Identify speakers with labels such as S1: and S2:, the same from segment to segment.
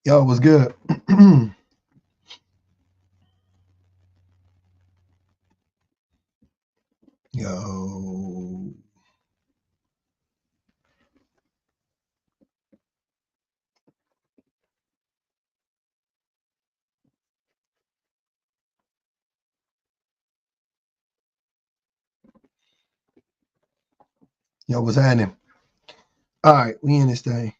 S1: Yo, what's good? Yo. Yo, what's happening? All right, we in this thing.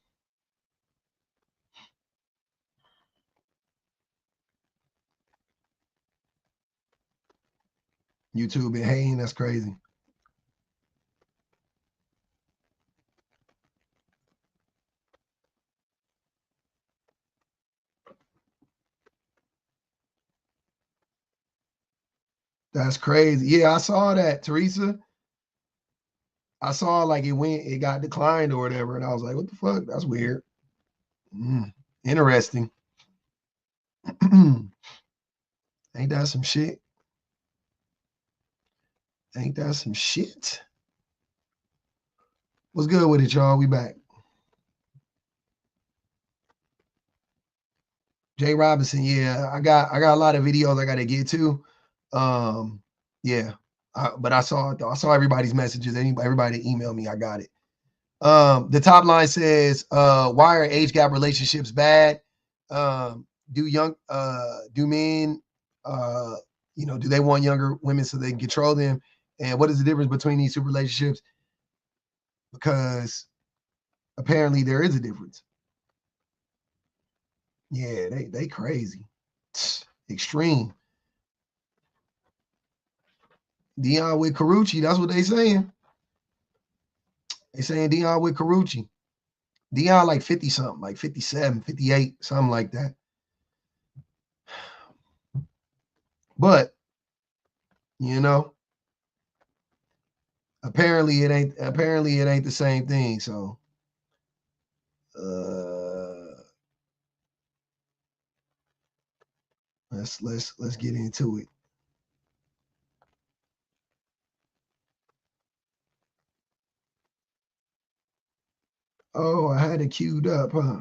S1: YouTube been hating. That's crazy. That's crazy. Yeah, I saw that, Teresa. I saw like it got declined or whatever, and I was like, what the fuck? That's weird. Interesting. Ain't that some shit? Ain't that some shit? What's good with it, y'all? We back. Jay Robinson, yeah, I got a lot of videos I got to get to. Yeah, but I saw it though. I saw everybody's messages. Everybody emailed me. I got it. The top line says, "Why are age gap relationships bad? Do men, do they want younger women so they can control them? And what is the difference between these two relationships? Because apparently there is a difference. Yeah, they crazy, extreme. Dion with Carucci. That's what they saying. They saying Dion with Carucci. Dion like 50 something, like 57, 58, something like that. But, you know, apparently it ain't the same thing. So let's get into it. Oh, I had it queued up, huh?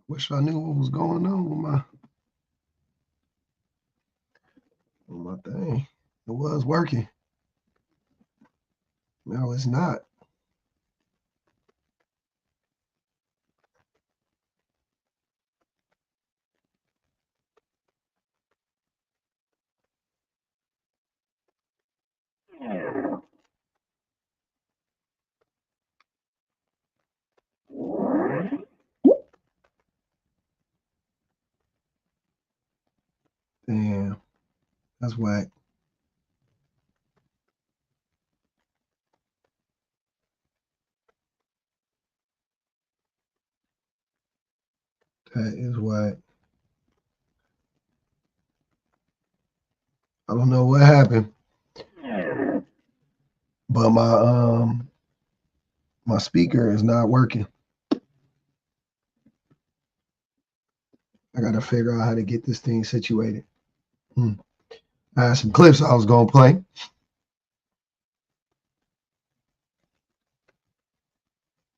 S1: Wish I knew what was going on with my thing. It was working. No, it's not. Damn, that's whack. That is whack. I don't know what happened, but my speaker is not working. I gotta figure out how to get this thing situated. I had some clips I was gonna play.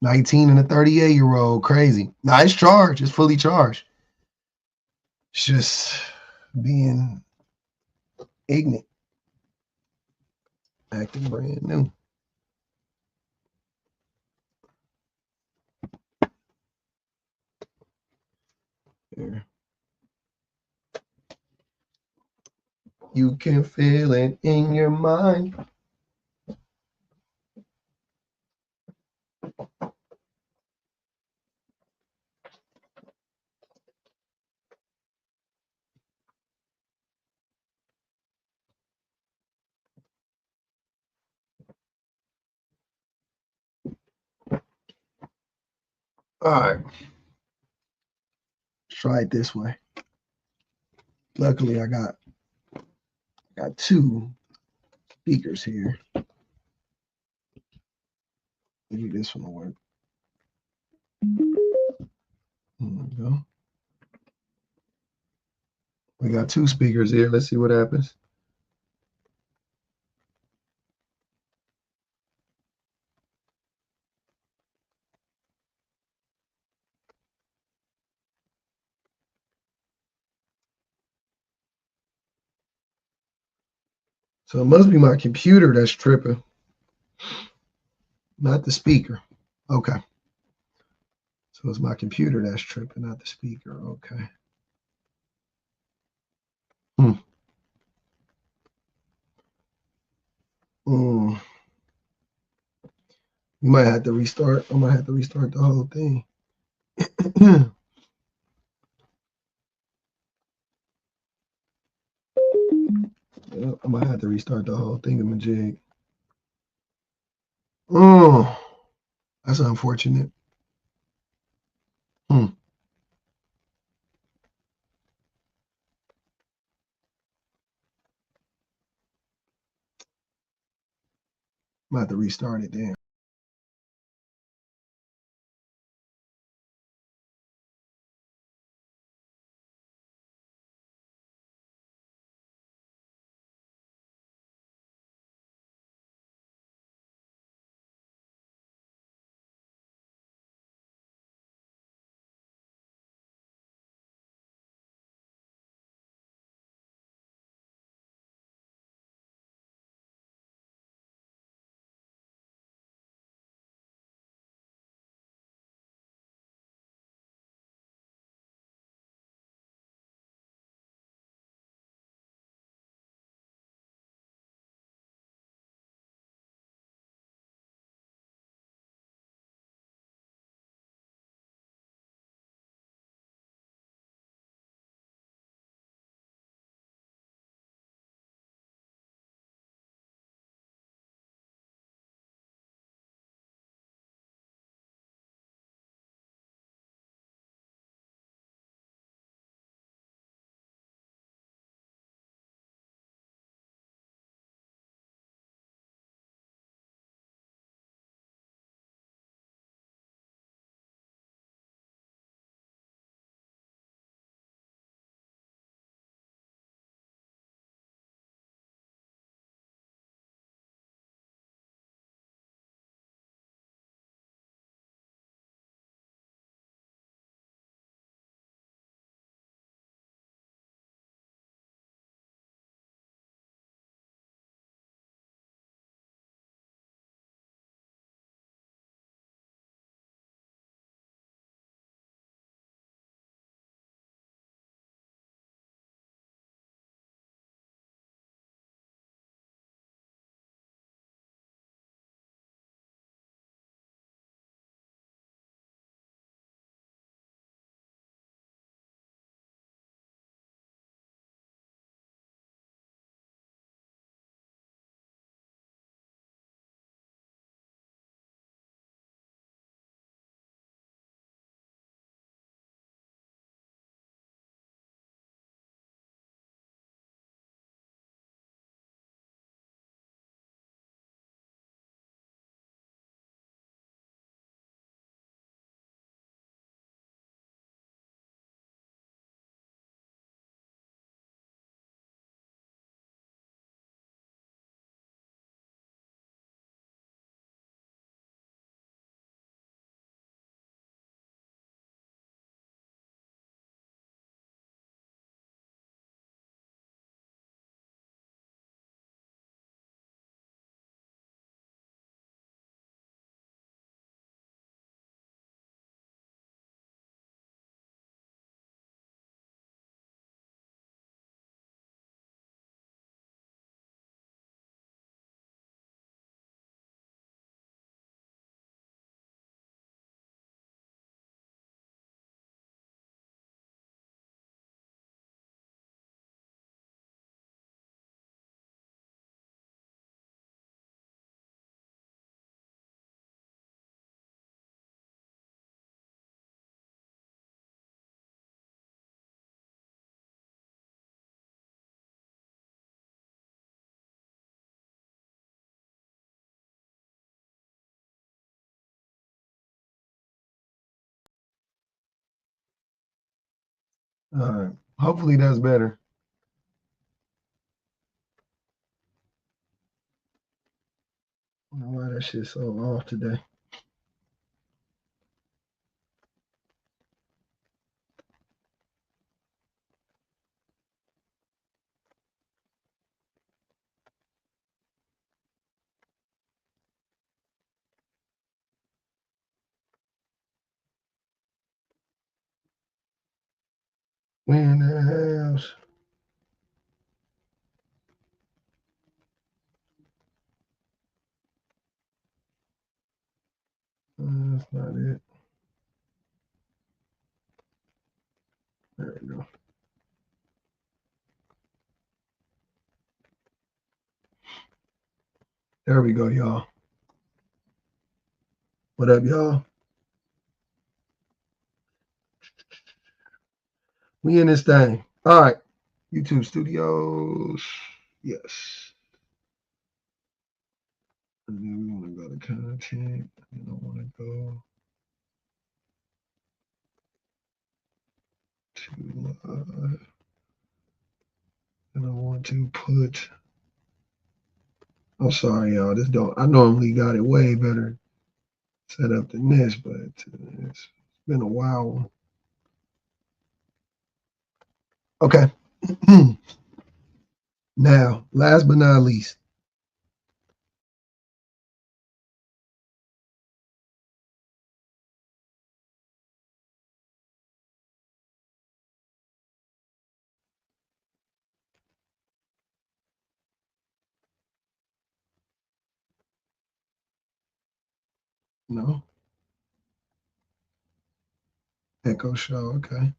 S1: $19 and a 38-year-old, crazy. Nah, it's charged. It's fully charged. It's just being ignorant, acting brand new. Here. You can feel it in your mind. All right. Let's try it this way. Luckily, I got two speakers here. Maybe this one will work. There we go. We got two speakers here. Let's see what happens. So it must be my computer that's tripping, not the speaker. Okay. So it's my computer that's tripping, not the speaker. Okay. You might have to restart. I might have to restart the whole thing. Yeah, I might have to restart the whole thingamajig. Oh, that's unfortunate. I'm gonna have to restart it then. All right. Hopefully that's better. I don't know why that shit's so off today. We in the house. That's not it. There we go. There we go, y'all. What up, y'all? We in this thing. All right. YouTube Studios. Yes. And then we want to go to content. We don't want to go to and I want to put. I'm sorry, y'all. This don't. I normally got it way better set up than this, but it's been a while. Okay. Now, last but not least. No. Echo show. Okay.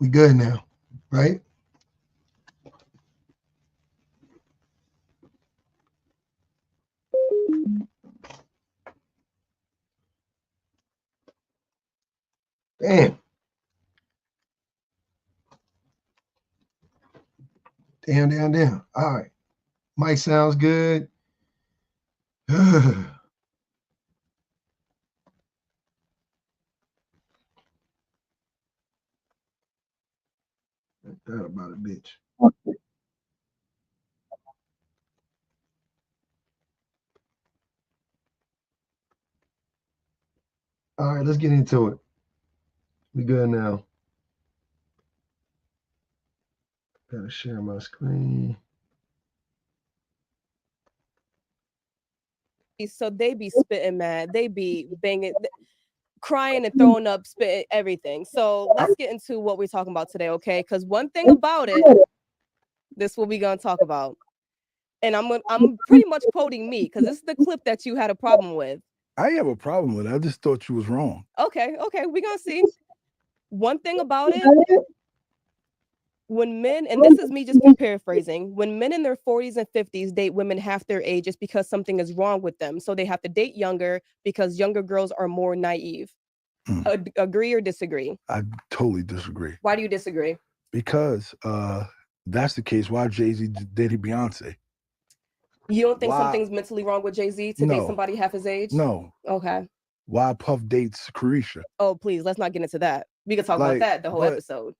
S1: We good now, right? Damn. Damn. All right. Mic sounds good. That about a bitch. All right, let's get into it. We good now. Gotta share my screen.
S2: So they be spitting mad. They be banging, crying and throwing up, spitting everything. So let's get into what we're talking about today, okay? Because one thing about it, this what we gonna talk about. And I'm pretty much quoting me because this is the clip that you had a problem with.
S3: I have a problem with it. I just thought you was wrong.
S2: Okay, we gonna see. One thing about it, when men, and this is me just paraphrasing, when men in their 40s and 50s date women half their age, it's because something is wrong with them. So they have to date younger because younger girls are more naive. Agree or disagree?
S3: I totally disagree.
S2: Why do you disagree?
S3: Because that's the case. Why Jay-Z dated Beyonce?
S2: You don't think something's mentally wrong with Jay-Z to date somebody half his age?
S3: No.
S2: Okay.
S3: Why Puff dates Carisha?
S2: Oh, please, let's not get into that. We can talk about that the whole episode.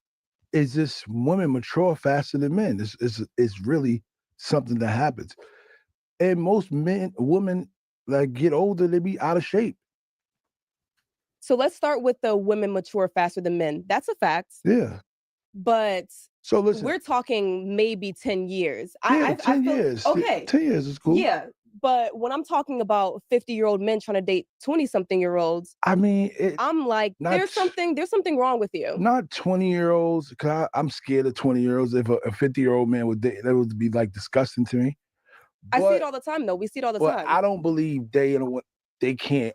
S3: It's just women mature faster than men. It's really something that happens. And most women that get older, they be out of shape.
S2: So let's start with the women mature faster than men. That's a fact.
S3: Yeah.
S2: But
S3: so listen,
S2: we're talking maybe 10 years.
S3: Yeah, 10 years.
S2: Okay.
S3: 10 years is cool.
S2: Yeah. But when I'm talking about 50-year-old men trying to date 20-something-year-olds,
S3: I mean,
S2: I'm like, there's something wrong with you.
S3: Not 20-year-olds, because I'm scared of 20-year-olds. If a 50-year-old man would date, that would be like disgusting to me.
S2: I see it all the time, though. We see it all the time.
S3: I don't believe they can't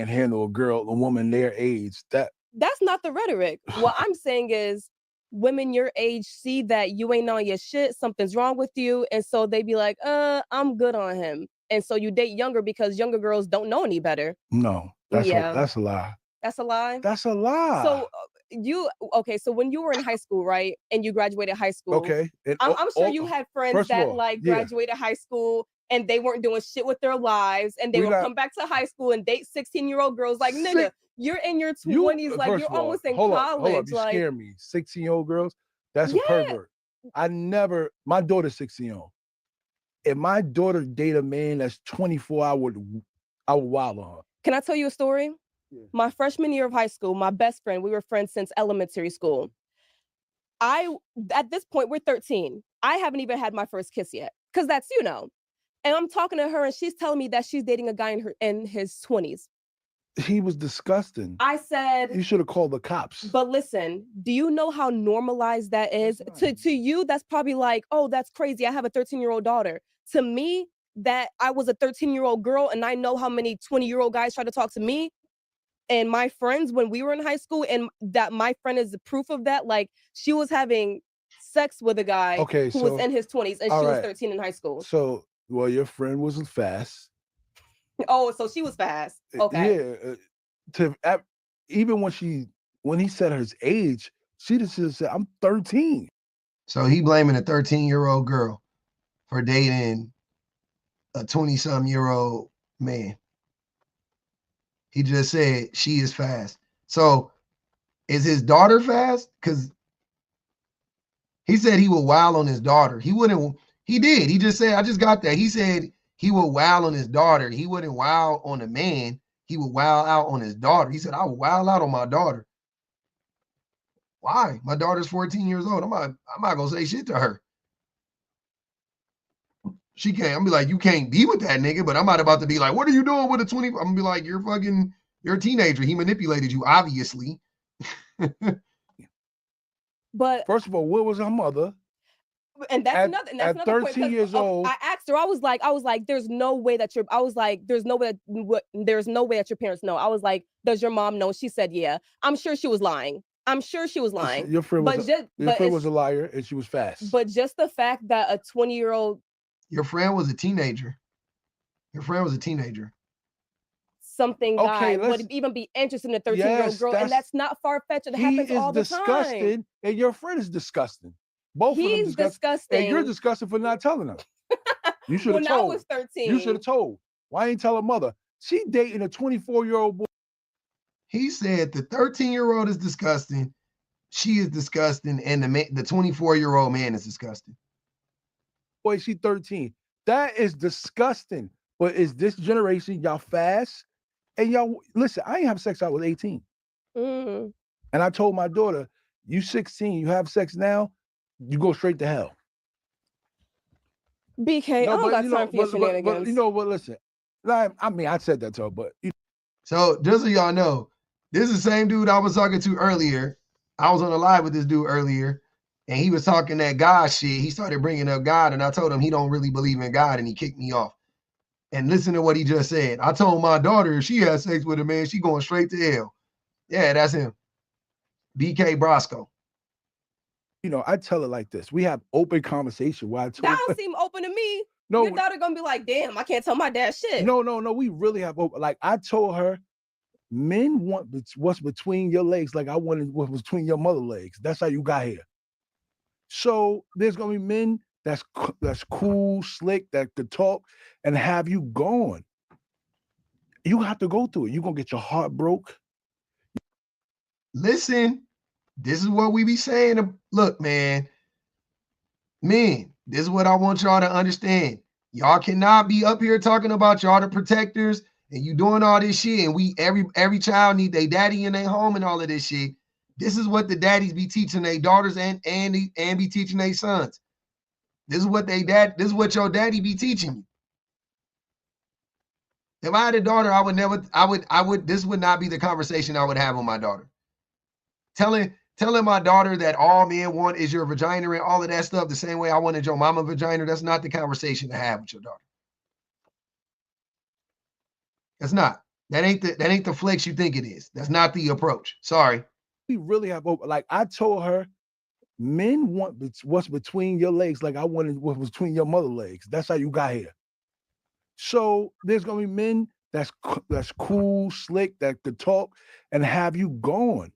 S3: handle a woman their age.
S2: That's not the rhetoric. What I'm saying is, women your age see that you ain't on your shit, something's wrong with you, and so they be like, I'm good on him. And so you date younger because younger girls don't know any better.
S3: No, that's a lie.
S2: That's a lie?
S3: That's a lie.
S2: So okay, so when you were in high school, right, and you graduated high school,
S3: Okay. And
S2: I'm sure you had friends
S3: first of
S2: that
S3: all,
S2: like
S3: yeah.
S2: graduated high school and they weren't doing shit with their lives, and they
S3: We
S2: would
S3: got-
S2: come back to high school and date 16-year-old girls. Like, nigga,
S3: Six-
S2: you're in your 20s, like
S3: first
S2: you're
S3: of all,
S2: almost in
S3: hold
S2: college.
S3: up, you
S2: Like,
S3: scare me. 16-year-old girls, that's a
S2: Yeah.
S3: pervert. My daughter's 16-year-old. If my daughter date a man that's 24, I would wild on her.
S2: Can I tell you a story?
S3: Yeah.
S2: My freshman year of high school, my best friend, we were friends since elementary school. At this point, we're 13. I haven't even had my first kiss yet, because that's, and I'm talking to her and she's telling me that she's dating a guy in his 20s.
S3: He was disgusting.
S2: I said,
S3: you should have called the cops.
S2: But listen, do you know how normalized that is? To you, that's probably like, oh, that's crazy. I have a 13-year-old daughter. To me, that I was a 13-year-old girl and I know how many 20-year-old guys try to talk to me and my friends when we were in high school, and that my friend is the proof of that. Like, she was having sex with a guy who was in his 20s and she was 13 in high school.
S3: So, well, your friend was fast.
S2: Oh, so she was fast. Okay.
S3: Yeah. Even when he said her age, she just said, I'm 13.
S1: So he blaming a 13-year-old girl for dating a 20-some-year-old man. He just said she is fast. So is his daughter fast? Because he said he would wow on his daughter. He wouldn't. He did. He just said, I just got that. He said he would wow on his daughter. He wouldn't wow on a man. He would wow out on his daughter. He said, I would wow out on my daughter. Why? My daughter's 14 years old. I'm not gonna say shit to her. She can't. I'm gonna be like, you can't be with that nigga, but I'm not about to be like, what are you doing with a 20? I'm gonna be like, you're a teenager. He manipulated you, obviously.
S2: But
S3: first of all, where was her mother?
S2: And that's another
S3: at 13
S2: point,
S3: years old.
S2: I asked her, I was like, there's no way that your parents know. I was like, does your mom know? She said, yeah. I'm sure she was lying.
S3: Your friend was a liar and she was fast.
S2: But just the fact that a 20-year-old.
S1: Your friend was a teenager.
S2: Something guy would even be interested in a 13-year-old girl, and that's not far-fetched. It happens all the time.
S3: He is disgusting, and your friend is disgusting. Both of them disgusting. And you're disgusting for not telling them. You should have told.
S2: When I was 13.
S3: You should have told. Why ain't tell her mother? She dating a 24-year-old boy.
S1: He said the 13-year-old is disgusting. She is disgusting, and the 24-year-old man is disgusting.
S3: Boy, she 13. That is disgusting. But is this generation, y'all fast? And y'all, listen, I ain't have sex till I was 18.
S2: Mm.
S3: And I told my daughter, you 16, you have sex now, you go straight to hell.
S2: BK, I don't got time for your shenanigans.
S3: But listen, I mean, I said that to her, but.
S1: So just so y'all know, this is the same dude I was talking to earlier. I was on a live with this dude earlier, and he was talking that God shit. He started bringing up God, and I told him he don't really believe in God, and he kicked me off. And listen to what he just said. I told my daughter if she has sex with a man, she going straight to hell. Yeah, that's him. BK Brosco.
S3: I tell it like this. We have open conversation.
S2: That don't seem open to me. No, your daughter gonna be like, damn, I can't tell my dad shit.
S3: No. We really have open. Like I told her, men want what's between your legs. Like I wanted what was between your mother legs. That's how you got here. So there's gonna be men that's cool, slick, that could talk and have you going. You have to go through it. You're gonna get your heart broke.
S1: Listen, this is what we be saying. Look, man, this is what I want y'all to understand. Y'all cannot be up here talking about y'all the protectors and you doing all this shit. And we every child need their daddy in their home and all of this shit. This is what the daddies be teaching their daughters and be teaching their sons. This is what your daddy be teaching you. If I had a daughter, this would not be the conversation I would have with my daughter. Telling my daughter that all men want is your vagina and all of that stuff the same way I wanted your mama vagina, that's not the conversation to have with your daughter. That's not. That ain't the flex you think it is. That's not the approach. Sorry.
S3: We really have open. Like I told her, men want what's between your legs. Like I wanted what was between your mother legs. That's how you got here. So there's gonna be men that's cool, slick, that could talk and have you going.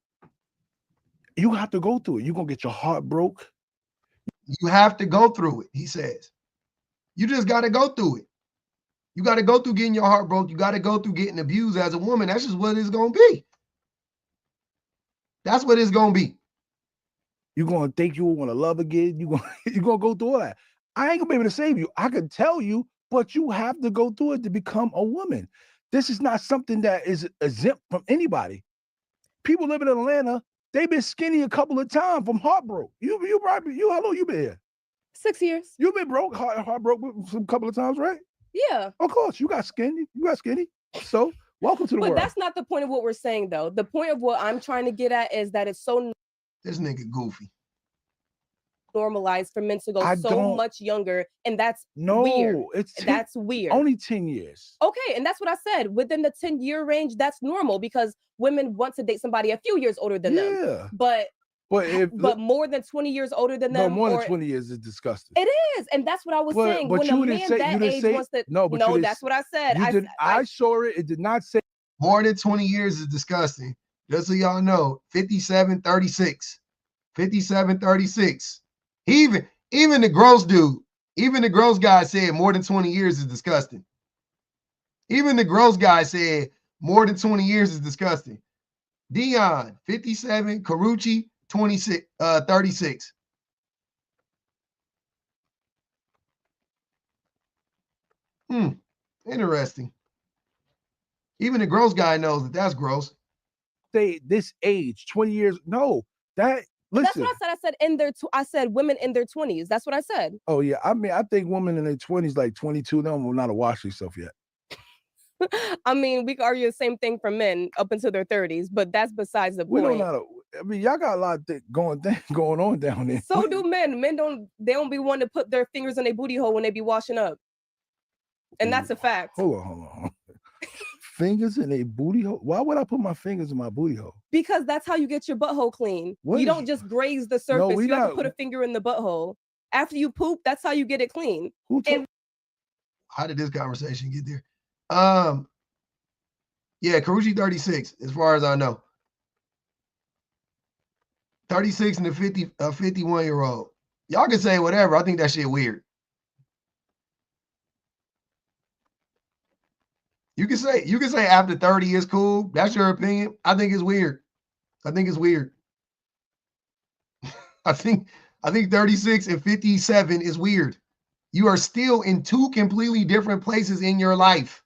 S3: You have to go through it. You're gonna get your heart broke.
S1: You have to go through it, he says. You just got to go through it. You got to go through getting your heart broke. You got to go through getting abused as a woman. That's just what it's going to be. That's what it's going to be.
S3: You're gonna think you want to love again. You're gonna go through all that. I ain't gonna be able to save you. I can tell you, but you have to go through it to become a woman. This is not something that is exempt from anybody. People living in Atlanta, they've been skinny a couple of times from heartbreak. How long you been here?
S2: 6 years.
S3: You've been broke, heartbroke a couple of times, right?
S2: Yeah.
S3: Of course, you got skinny. So welcome to the world.
S2: But that's not the point of what we're saying, though. The point of what I'm trying to get at is that it's so
S1: this nigga goofy.
S2: Normalized for men to go so much younger, and that's weird. That's weird.
S3: Only 10 years.
S2: Okay, and that's what I said. Within the 10-year range, that's normal because women want to date somebody a few years older than them. But more than 20 years older than them.
S3: No, more than 20 years is disgusting.
S2: It is, and that's what I was saying.
S3: But
S2: when a man that age wants to, no, that's what I said.
S3: I saw it. It did not say
S1: more than 20 years is disgusting. Just so y'all know, 57-36. 57-36. Even the gross dude, even the gross guy said more than 20 years is disgusting. Even the gross guy said more than 20 years is disgusting. Dion, 57, Carucci, 36. Interesting. Even the gross guy knows that that's gross.
S3: Say this age, 20 years. No, that. Listen.
S2: That's what I said. I said women in their 20s. That's what I said.
S3: Oh yeah, I mean, I think women in their 20s, like 22, they don't know how to wash themselves yet.
S2: I mean, we could argue the same thing for men up until their 30s, but that's besides the point.
S3: We don't know how to. I mean, y'all got a lot of going on down there.
S2: So do men. Men don't be one to put their fingers in their booty hole when they be washing up, and that's a fact.
S3: Hold on. Fingers in a booty hole? Why would I put my fingers in my booty hole?
S2: Because that's how you get your butthole clean. You don't just graze the surface. You have to put a finger in the butthole. After you poop, that's how you get it clean.
S1: How did this conversation get there? Yeah, Carucci 36, as far as I know. 36 and a 51-year-old. Y'all can say whatever. I think that shit weird. You can say after 30 is cool. That's your opinion. I think it's weird. I think 36 and 57 is weird. You are still in two completely different places in your life.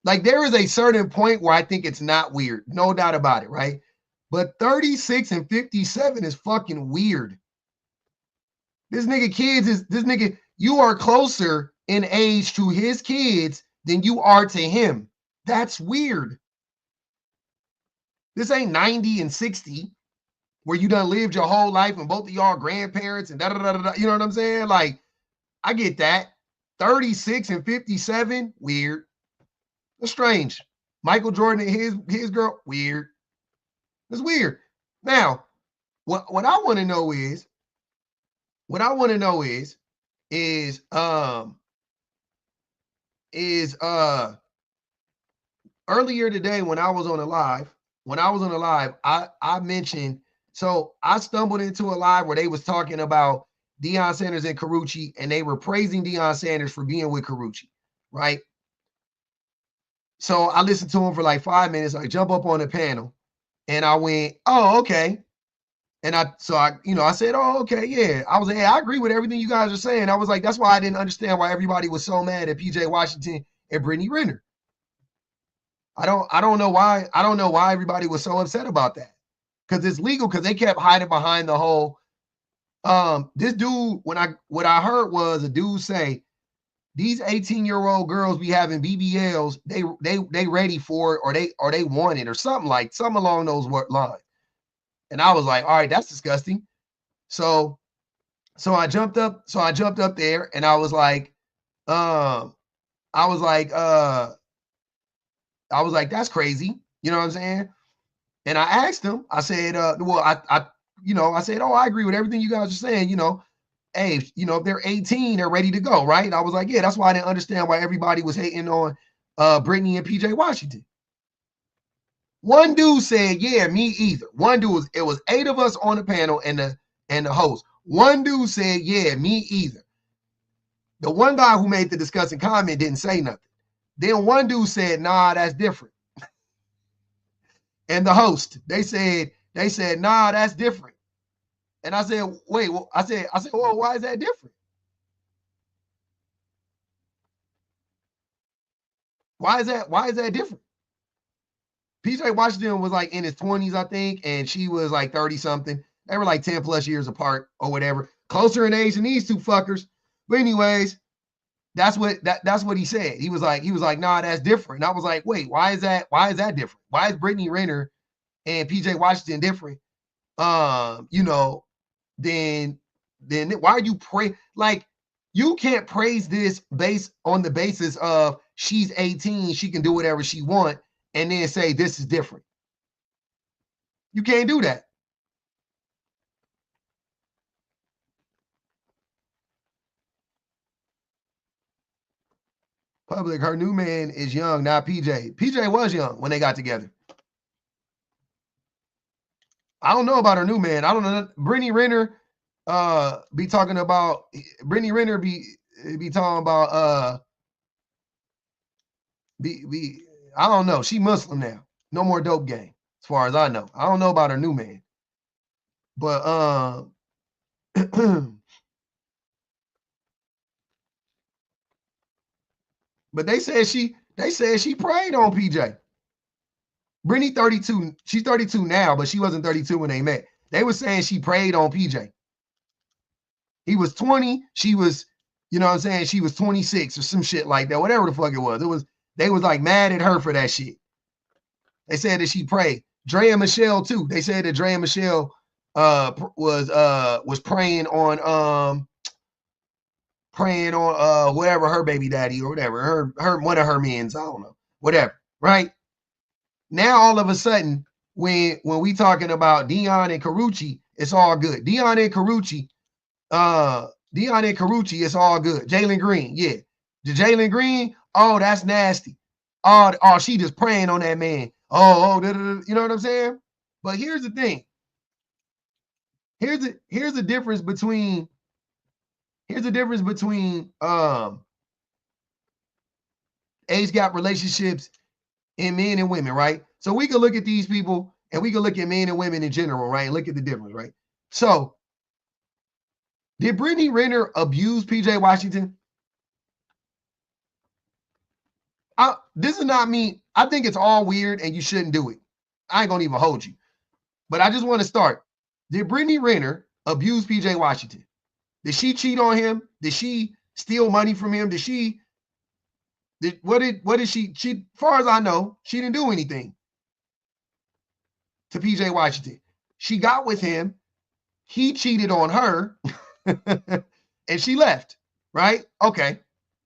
S1: Like there is a certain point where I think it's not weird. No doubt about it, right? But 36 and 57 is fucking weird. This nigga, you are closer in age to his kids than you are to him. That's weird. This ain't 90 and 60 where you done lived your whole life and both of y'all grandparents and da-da-da-da-da. You know what I'm saying? Like, I get that. 36 and 57, weird. That's strange. Michael Jordan and his girl, weird. That's weird. Now, what I want to know is earlier today when I was on a live, I mentioned, so I stumbled into a live where they was talking about Deion Sanders and Carucci, and they were praising Deion Sanders for being with Carucci, right? So I listened to him for like 5 minutes. I jump up on the panel and I went, oh, okay. And I said, oh, okay, yeah. I was like, hey, I agree with everything you guys are saying. I was like, that's why I didn't understand why everybody was so mad at PJ Washington and Brittany Renner. I don't know why everybody was so upset about that. Because it's legal, because they kept hiding behind the whole this dude, what I heard was a dude say, these 18-year-old girls be having BBLs, they ready for it, or they want it, or something along those lines. And I was like, all right, that's disgusting. So I jumped up there and I was like, that's crazy. You know what I'm saying? And I asked him, I said, I said, oh, I agree with everything you guys are saying, hey, if they're 18, they're ready to go, right? And I was like, yeah, that's why I didn't understand why everybody was hating on Brittany and PJ Washington. One dude said, yeah, me either. One dude it was 8 of us on the panel and the host. One dude said, yeah, me either. The one guy who made the disgusting comment didn't say nothing. Then one dude said, nah, that's different. And the host, they said, nah, that's different. And I said, wait, well, I said, well, why is that different? Why is that different? PJ Washington was like in his 20s, I think, and she was like 30 something. They were like 10 plus years apart or whatever, closer in age than these two fuckers. But anyways, that's what he said. He was like, nah, that's different. And I was like, wait, why is that different? Why is Brittany Renner and PJ Washington different? Then why are you like you can't praise this based on the basis of she's 18, she can do whatever she want, and then say this is different. You can't do that. Public, her new man is young, not PJ. PJ was young when they got together. I don't know about her new man. I don't know. Brittany Renner be talking about Brittany Renner be talking about I don't know. She Muslim now. No more dope game, as far as I know. I don't know about her new man. But but they said she preyed on PJ. Brittany 32. She's 32 now, but she wasn't 32 when they met. They were saying she preyed on PJ. He was 20. She was, you know what I'm saying? She was 26 or some shit like that. Whatever the fuck it was. They was like mad at her for that shit. They said that she prayed. Dre and Michelle too. They said that Dre and Michelle was praying on whatever her baby daddy or whatever, her one of her men's, I don't know, whatever, right? Now all of a sudden, when we talking about Dion and Carucci, it's all good. Dion and Carucci, it's all good. Jalen Green, yeah. The Jalen Green, oh, that's nasty. Oh, she just praying on that man. You know what I'm saying? But here's the thing. Here's the difference between age gap relationships in men and women, right? So we can look at these people and we can look at men and women in general, right? And look at the difference, right? So did Brittany Renner abuse PJ Washington? This is not me. I think it's all weird and you shouldn't do it. I ain't gonna even hold you. But I just want to start. Did Brittany Renner abuse PJ Washington? Did she cheat on him? Did she steal money from him? What did she, as far as I know, she didn't do anything to PJ Washington. She got with him, he cheated on her, and she left, right? Okay.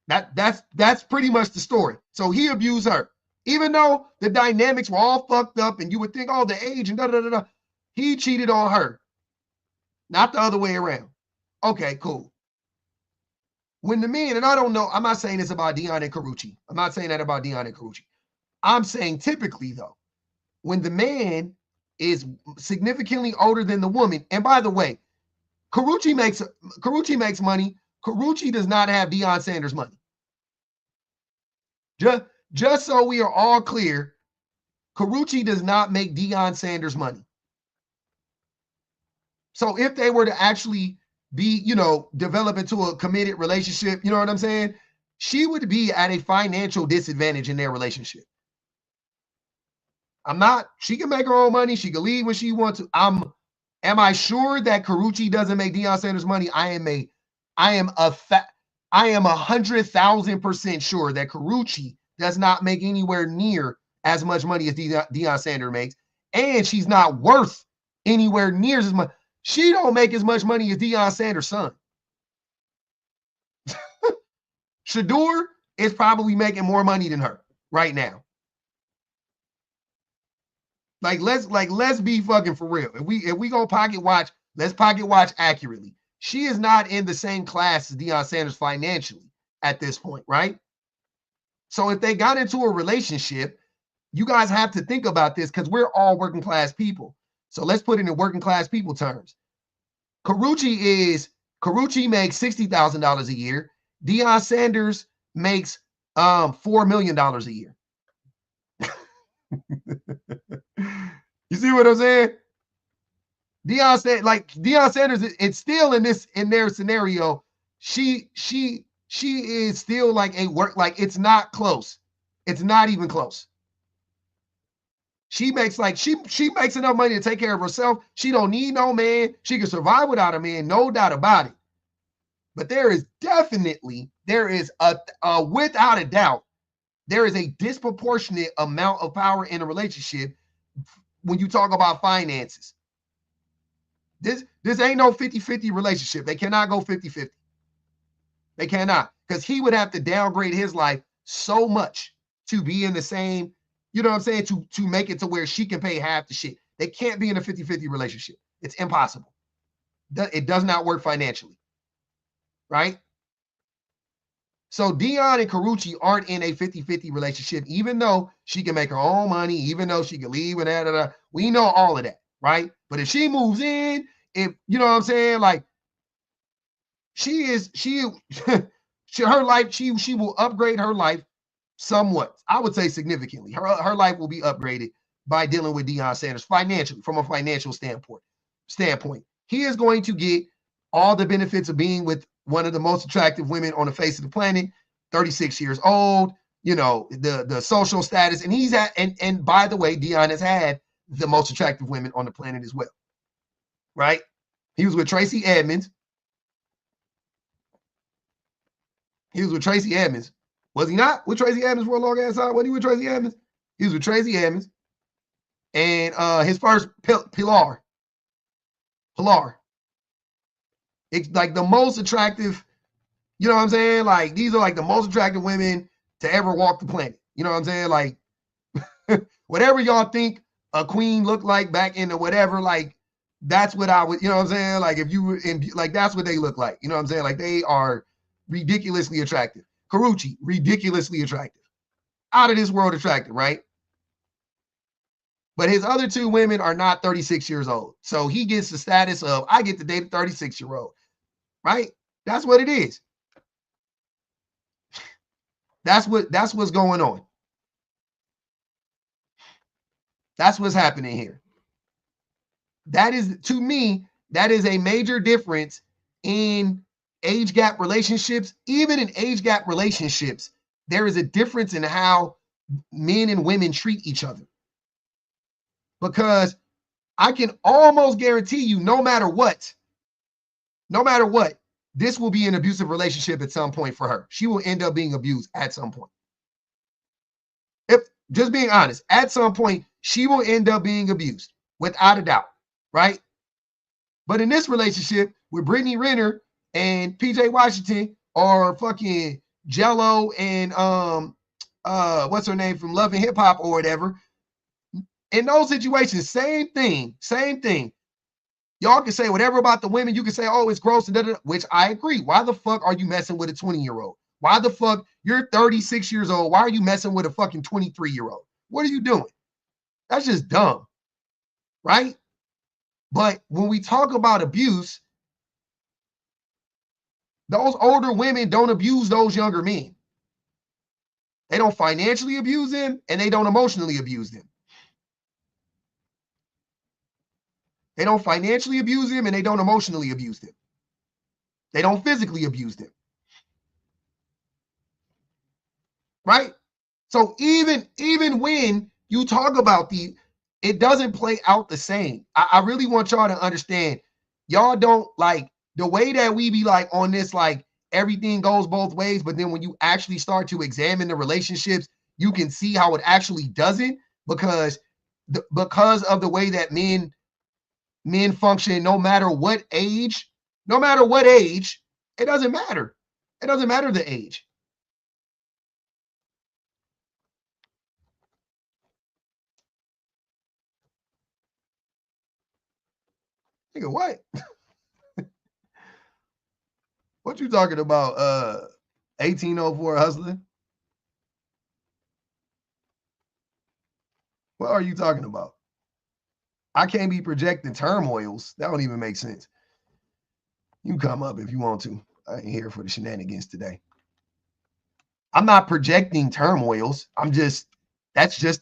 S1: That's pretty much the story. So he abused her. Even though the dynamics were all fucked up and you would think, oh, the age and da-da-da-da, he cheated on her. Not the other way around. Okay, cool. When the men, and I don't know, I'm not saying this about Dion and Carucci. I'm not saying that about Dion and Carucci. I'm saying typically, though, when the man is significantly older than the woman, and by the way, Carucci makes money. Carucci does not have Deion Sanders money. Just so we are all clear, Carucci does not make Deion Sanders money. So if they were to actually be, develop into a committed relationship, you know what I'm saying? She would be at a financial disadvantage in their relationship. She can make her own money. She can leave when she wants to. Am I sure that Carucci doesn't make Deion Sanders money? I am 100,000% sure that Carucci does not make anywhere near as much money as Deion Sanders makes. And she's not worth anywhere near as much. She don't make as much money as Deion Sanders' son. Shador is probably making more money than her right now. Let's be fucking for real. If we go pocket watch, let's pocket watch accurately. She is not in the same class as Deion Sanders financially at this point, right? So if they got into a relationship, You guys have to think about this because we're all working class people. So let's put it in working class people terms. Karuchi makes $60,000 a year. Deion Sanders makes $4 million a year. You see what I'm saying? Deion Sanders, it's still in their scenario. She is still like a work, like it's not close. It's not even close. She makes she makes enough money to take care of herself. She don't need no man. She can survive without a man, no doubt about it. But there is a without a doubt, there is a disproportionate amount of power in a relationship when you talk about finances. This ain't no 50-50 relationship. They cannot go 50-50. They cannot, because he would have to downgrade his life so much to be in the same, you know what I'm saying, to make it to where she can pay half the shit. They can't be in a 50-50 relationship. It's impossible. It does not work financially, right? So Deion and Karuchi aren't in a 50-50 relationship, even though she can make her own money, even though she can leave and that. We know all of that, right? But if she moves in, if you know what I'm saying, like her life, she will upgrade her life somewhat. I would say significantly. Her life will be upgraded by dealing with Deion Sanders financially, from a financial standpoint. He is going to get all the benefits of being with one of the most attractive women on the face of the planet, 36 years old, you know, the social status. And he's at, and by the way, Deion has had the most attractive women on the planet as well. Right? He was with Tracy Edmonds. Was he not with Tracy Edmonds for a long ass time? Wasn't he with Tracy Edmonds? He was with Tracy Edmonds. And his first Pilar. It's like the most attractive, you know what I'm saying? Like, these are like the most attractive women to ever walk the planet. You know what I'm saying? Like, whatever y'all think a queen looked like back in the whatever, like, that's what I would, you know what I'm saying? Like, if you were in, like, that's what they look like. You know what I'm saying? Like, they are ridiculously attractive. Karuchi, ridiculously attractive. Out of this world attractive, right? But his other two women are not 36 years old. So he gets the status of, I get to date a 36-year-old, right? That's what it is. That's what's going on. That's what's happening here. That is, to me, that is a major difference in age gap relationships. Even in age gap relationships, there is a difference in how men and women treat each other. Because I can almost guarantee you, no matter what, this will be an abusive relationship at some point for her. She will end up being abused at some point. If just being honest, at some point, she will end up being abused without a doubt, right? But in this relationship with Brittany Renner and PJ Washington, or fucking Jello and what's her name from Love and Hip Hop or whatever, in those situations, same thing. Y'all can say whatever about the women. You can say, oh, it's gross, and da, da, da, which I agree. Why the fuck are you messing with a 20-year-old? Why the fuck, you're 36 years old. Why are you messing with a fucking 23-year-old? What are you doing? That's just dumb, right? But when we talk about abuse, those older women don't abuse those younger men. They don't financially abuse them, and they don't emotionally abuse them. They don't financially abuse them, and they don't emotionally abuse them. They don't physically abuse them. Right? So even when you talk about it doesn't play out the same. I really want y'all to understand. Y'all don't, like, the way that we be like on this, like, everything goes both ways, but then when you actually start to examine the relationships, you can see how it actually doesn't, because of the way that men function, no matter what age, it doesn't matter. It doesn't matter the age. Nigga, what? What you talking about? 1804 hustling? What are you talking about? I can't be projecting turmoils. That don't even make sense. You can come up if you want to. I ain't here for the shenanigans today. I'm not projecting turmoils. That's just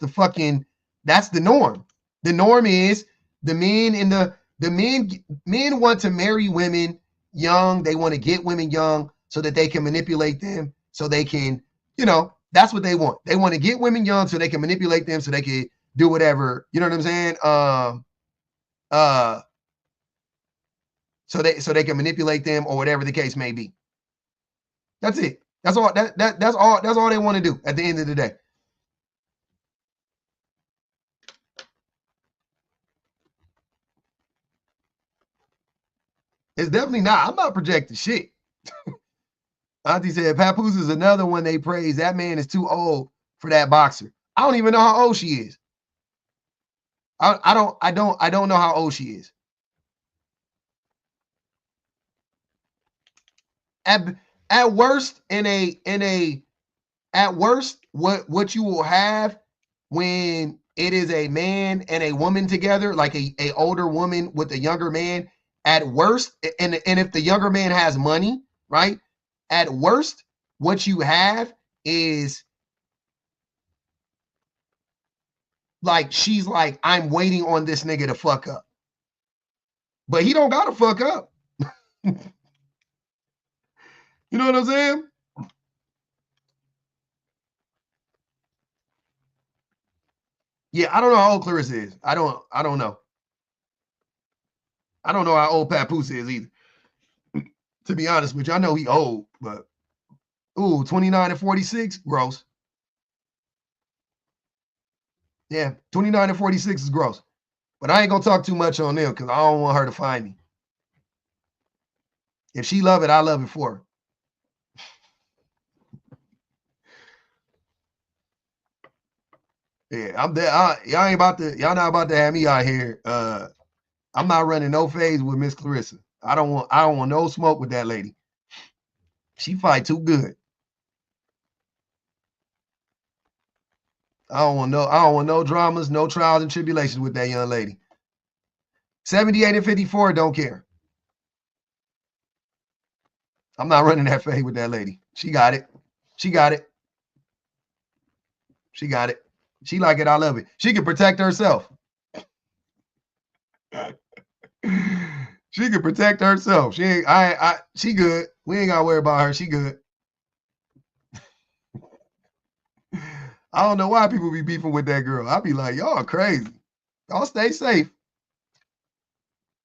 S1: that's the norm. The norm is the men want to marry women young. They want to get women young so that they can manipulate them, so they can, that's what they want. They want to get women young so they can manipulate them, so they can do whatever. You know what I'm saying? So they can manipulate them or whatever the case may be. That's it. That's all. That's all they want to do at the end of the day. It's definitely not. I'm not projecting shit. Auntie said Papoose is another one they praise. That man is too old for that boxer. I don't even know how old she is. I don't know how old she is. At worst, at worst, what you will have when it is a man and a woman together, like a older woman with a younger man, at worst, and if the younger man has money, right? At worst, what you have is like, she's like, I'm waiting on this nigga to fuck up. But he don't gotta fuck up. You know what I'm saying? Yeah, I don't know how old Clarissa is. I don't know. I don't know how old Papoose is either. To be honest with you, I know he old, but 29 and 46, gross. Yeah, 29 and 46 is gross. But I ain't gonna talk too much on them because I don't want her to find me. If she love it, I love it for her. Yeah, I'm there. Y'all not about to have me out here. I'm not running no phase with Miss Clarissa. I don't want no smoke with that lady. She fight too good. I don't want no dramas, no trials and tribulations with that young lady. 78 and 54, don't care. I'm not running that fade with that lady. She got it. She got it. She got it. She like it. I love it. She can protect herself. She can protect herself. She ain't, she good. We ain't gotta worry about her. She good. I don't know why people be beefing with that girl. I be like, y'all crazy. Y'all stay safe.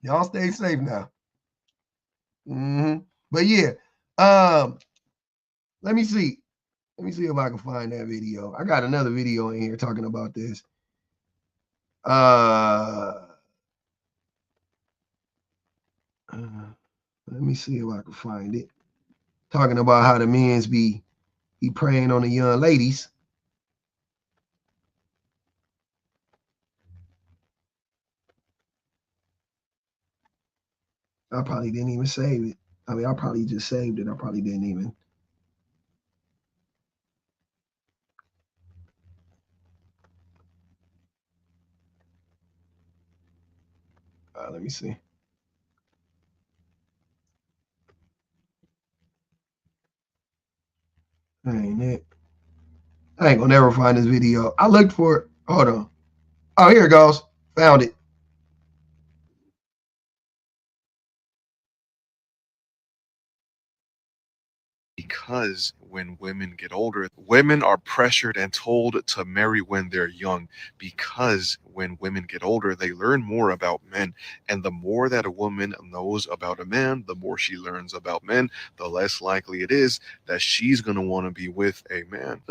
S1: Y'all stay safe now. But yeah, let me see. Let me see if I can find that video. I got another video in here talking about this. Let me see if I can find it. Talking about how the men's be preying on the young ladies. I probably didn't even save it. I mean, I probably just saved it. I probably didn't even. Let me see. That ain't it. I ain't gonna never find this video. I looked for it. Hold on. Oh, here it goes. Found it.
S4: Because when women get older, women are pressured and told to marry when they're young. Because when women get older, they learn more about men. And the more that a woman knows about a man, the more she learns about men, the less likely it is that she's going to want to be with a man.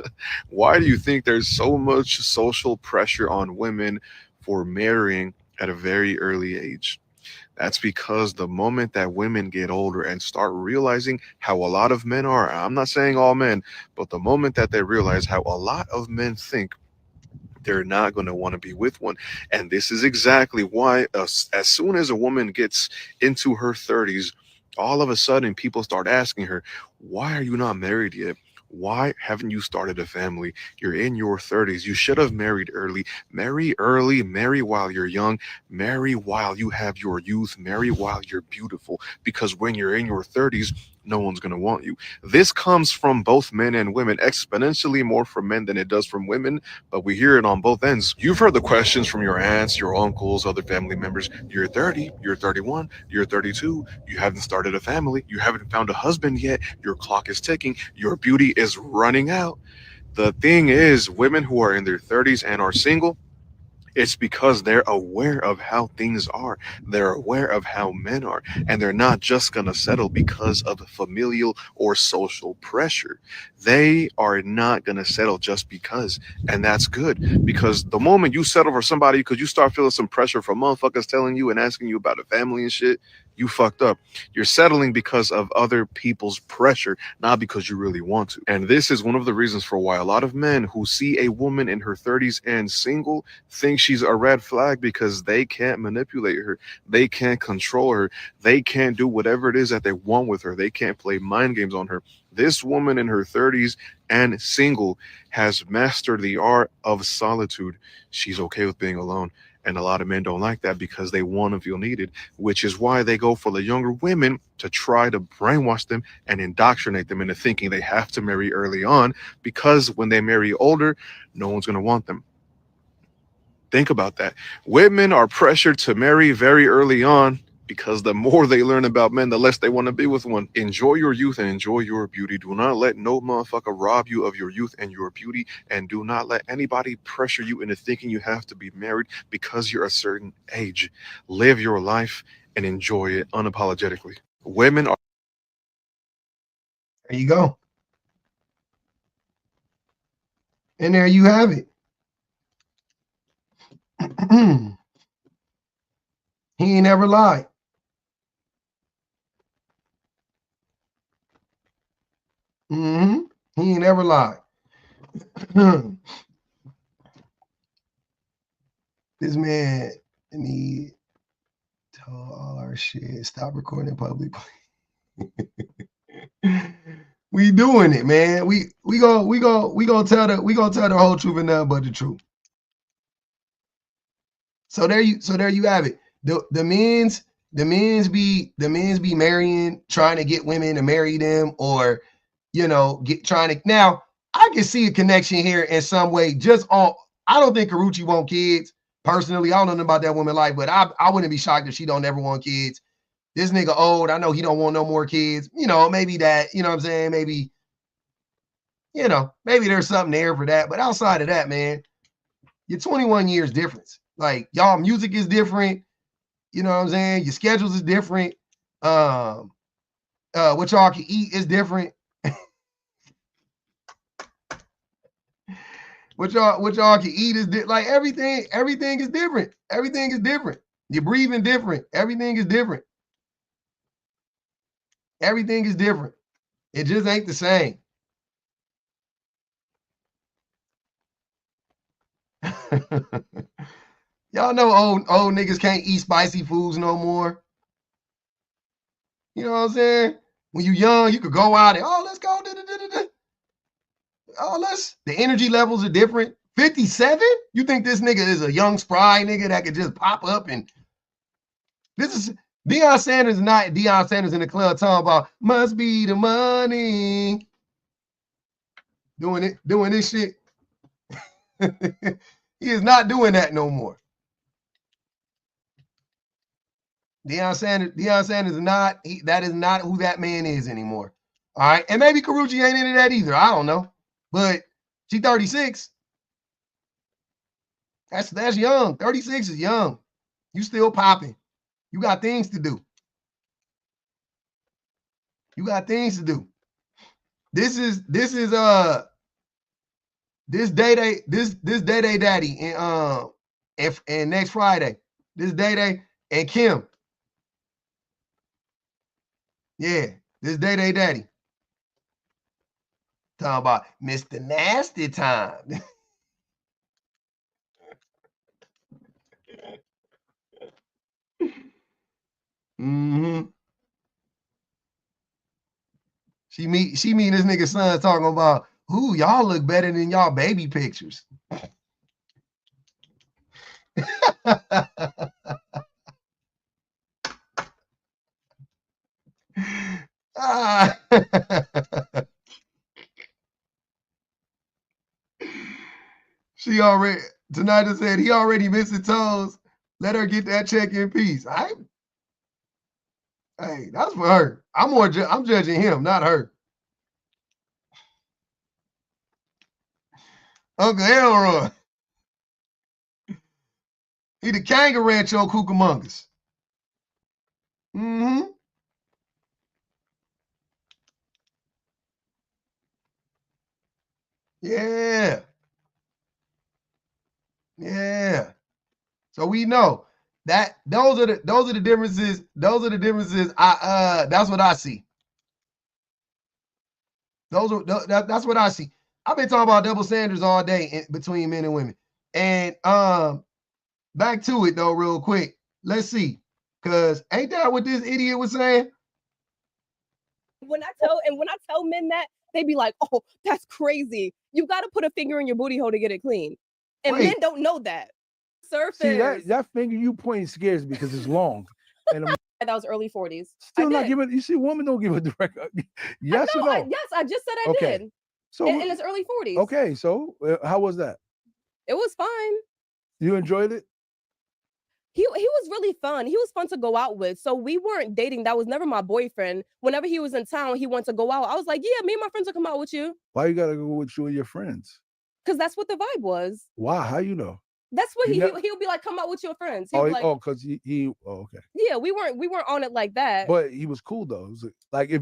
S4: Why do you think there's so much social pressure on women for marrying at a very early age? That's because the moment that women get older and start realizing how a lot of men are, I'm not saying all men, but the moment that they realize how a lot of men think, they're not going to want to be with one. And this is exactly why, as soon as a woman gets into her 30s, all of a sudden people start asking her, why are you not married yet? Why haven't you started a family? You're in your 30s. You should have married early. Marry early, marry while you're young, marry while you have your youth, marry while you're beautiful. Because when you're in your 30s, no one's going to want you. This comes from both men and women, exponentially more from men than it does from women, but we hear it on both ends. You've heard the questions from your aunts, your uncles, other family members. You're 30, you're 31, you're 32, you haven't started a family, you haven't found a husband yet, your clock is ticking, your beauty is running out. The thing is, women who are in their 30s and are single, it's because they're aware of how things are. They're aware of how men are. And they're not just going to settle because of familial or social pressure. They are not going to settle just because. And that's good, because the moment you settle for somebody because you start feeling some pressure from motherfuckers telling you and asking you about a family and shit, you fucked up. You're settling because of other people's pressure, not because you really want to. And this is one of the reasons for why a lot of men who see a woman in her 30s and single think she's a red flag, because they can't manipulate her. They can't control her. They can't do whatever it is that they want with her. They can't play mind games on her. This woman in her 30s and single has mastered the art of solitude. She's okay with being alone. And a lot of men don't like that because they want to feel needed, which is why they go for the younger women to try to brainwash them and indoctrinate them into thinking they have to marry early on, because when they marry older, no one's going to want them. Think about that. Women are pressured to marry very early on because the more they learn about men, the less they want to be with one. Enjoy your youth and enjoy your beauty. Do not let no motherfucker rob you of your youth and your beauty. And do not let anybody pressure you into thinking you have to be married because you're a certain age. Live your life and enjoy it unapologetically. Women are.
S1: There you go. And there you have it. He ain't never lied. Mm-hmm. He ain't never lied. This man need to all our shit. Stop recording in public. We doing it, man. We gonna tell the whole truth and nothing but the truth. So there you have it. The men's be marrying, trying to get women to marry them, or get trying to. Now I can see a connection here in some way. Just on, I don't think Karuchi want kids personally. I don't know nothing about that woman life, but I wouldn't be shocked if she don't ever want kids. This nigga old. I know he don't want no more kids. Maybe that. You know what I'm saying? Maybe there's something there for that. But outside of that, man, you're 21 years difference. Like y'all music is different. You know what I'm saying? Your schedules is different. Um, what y'all can eat is different. What y'all can eat is like everything is different. Everything is different. You're breathing different. Everything is different. Everything is different. It just ain't the same. Y'all know old niggas can't eat spicy foods no more. You know what I'm saying? When you young, you could go out and let's go. The energy levels are different. 57? You think this nigga is a young spry nigga that could just pop up and this is Deion Sanders is not Deion Sanders in the club talking about must be the money. Doing this shit. He is not doing that no more. Deion Sanders is not, that is not who that man is anymore. All right. And maybe Karuchi ain't into that either. I don't know. But she 36. That's young. 36 is young. You still popping. You got things to do. You got things to do. This is this Day Day Daddy and next Friday. This Day Day and Kim. Yeah, this Day Day Daddy. Talking about Mr. Nasty Time. Mm-hmm. She meet this nigga son talking about, ooh, y'all look better than y'all baby pictures. Ah. She already, Tanita said he already missing toes. Let her get that check in peace. Hey, that's for her. I'm judging him, not her. Uncle Elroy. He the kangaroo rancho cucamongas. Mm-hmm. Yeah. Yeah. So we know that those are the differences. Those are the differences. That's what I see. That's what I see. I've been talking about double standards all day between men and women. And back to it though, real quick. Let's see. Cause ain't that what this idiot was saying?
S2: When I tell men that, they be like, oh, that's crazy. You got to put a finger in your booty hole to get it clean. And men don't know that. Surface.
S3: See, that finger you pointing scares me because it's long. And
S2: that was early 40s.
S3: Still not giving. You see, women don't give a direct. Yes or no?
S2: Yes, I just said I did. So in his early 40s.
S3: Okay, so how was that?
S2: It was fine.
S3: You enjoyed it?
S2: He was really fun. He was fun to go out with. So we weren't dating. That was never my boyfriend. Whenever he was in town, he wanted to go out. I was like, yeah, me and my friends will come out with you.
S3: Why you gotta go with you and your friends?
S2: Because that's what the vibe was.
S3: Why? How you know?
S2: That's what he'll be like, come out with your friends.
S3: Because he okay.
S2: Yeah, we weren't on it like that.
S3: But he was cool though. Was like
S2: I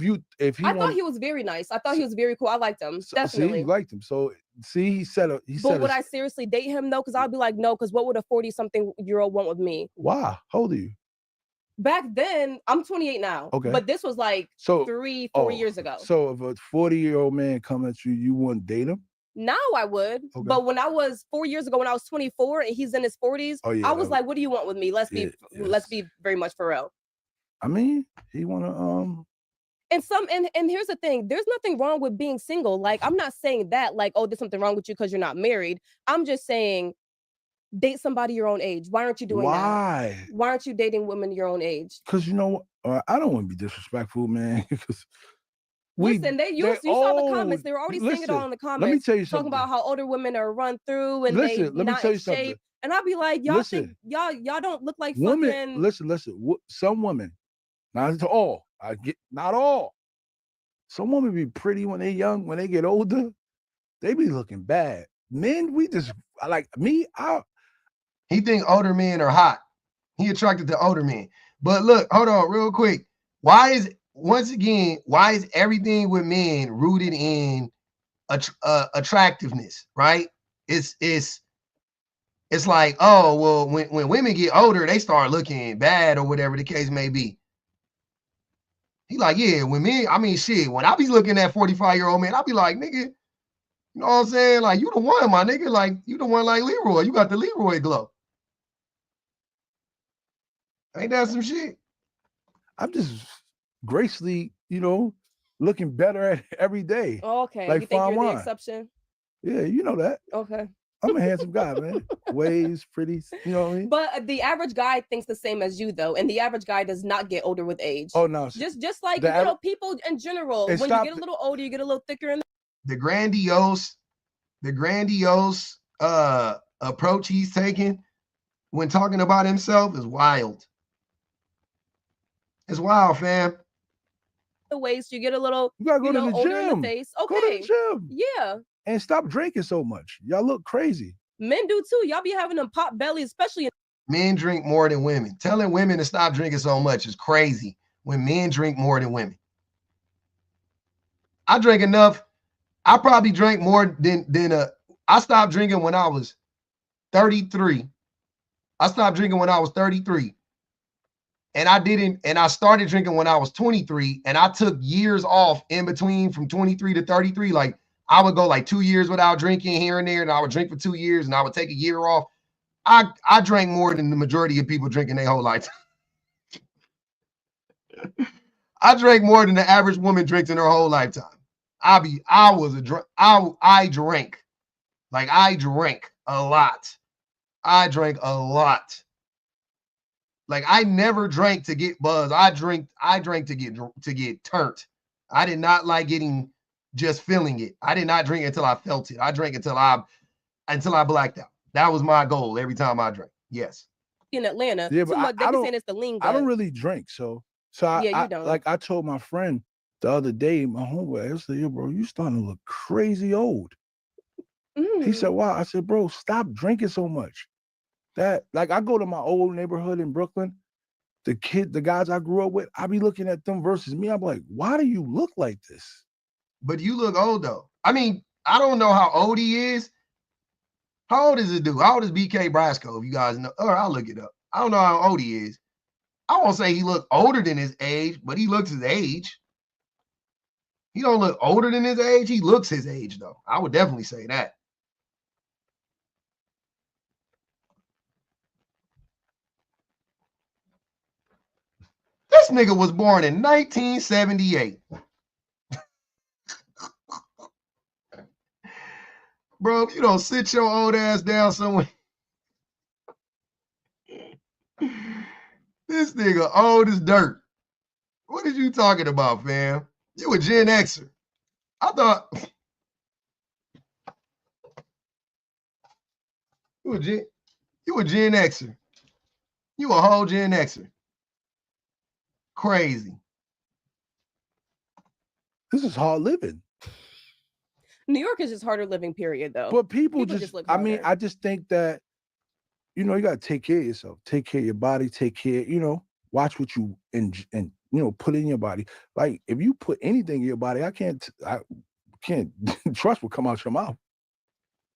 S2: thought he was very nice. I thought he was very cool. I liked him. Definitely.
S3: See, you liked him. So he said.
S2: But would I seriously date him though? Because I'd be like, no, because what would a 40-something-year-old want with me?
S3: Why? How old are you?
S2: Back then, I'm 28 now.
S3: Okay.
S2: But this was like 3-4 years ago.
S3: So if a 40-year-old man come at you, you wouldn't date him?
S2: Now I would, but when I was 4 years ago, when I was 24 and he's in his 40s, I was like, "What do you want with me? Let's be very much for real."
S3: I mean, he wanna
S2: And here's the thing: there's nothing wrong with being single. Like I'm not saying that, like, oh, there's something wrong with you because you're not married. I'm just saying, date somebody your own age. Why aren't you doing that? Why aren't you dating women your own age?
S3: Because you know, I don't want to be disrespectful, man. Because.
S2: Listen, you saw the comments. They were already saying it all in the comments.
S3: Let me tell you
S2: something. Talking about how older women are run through and
S3: let me tell you something.
S2: And I'll be like, y'all think y'all don't look like
S3: women.
S2: Fucking...
S3: Listen. Some women, not all. Not all. Some women be pretty when they're young. When they get older, they be looking bad. Men, we just like me.
S1: He think older men are hot. He attracted to older men. But look, hold on, real quick. Why is everything with men rooted in attractiveness, right? It's like, oh, well, when women get older, they start looking bad or whatever the case may be. He like, yeah, when I be looking at 45-year-old man, I'll be like, nigga, you know what I'm saying? Like, you the one, my nigga. Like, you the one like Leroy. You got the Leroy glow. Ain't that some shit?
S3: I'm just gracefully, looking better every day.
S2: Oh, okay.
S3: Like
S2: you think you're the exception?
S3: Yeah, you know that.
S2: Okay.
S3: I'm a handsome guy, man. Waves, pretty, you know what I mean?
S2: But the average guy thinks the same as you, though. And the average guy does not get older with age.
S3: Oh, no.
S2: Just like, people in general. When you get a little older, you get a little thicker.
S1: The grandiose approach he's taking when talking about himself is wild. It's wild, fam.
S2: The waist, you get a little,
S3: you gotta go to the
S2: older
S3: gym.
S2: In the face. Okay.
S3: Go to the gym.
S2: Yeah.
S3: And stop drinking so much. Y'all look crazy.
S2: Men do too. Y'all be having them pop bellies, especially.
S1: Men drink more than women. Telling women to stop drinking so much is crazy when men drink more than women. I drink enough. I probably drank more than I stopped drinking when I was 33. I stopped drinking when I was 33. And I started drinking when I was 23, and I took years off in between from 23 to 33. Like I would go like 2 years without drinking here and there, and I would drink for 2 years, and I would take a year off. I drank more than the majority of people drinking their whole life. I drank more than the average woman drinks in her whole lifetime. I drank. Like I drank a lot. I drank a lot. Like I never drank to get buzzed. I drank to get turned. I did not like getting just feeling it. I did not drink until I felt it. I drank until I blacked out. That was my goal every time I drank. Yes.
S2: In Atlanta,
S3: Yeah,
S2: too
S3: but
S2: much. They
S3: I
S2: be
S3: don't.
S2: saying it's the lean
S3: I don't
S2: gut.
S3: really drink, so
S2: Yeah,
S3: I
S2: you don't.
S3: like I told my friend the other day, my homeboy, I said, "Yo, bro, you starting to look crazy old." He said,
S2: Mm.
S3: "Wow." I said, "Bro, stop drinking so much." That like I go to my old neighborhood in Brooklyn. The guys I grew up with, I be looking at them versus me. I'm like, why do you look like this?
S1: But you look old though. I mean, I don't know how old he is. How old is this dude? How old is BK Brasco? If you guys know, or I'll look it up. I don't know how old he is. I won't say he look older than his age, but he looks his age. He don't look older than his age. He looks his age though. I would definitely say that. This nigga was born in 1978. Bro, if you don't sit your old ass down somewhere. This nigga old as dirt. What are you talking about, fam? You a Gen Xer. I thought you a Gen Xer. You a whole Gen Xer. Crazy.
S3: This is hard living.
S2: New York is just harder living, period, though.
S3: But people
S2: just
S3: just
S2: look
S3: I mean,
S2: harder.
S3: I just think that, you gotta take care of yourself, take care of your body, take care, watch what you and put in your body. Like if you put anything in your body, I can't trust what come out your mouth.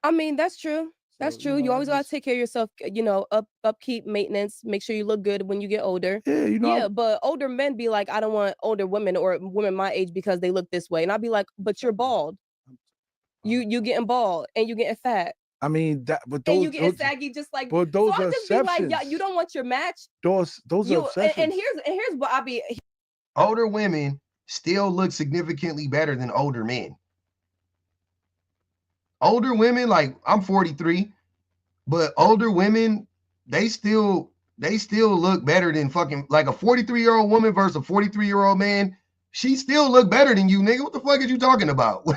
S2: I mean, that's true. That's
S3: So,
S2: true. You always gotta take care of yourself. Upkeep, maintenance. Make sure you look good when you get older.
S3: Yeah,
S2: Yeah, but older men be like, I don't want older women or women my age because they look this way, and I'll be like, but you're bald. You getting bald and you getting fat.
S3: I mean that, but
S2: And
S3: those,
S2: you getting saggy just like.
S3: but
S2: So
S3: those
S2: I'll
S3: are
S2: just be like, yeah,
S3: exceptions.
S2: you don't want your match.
S3: Those are
S2: You
S3: exceptions.
S2: and here's what I be.
S1: Older women still look significantly better than older men. Older women, like I'm 43, but older women, they still look better than fucking like a 43-year-old woman versus a 43-year-old man. She still look better than you, nigga. What the fuck are you talking about?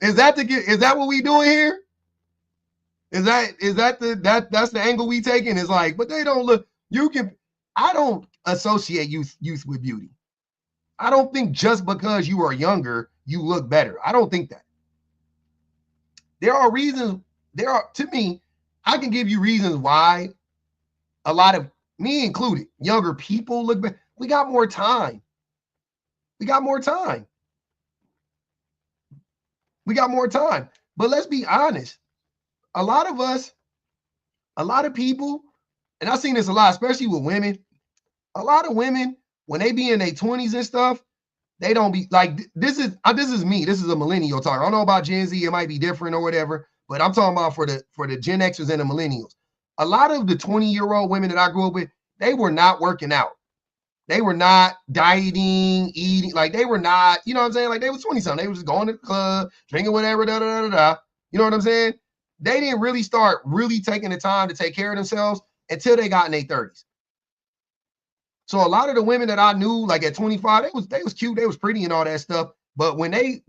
S1: Is that what we doing here? That's the angle we taking? Is like, but they don't look. I don't associate youth with beauty. I don't think just because you are younger, you look better. I don't think that. There are reasons, to me, I can give you reasons why a lot of, me included, younger people look better. We got more time. We got more time. But let's be honest. A lot of people, and I've seen this a lot, especially with women. A lot of women, when they be in their 20s and stuff, they don't be like, this is me. This is a millennial talk. I don't know about Gen Z. It might be different or whatever, but I'm talking about for the Gen Xers and the millennials. A lot of the 20-year-old women that I grew up with, they were not working out. They were not dieting, eating. Like they were not, you know what I'm saying? Like they was 20 something. They was just going to the club, drinking whatever, da da da da. You know what I'm saying? They didn't really start really taking the time to take care of themselves until they got in their 30s. So a lot of the women that I knew, like at 25, they was cute, they was pretty and all that stuff. But when they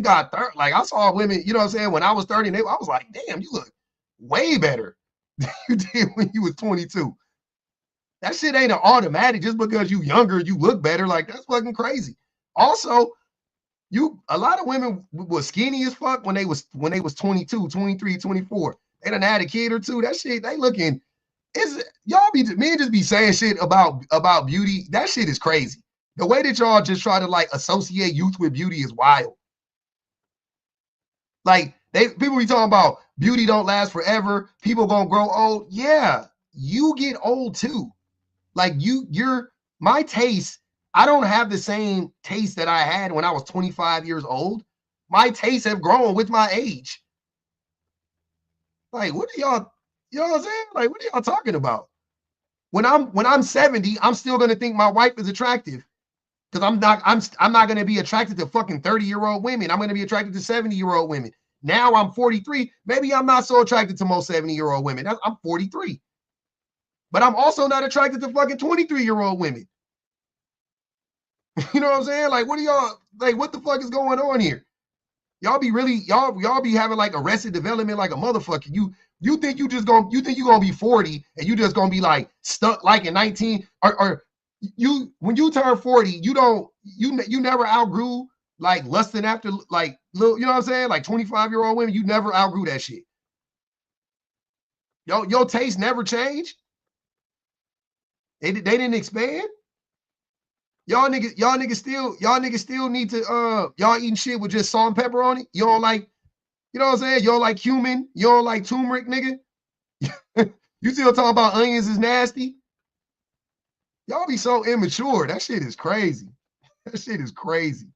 S1: got 30, like I saw women, you know what I'm saying? When I was 30, I was like, damn, you look way better than you did when you was 22. That shit ain't an automatic just because you younger, you look better. Like that's fucking crazy. Also, a lot of women were skinny as fuck when they was 22, 23, 24. They done had a kid or two. That shit, they looking. Y'all men just be saying shit about beauty. That shit is crazy. The way that y'all just try to like associate youth with beauty is wild. Like people be talking about beauty don't last forever. People gonna grow old. Yeah, you get old too. Like my taste. I don't have the same taste that I had when I was 25 years old. My tastes have grown with my age. Like, what are y'all, you know what I'm saying? Like, what are y'all talking about? When I'm 70, I'm still gonna think my wife is attractive. Because I'm not gonna be attracted to fucking 30-year-old women. I'm gonna be attracted to 70-year-old women. Now I'm 43. Maybe I'm not so attracted to most 70-year-old women. I'm 43. But I'm also not attracted to fucking 23-year-old women. You know what I'm saying? Like, what are y'all like? What the fuck is going on here? Y'all be really y'all be having like arrested development like a motherfucker. You think you think you're gonna be 40 and you just gonna be like stuck like in 19 or you when you turn 40, you never outgrew like lusting after like little, you know what I'm saying? Like 25-year-old women, you never outgrew that shit. Your taste never changed. They didn't expand. Y'all niggas still need to y'all eating shit with just salt and pepper on it. You don't like, you know what I'm saying? You don't like cumin, you don't like turmeric, nigga. You still talking about onions is nasty? Y'all be so immature. That shit is crazy. That shit is crazy.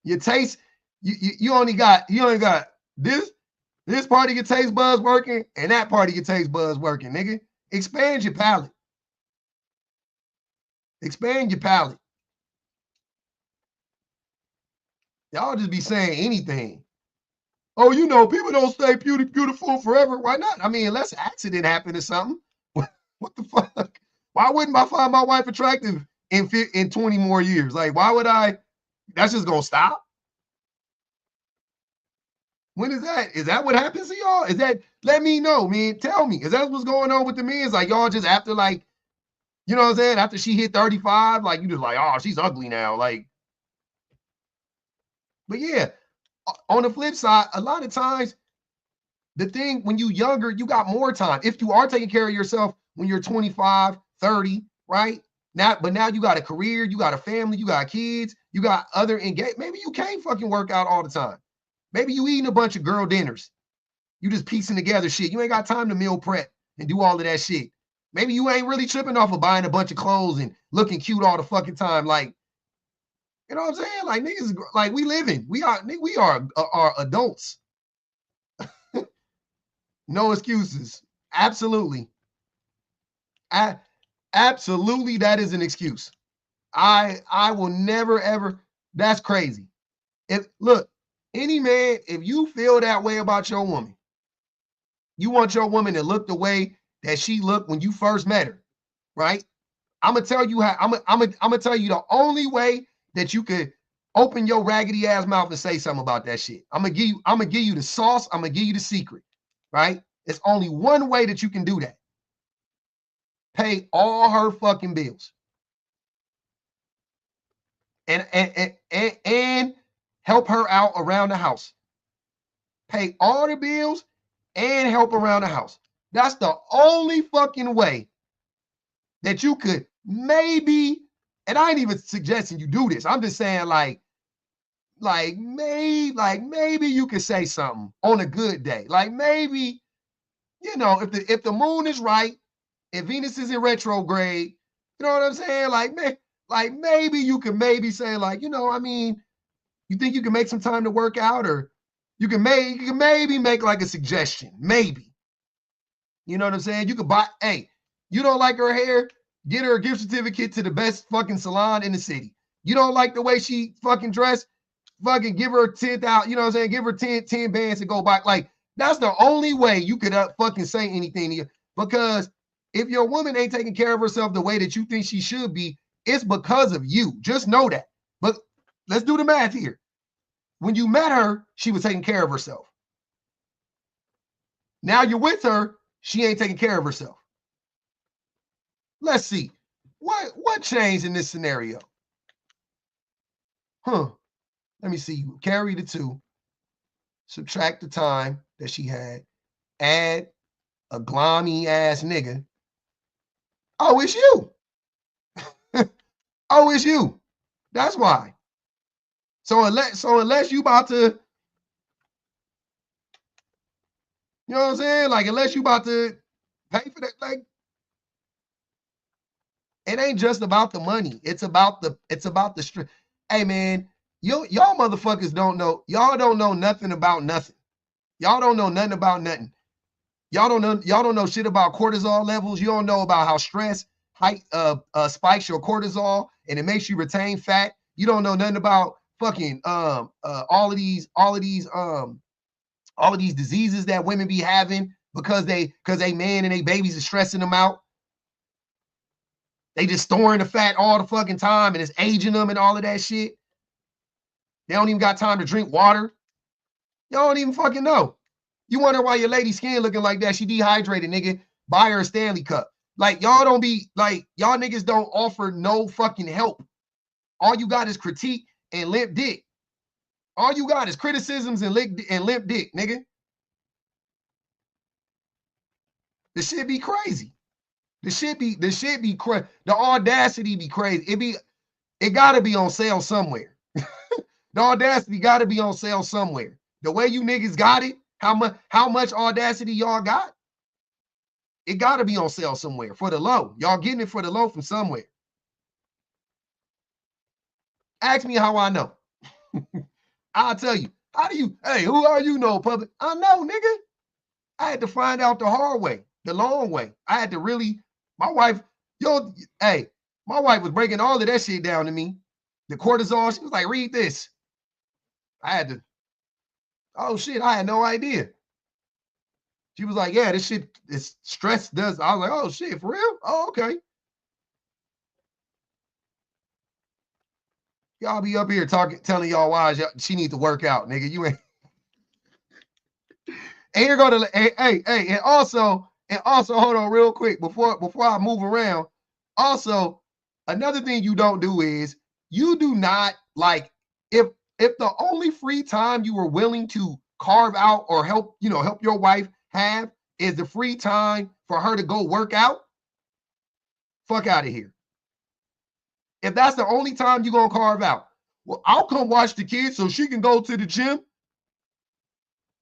S1: Your taste, you only got this part of your taste buds working and that part of your taste buds working, nigga. Expand your palate. Expand your palate. Y'all just be saying anything. Oh, you know, people don't stay beautiful forever. Why not? I mean, unless an accident happened or something. What the fuck? Why wouldn't I find my wife attractive in 20 more years? Like, why would I? That's just gonna stop. When is that? Is that what happens to y'all? Is that? Let me know, man. Tell me. Is that what's going on with the men? Is like y'all just after like, you know what I'm saying? After she hit 35, like you just like, oh, she's ugly now. Like, but yeah, on the flip side, a lot of times the thing when you younger, you got more time. If you are taking care of yourself when you're 25, 30, right? But now you got a career, you got a family, you got kids, you got other engagement. Maybe you can't fucking work out all the time. Maybe you eating a bunch of girl dinners. You just piecing together shit. You ain't got time to meal prep and do all of that shit. Maybe you ain't really tripping off of buying a bunch of clothes and looking cute all the fucking time. Like, you know what I'm saying? Like niggas, like we living. We are adults. No excuses. Absolutely. Absolutely, that is an excuse. I will never ever. That's crazy. Look, any man, if you feel that way about your woman, you want your woman to look the way that she looked when you first met her, right? I'm gonna tell you how. I'm gonna tell you the only way that you could open your raggedy ass mouth and say something about that shit. I'm gonna give you the sauce. I'm gonna give you the secret, right? It's only one way that you can do that. Pay all her fucking bills. And help her out around the house. Pay all the bills and help around the house. That's the only fucking way that you could maybe, and I ain't even suggesting you do this. I'm just saying maybe you could say something on a good day. Like maybe, you know, if the moon is right, if Venus is in retrograde, you know what I'm saying? Like maybe you can maybe say like, you know, I mean, you think you can make some time to work out, or you can maybe make like a suggestion, maybe. You know what I'm saying? You could buy, hey, you don't like her hair, get her a gift certificate to the best fucking salon in the city. You don't like the way she fucking dressed, fucking give her 10,000, you know what I'm saying? Give her 10 bands to go buy. Like, that's the only way you could fucking say anything to you. Because if your woman ain't taking care of herself the way that you think she should be, it's because of you. Just know that. But let's do the math here. When you met her, she was taking care of herself. Now you're with her, she ain't taking care of herself. Let's see. What changed in this scenario? Let me see. Carry the 2. Subtract the time that she had. Add a glommy ass nigga. Oh, it's you. Oh, it's you. That's why. So unless you about to, you know what I'm saying? Like, unless you about to pay for that, like, it ain't just about the money. It's about the strength. Hey man, y'all motherfuckers don't know. Y'all don't know nothing about nothing. Y'all don't know nothing about nothing. Y'all don't know shit about cortisol levels. You don't know about how stress spikes your cortisol and it makes you retain fat. You don't know nothing about fucking all of these diseases that women be having because they man and they babies are stressing them out. They just storing the fat all the fucking time and it's aging them and all of that shit. They don't even got time to drink water. Y'all don't even fucking know. You wonder why your lady skin looking like that. She dehydrated, nigga. Buy her a Stanley Cup. Like, y'all don't be, like, y'all niggas don't offer no fucking help. All you got is critique and limp dick. All you got is criticisms and limp dick, nigga. The shit be crazy. The shit be crazy. The audacity be crazy. It gotta be on sale somewhere. The audacity gotta be on sale somewhere. The way you niggas got it, how much audacity y'all got, it gotta be on sale somewhere for the low. Y'all getting it for the low from somewhere. Ask me how I know. I'll tell you. How do you, hey, who are you, no public? I know, nigga. I had to find out the hard way, the long way. I had to really, my wife, my wife was breaking all of that shit down to me. The cortisol, she was like, read this. I had to, oh shit, I had no idea. She was like, yeah, this shit, this stress does. I was like, oh shit, for real? Oh, okay. Y'all be up here telling y'all why she need to work out, nigga. You ain't. And you're gonna, hey, and also, hold on real quick before I move around. Also, another thing you don't do is you do not like if the only free time you were willing to carve out or help your wife have is the free time for her to go work out, fuck out of here. If that's the only time you're gonna carve out, well, I'll come watch the kids so she can go to the gym.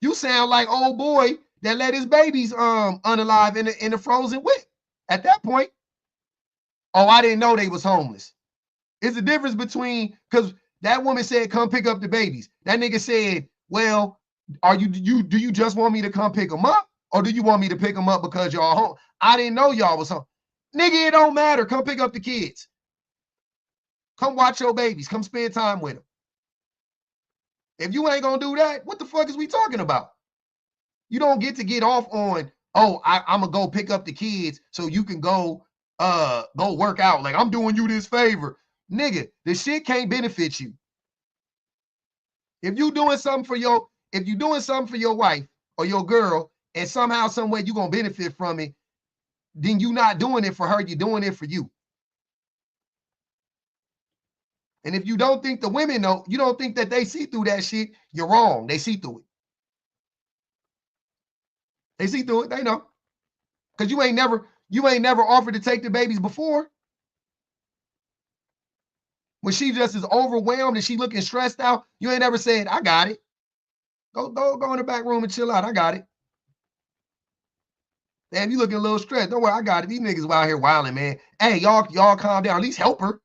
S1: You sound like old boy that let his babies unalive in the frozen whip. At that point, oh, I didn't know they was homeless. It's the difference between, because that woman said, come pick up the babies. That nigga said, well, do you just want me to come pick them up? Or do you want me to pick them up because y'all home? I didn't know y'all was home. Nigga, it don't matter. Come pick up the kids. Come watch your babies. Come spend time with them. If you ain't gonna do that, what the fuck is we talking about? You don't get to get off on, oh, I'm gonna go pick up the kids so you can go work out. Like, I'm doing you this favor. Nigga, this shit can't benefit you. If you doing something for your wife or your girl, and somehow, some way you gonna benefit from it, then you not doing it for her, you're doing it for you. And if you don't think the women know, you don't think that they see through that shit, you're wrong. They see through it. They see through it. They know. Because you ain't never offered to take the babies before. When she just is overwhelmed and she looking stressed out, you ain't never said, I got it. Go in the back room and chill out. I got it. Damn, you looking a little stressed. Don't worry, I got it. These niggas out here wilding, man. Hey, y'all calm down. At least help her.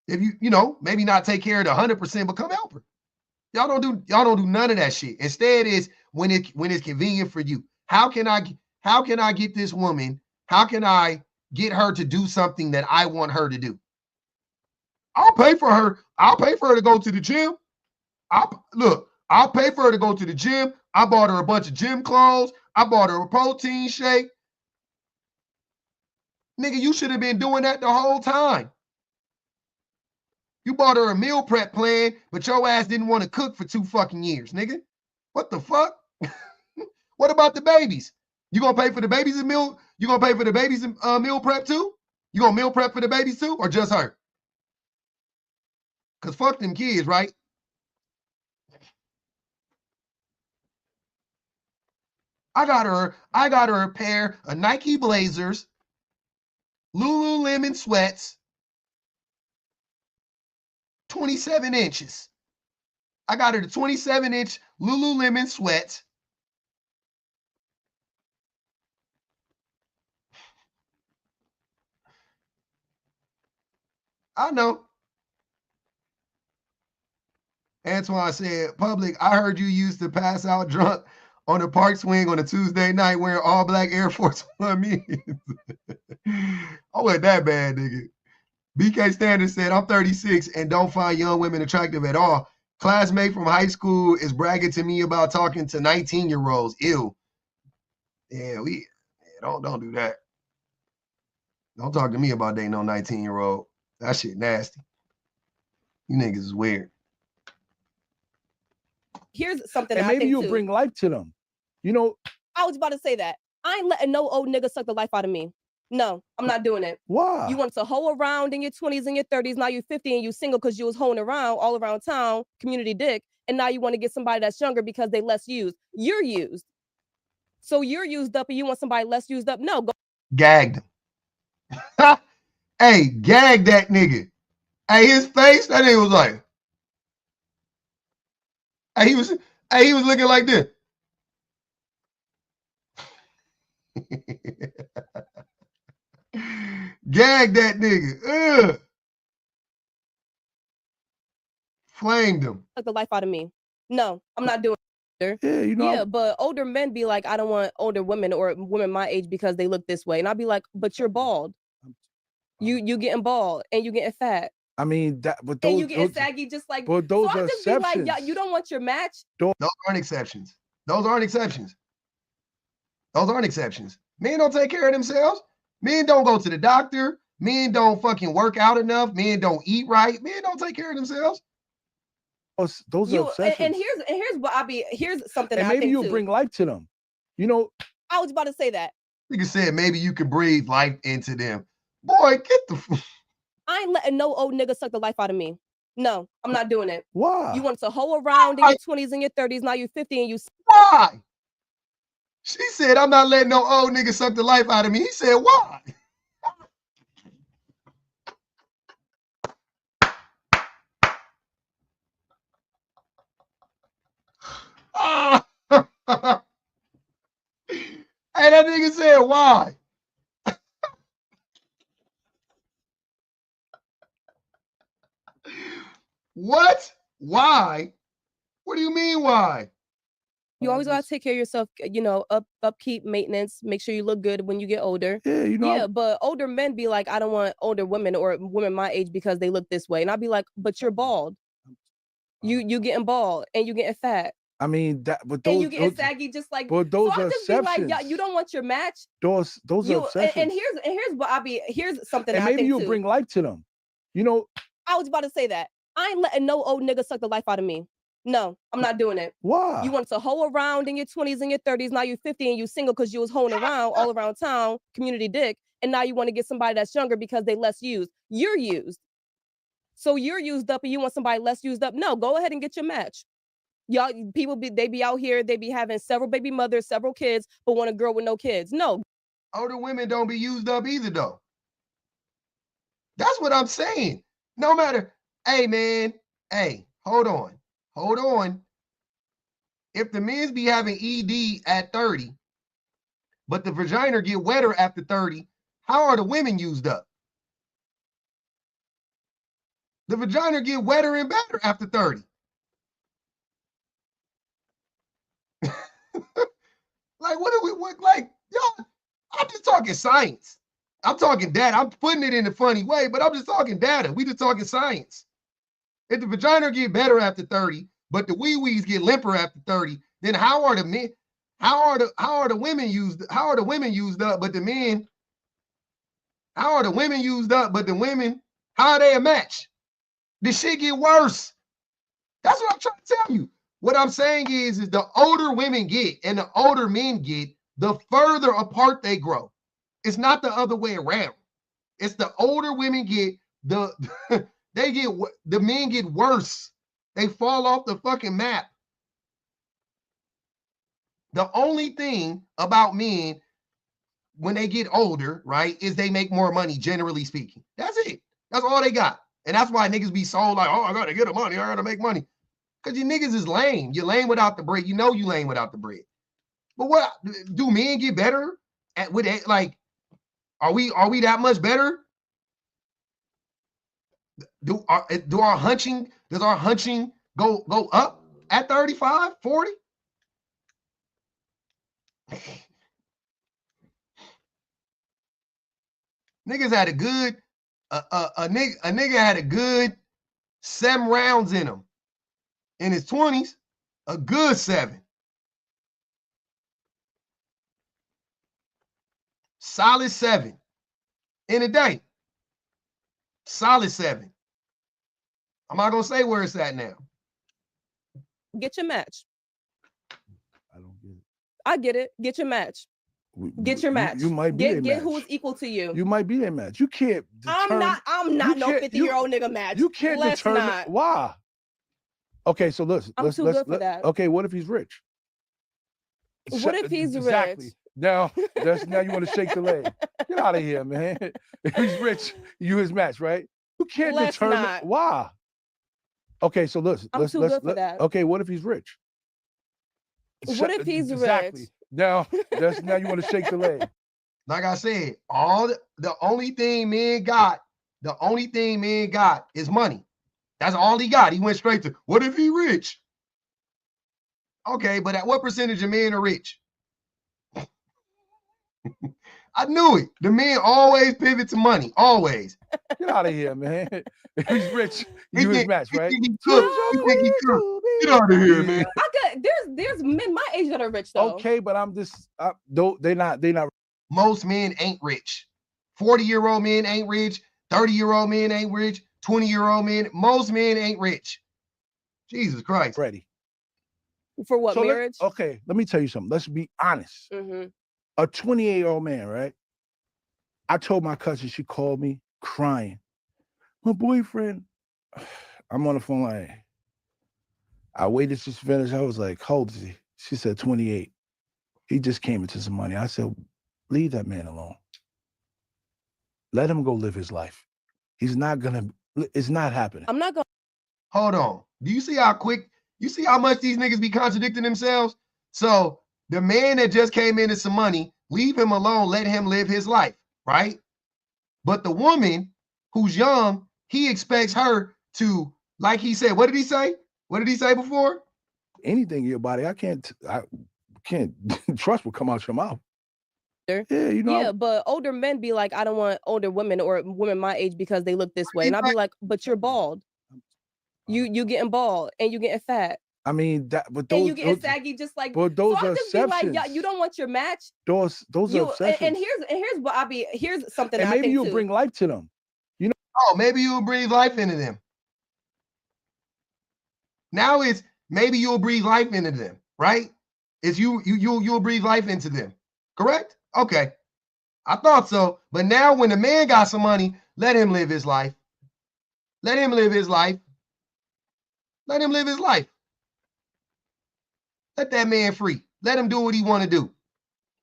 S1: If maybe not take care of the 100%, but come help her. Y'all don't do none of that shit. Instead, is when it's convenient for you. How can I get this woman? How can I get her to do something that I want her to do? I'll pay for her. I'll pay for her to go to the gym. I'll pay for her to go to the gym. I bought her a bunch of gym clothes. I bought her a protein shake. Nigga, you should have been doing that the whole time. You bought her a meal prep plan, but your ass didn't want to cook for 2 fucking years, nigga. What the fuck? What about the babies? You gonna pay for the babies' meal? You gonna pay for the babies' meal prep too? You gonna meal prep for the babies too, or just her? Cause fuck them kids, right? I got her a pair of Nike Blazers, Lululemon sweats, 27 inches. I got her the 27-inch Lululemon sweats. I know. Antoine said, public, I heard you used to pass out drunk on the park swing on a Tuesday night wearing all black Air Force One me. I wasn't that bad, nigga. BK Standard said, I'm 36 and don't find young women attractive at all. Classmate from high school is bragging to me about talking to 19-year-olds. Ew. Yeah, don't do that. Don't talk to me about dating no 19-year-old. That shit nasty. You niggas is weird.
S2: Here's something
S3: And
S2: I
S3: maybe
S2: think
S3: you'll
S2: too.
S3: bring life to them. You know,
S2: I was about to say that. I ain't letting no old nigga suck the life out of me. No, I'm not doing it.
S3: why?
S2: You want to hoe around in your 20s and your 30s. Now you're 50 and you single because you was hoeing around all around town, community dick. And now you want to get somebody that's younger because they less used. You're used. So you're used up and you want somebody less used up. No, go.
S1: Gagged him. Hey, gag that nigga. Hey, his face, that nigga was like, he was looking like this. Gag that nigga. Ugh. Flamed him.
S2: Suck the life out of me. No, I'm not doing it.
S3: Yeah, you know.
S2: Yeah, but older men be like, I don't want older women or women my age because they look this way. And I'll be like, but you're bald. You getting bald and you getting fat.
S3: I mean, that, but
S2: And
S3: those,
S2: you getting saggy just like,
S3: but those
S2: so
S3: are
S2: I just be like,
S3: exceptions.
S2: yeah, you don't want your match?
S1: Those aren't exceptions. Those aren't exceptions. Those aren't exceptions. Men don't take care of themselves. Men don't go to the doctor. Men don't fucking work out enough. Men don't eat right. Men don't take care of themselves.
S3: Those are exceptions.
S2: And here's what here's something
S3: And
S2: I
S3: maybe
S2: think
S3: you'll
S2: too.
S3: bring life to them. You know,
S2: I was about to say that.
S1: Nigga said maybe you could breathe life into them. Boy, get the
S2: I ain't letting no old nigga suck the life out of me. No, I'm not doing it.
S3: why?
S2: You want to hoe around in your 20s and your 30s. Now you're 50 and you.
S1: why? She said, I'm not letting no old nigga suck the life out of me. He said, why? Hey, that nigga said, why? What? Why? What do you mean, why?
S2: You always gotta take care of yourself, you know, upkeep, maintenance, make sure you look good when you get older.
S3: Yeah, you know.
S2: Yeah, but older men be like, I don't want older women or women my age because they look this way. And I'll be like, but you're bald. You getting bald and you getting fat.
S3: I mean, that, but
S2: And
S3: those,
S2: you getting saggy just like,
S3: but those
S2: so
S3: are
S2: I just be like,
S3: exceptions.
S2: yeah, you don't want your match?
S3: Those are exceptions.
S2: And here's what here's something
S3: And
S2: I
S3: maybe
S2: think
S3: you'll
S2: too.
S3: bring life to them. You know,
S2: I was about to say that. I ain't letting no old nigga suck the life out of me. No, I'm not doing it.
S3: why?
S2: You want to hoe around in your 20s and your 30s. Now you're 50 and you single because you was hoeing around all around town, community dick. And now you want to get somebody that's younger because they less used. You're used. So you're used up and you want somebody less used up. No, go ahead and get your match. Y'all, they be out here, they be having several baby mothers, several kids, but want a girl with no kids. No.
S1: Older women don't be used up either, though. That's what I'm saying. No matter, hey, man, hey, hold on. If the men's be having ED at 30, but the vagina get wetter after 30, how are the women used up? The vagina get wetter and better after 30. Like, y'all, I'm just talking science. I'm talking data. I'm putting it in a funny way, but I'm just talking data. We just talking science. If the vagina get better after 30, but the wee-wees get limper after 30, then how are the men, how are the women used up, but the men, how are the women used up, but the women, how are they a match? The shit get worse. That's what I'm trying to tell you. What I'm saying is the older women get and the older men get, the further apart they grow. It's not the other way around. It's the older women get, the men get worse. They fall off the fucking map. The only thing about men when they get older, right, is they make more money, generally speaking. That's it. That's all they got. And that's why niggas be so like, oh, I gotta get the money, I gotta make money. Because you niggas is lame. You're lame without the bread. You know you lame without the bread. But what do men get better at with it? Like, are we that much better? Does our hunching go up at 35, 40? Niggas had a good, a nigga had a good 7 rounds in him. In his 20s, a good 7. Solid 7 in a day. Solid 7. I'm not gonna say where it's at now.
S2: Get your match.
S3: I don't get it.
S2: I get it. Get your match. Get your match.
S3: You might be
S2: get who's equal to you.
S3: You might be their match. You can't determine.
S2: I'm not no 50-year-old nigga match.
S3: You can't determine why. Okay, so let's
S2: good for that.
S3: Okay, what if he's rich?
S2: What if he's
S3: exactly.
S2: rich?
S3: Now you want to shake the leg. Get out of here, man. If he's rich, you his match, right? You can't determine why. Okay, so let's
S2: good for that.
S3: Okay, what if he's rich?
S2: What if he's
S3: exactly.
S2: rich?
S3: Now you want to shake the leg.
S1: Like I said, the only thing men got is money. That's all he got. He went straight to, what if he rich? Okay, but at what percentage of men are rich? I knew it. The men always pivot to money. Always.
S3: Get out of here, man. If he's rich, you his match, right?
S1: Get out of here, man.
S2: There's men my age that are rich though.
S3: Okay, but they're not.
S1: Most men ain't rich. 40-year-old men ain't rich. 30-year-old men ain't rich. 20-year-old men. Most men ain't rich. Jesus Christ.
S3: Ready.
S2: For what, marriage?
S3: Let me tell you something. Let's be honest.
S2: Mm-hmm.
S3: A 28-year-old man, right? I told my cousin, she called me crying. My boyfriend, I'm on the phone line. I waited to finish. I was like, how old is he? She said 28. He just came into some money. I said, leave that man alone. Let him go live his life. It's not happening.
S2: I'm not going to.
S1: Hold on. Do you see how much these niggas be contradicting themselves? So the man that just came into some money, leave him alone, let him live his life, right? But the woman who's young, he expects her to, like he said, what did he say? What did he say before?
S3: Anything in your body, I can't trust will come out your mouth. Yeah, you know.
S2: Yeah, but older men be like, I don't want older women or women my age because they look this way. And I'll be like, but you're bald. You getting bald and you getting fat.
S3: I mean but
S2: and you getting saggy just like.
S3: But those
S2: so
S3: are exceptions.
S2: Like, you don't want your match.
S3: Those are exceptions.
S2: And here's what here's something.
S3: And maybe you'll bring life to them. You know.
S1: Oh, maybe you'll breathe life into them. Now it's maybe you'll breathe life into them, right? It's you'll breathe life into them. Correct? Okay. I thought so. But now when the man got some money, let him live his life. Let him live his life. Let him live his life. Let that man free. Let him do what he want to do.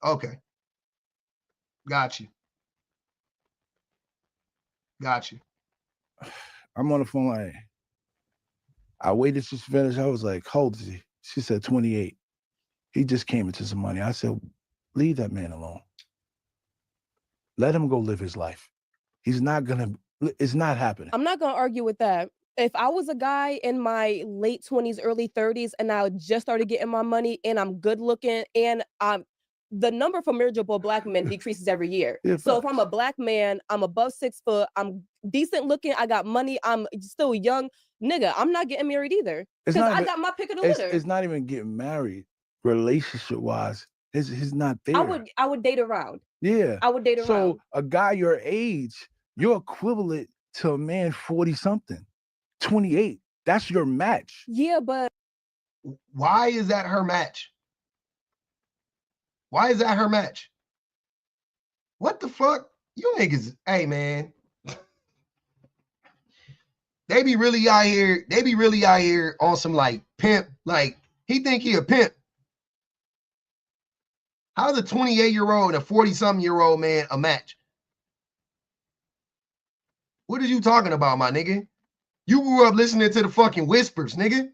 S1: Okay. Got you.
S3: I'm on the phone line. I waited to finish. I was like, how old is he? She said 28. He just came into some money. I said, leave that man alone. Let him go live his life. It's not happening. I'm
S2: not going to argue with that. If I was a guy in my late 20s, early 30s, and I just started getting my money and I'm good looking and the number for marriageable black men decreases every year. Yeah, so if I'm a black man, I'm above 6 foot, I'm decent looking, I got money, I'm still young, nigga, I'm not getting married either. Because I got my pick of the litter.
S3: It's not even getting married, relationship-wise. He's not there.
S2: I would date around.
S3: Yeah.
S2: I would date around.
S3: So a guy your age, you're equivalent to a man 40-something. 28. That's your match.
S2: Yeah, but
S1: why is that her match? Why is that her match? What the fuck? You niggas, hey man. They be really out here on some like pimp, like he think he a pimp. How's a 28-year-old and a 40-something-year-old man a match? What are you talking about, my nigga? You grew up listening to the fucking whispers, nigga.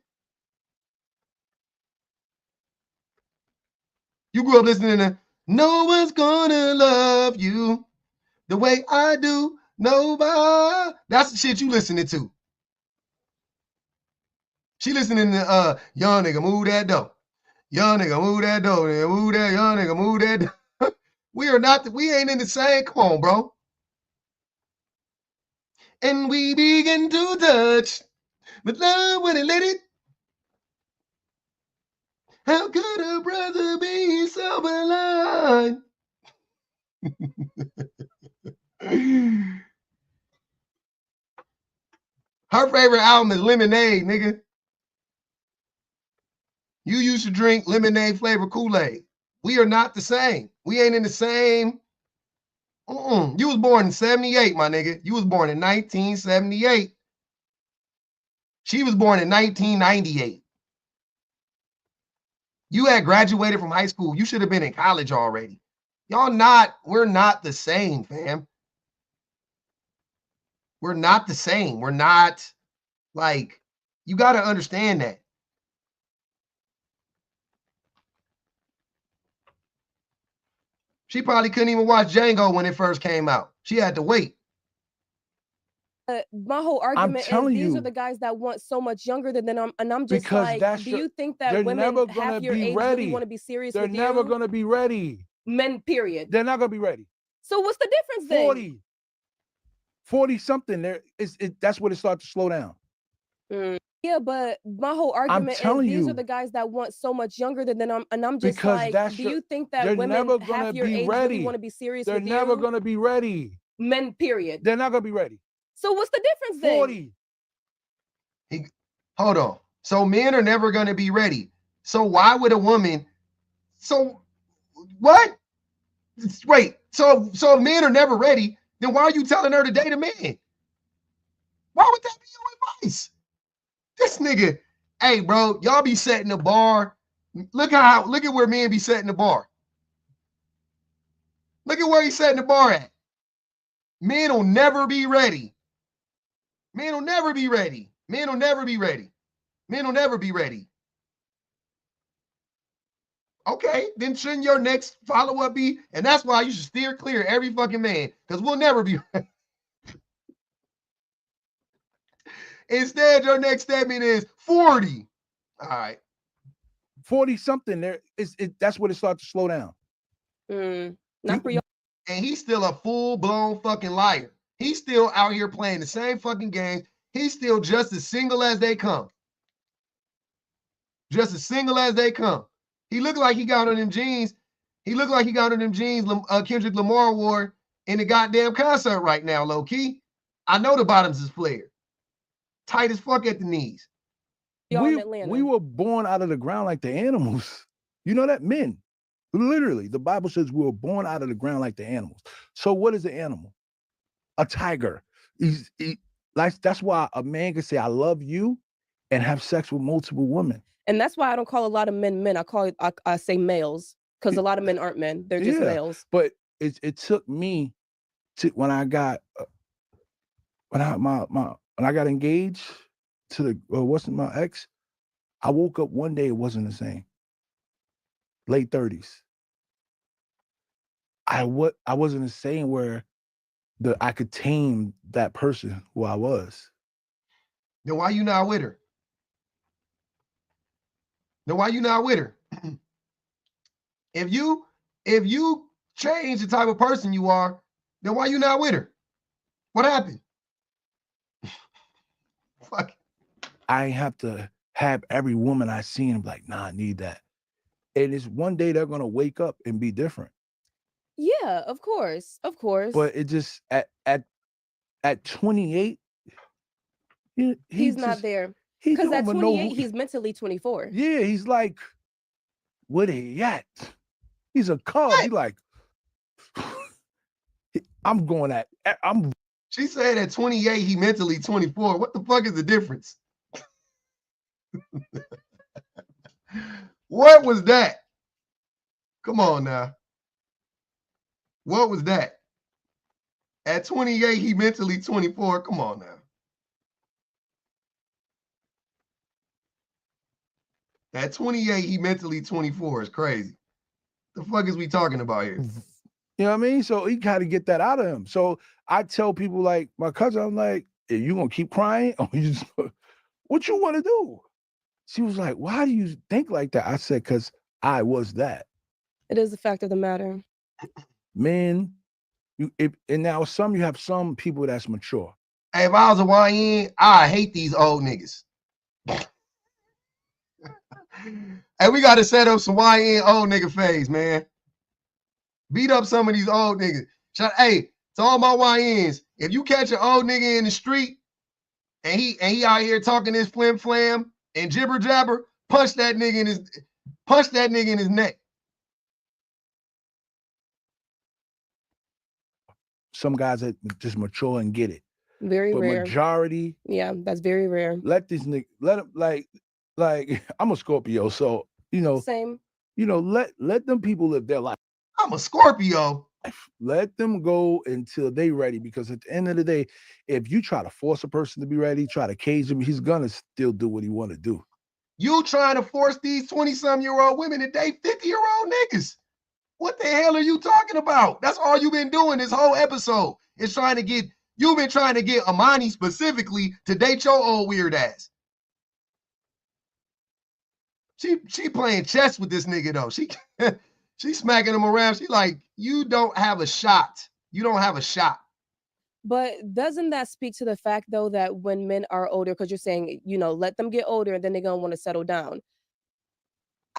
S1: You grew up listening to no one's gonna love you the way I do. Nobody. That's the shit you listening to. She listening to young nigga, move that dough. Young nigga, move that door, nigga. Move that, young nigga, move that. We ain't in the same. Come on, bro. And we begin to touch, but love wouldn't let it. How could a brother be so blind? Her favorite album is Lemonade, nigga. You used to drink lemonade flavored Kool-Aid. We are not the same. We ain't in the same. You was born in 78, my nigga. You was born in 1978. She was born in 1998. You had graduated from high school. You should have been in college already. We're not the same, fam. We're not the same. We're not, like, you got to understand that. She probably couldn't even watch Django when it first came out. She had to wait.
S2: My whole argument is these are the guys that want so much younger than them, and I'm just like, do you think that women half your age really want to be serious with you?
S3: They're never going to be ready.
S2: Men, period.
S3: They're not going to be ready.
S2: So what's the difference then?
S3: 40 something. That's when it starts to slow down.
S2: Yeah, but my whole argument is these are the guys that want so much younger than them, and I'm just like, do you think that women half your age really want to be serious with you?
S3: They're never going to be ready.
S2: Men, period.
S3: They're not going to be ready.
S2: So what's the difference then?
S3: 40.
S1: Hold on. So men are never going to be ready. So why would a woman? So what? Wait. So if men are never ready, then why are you telling her to date a man? Why would that be your advice? This nigga, hey, bro, y'all be setting the bar. Look at where men be setting the bar. Look at where he's setting the bar at. Men will never be ready. Men will never be ready. Men will never be ready. Men will never be ready. Okay, then shouldn't your next follow-up be, and that's why you should steer clear every fucking man, because we'll never be ready. Instead, your next statement is 40. All right.
S3: 40 something. That's when it starts to slow down.
S2: Not for y'all.
S1: And he's still a full-blown fucking liar. He's still out here playing the same fucking game. He's still just as single as they come. Just as single as they come. He looked like he got on them jeans. He looked like he got on them jeans Kendrick Lamar wore in the goddamn concert right now, low-key. I know the bottoms is flared. Tight as fuck at the knees.
S3: We were born out of the ground like the animals. You know that? Men. Literally, the Bible says we were born out of the ground like the animals. So what is an animal? A tiger. That's why a man can say, I love you, and have sex with multiple women.
S2: And that's why I don't call a lot of men men. I say males, because a lot of men aren't men. They're just males.
S3: But it took me to when I got engaged to wasn't my ex. I woke up one day, it wasn't the same. Late 30s. I wasn't the same where I could tame that person who I was.
S1: Then why you not with her? If you change the type of person you are, then why you not with her? What happened? Fuck.
S3: I have to have every woman I see and be like, nah, I need that. And it's one day they're gonna wake up and be different.
S2: Yeah, of course.
S3: But it just at 28,
S2: he's not there. Because at 28, he's mentally 24.
S3: Yeah, he's like, what he at? He's a cub. He's like,
S1: She said at 28, he mentally 24. What the fuck is the difference? What was that? Come on now. What was that? At 28, he mentally 24. Come on now. At 28, he mentally 24 is crazy. The fuck is we talking about here?
S3: You know what I mean? So he got to get that out of him. So I tell people like my cousin, I'm like, are you gonna keep crying? Or you just, what you want to do? She was like, "Why do you think like that?" I said, "Because I was that."
S2: It is the fact of the matter.
S3: Men, and now you have some people that's mature.
S1: Hey, if I was a YN, I hate these old niggas. Hey, we got to set up some YN old nigga phase, man. Beat up some of these old niggas. Hey, to all my YNs, if you catch an old nigga in the street and he out here talking this flim flam and jibber jabber, punch that nigga in his neck.
S3: Some guys that just mature and get it.
S2: Very
S3: But
S2: rare.
S3: majority,
S2: Yeah, that's very rare.
S3: let these niggas, let them like I'm a Scorpio, so
S2: Same.
S3: Let them people live their life.
S1: I'm a Scorpio.
S3: Let them go until they ready, because at the end of the day, if you try to force a person to be ready, try to cage him, he's gonna still do what he want to do.
S1: You trying to force these 20-some-year-old women to date 50-year-old niggas. What the hell are you talking about? That's all you've been doing this whole episode. You've been trying to get Amani specifically to date your old weird ass. She playing chess with this nigga though. She smacking him around. She like, you don't have a shot. You don't have a shot.
S2: But doesn't that speak to the fact though that when men are older, because you're saying, let them get older and then they're gonna want to settle down.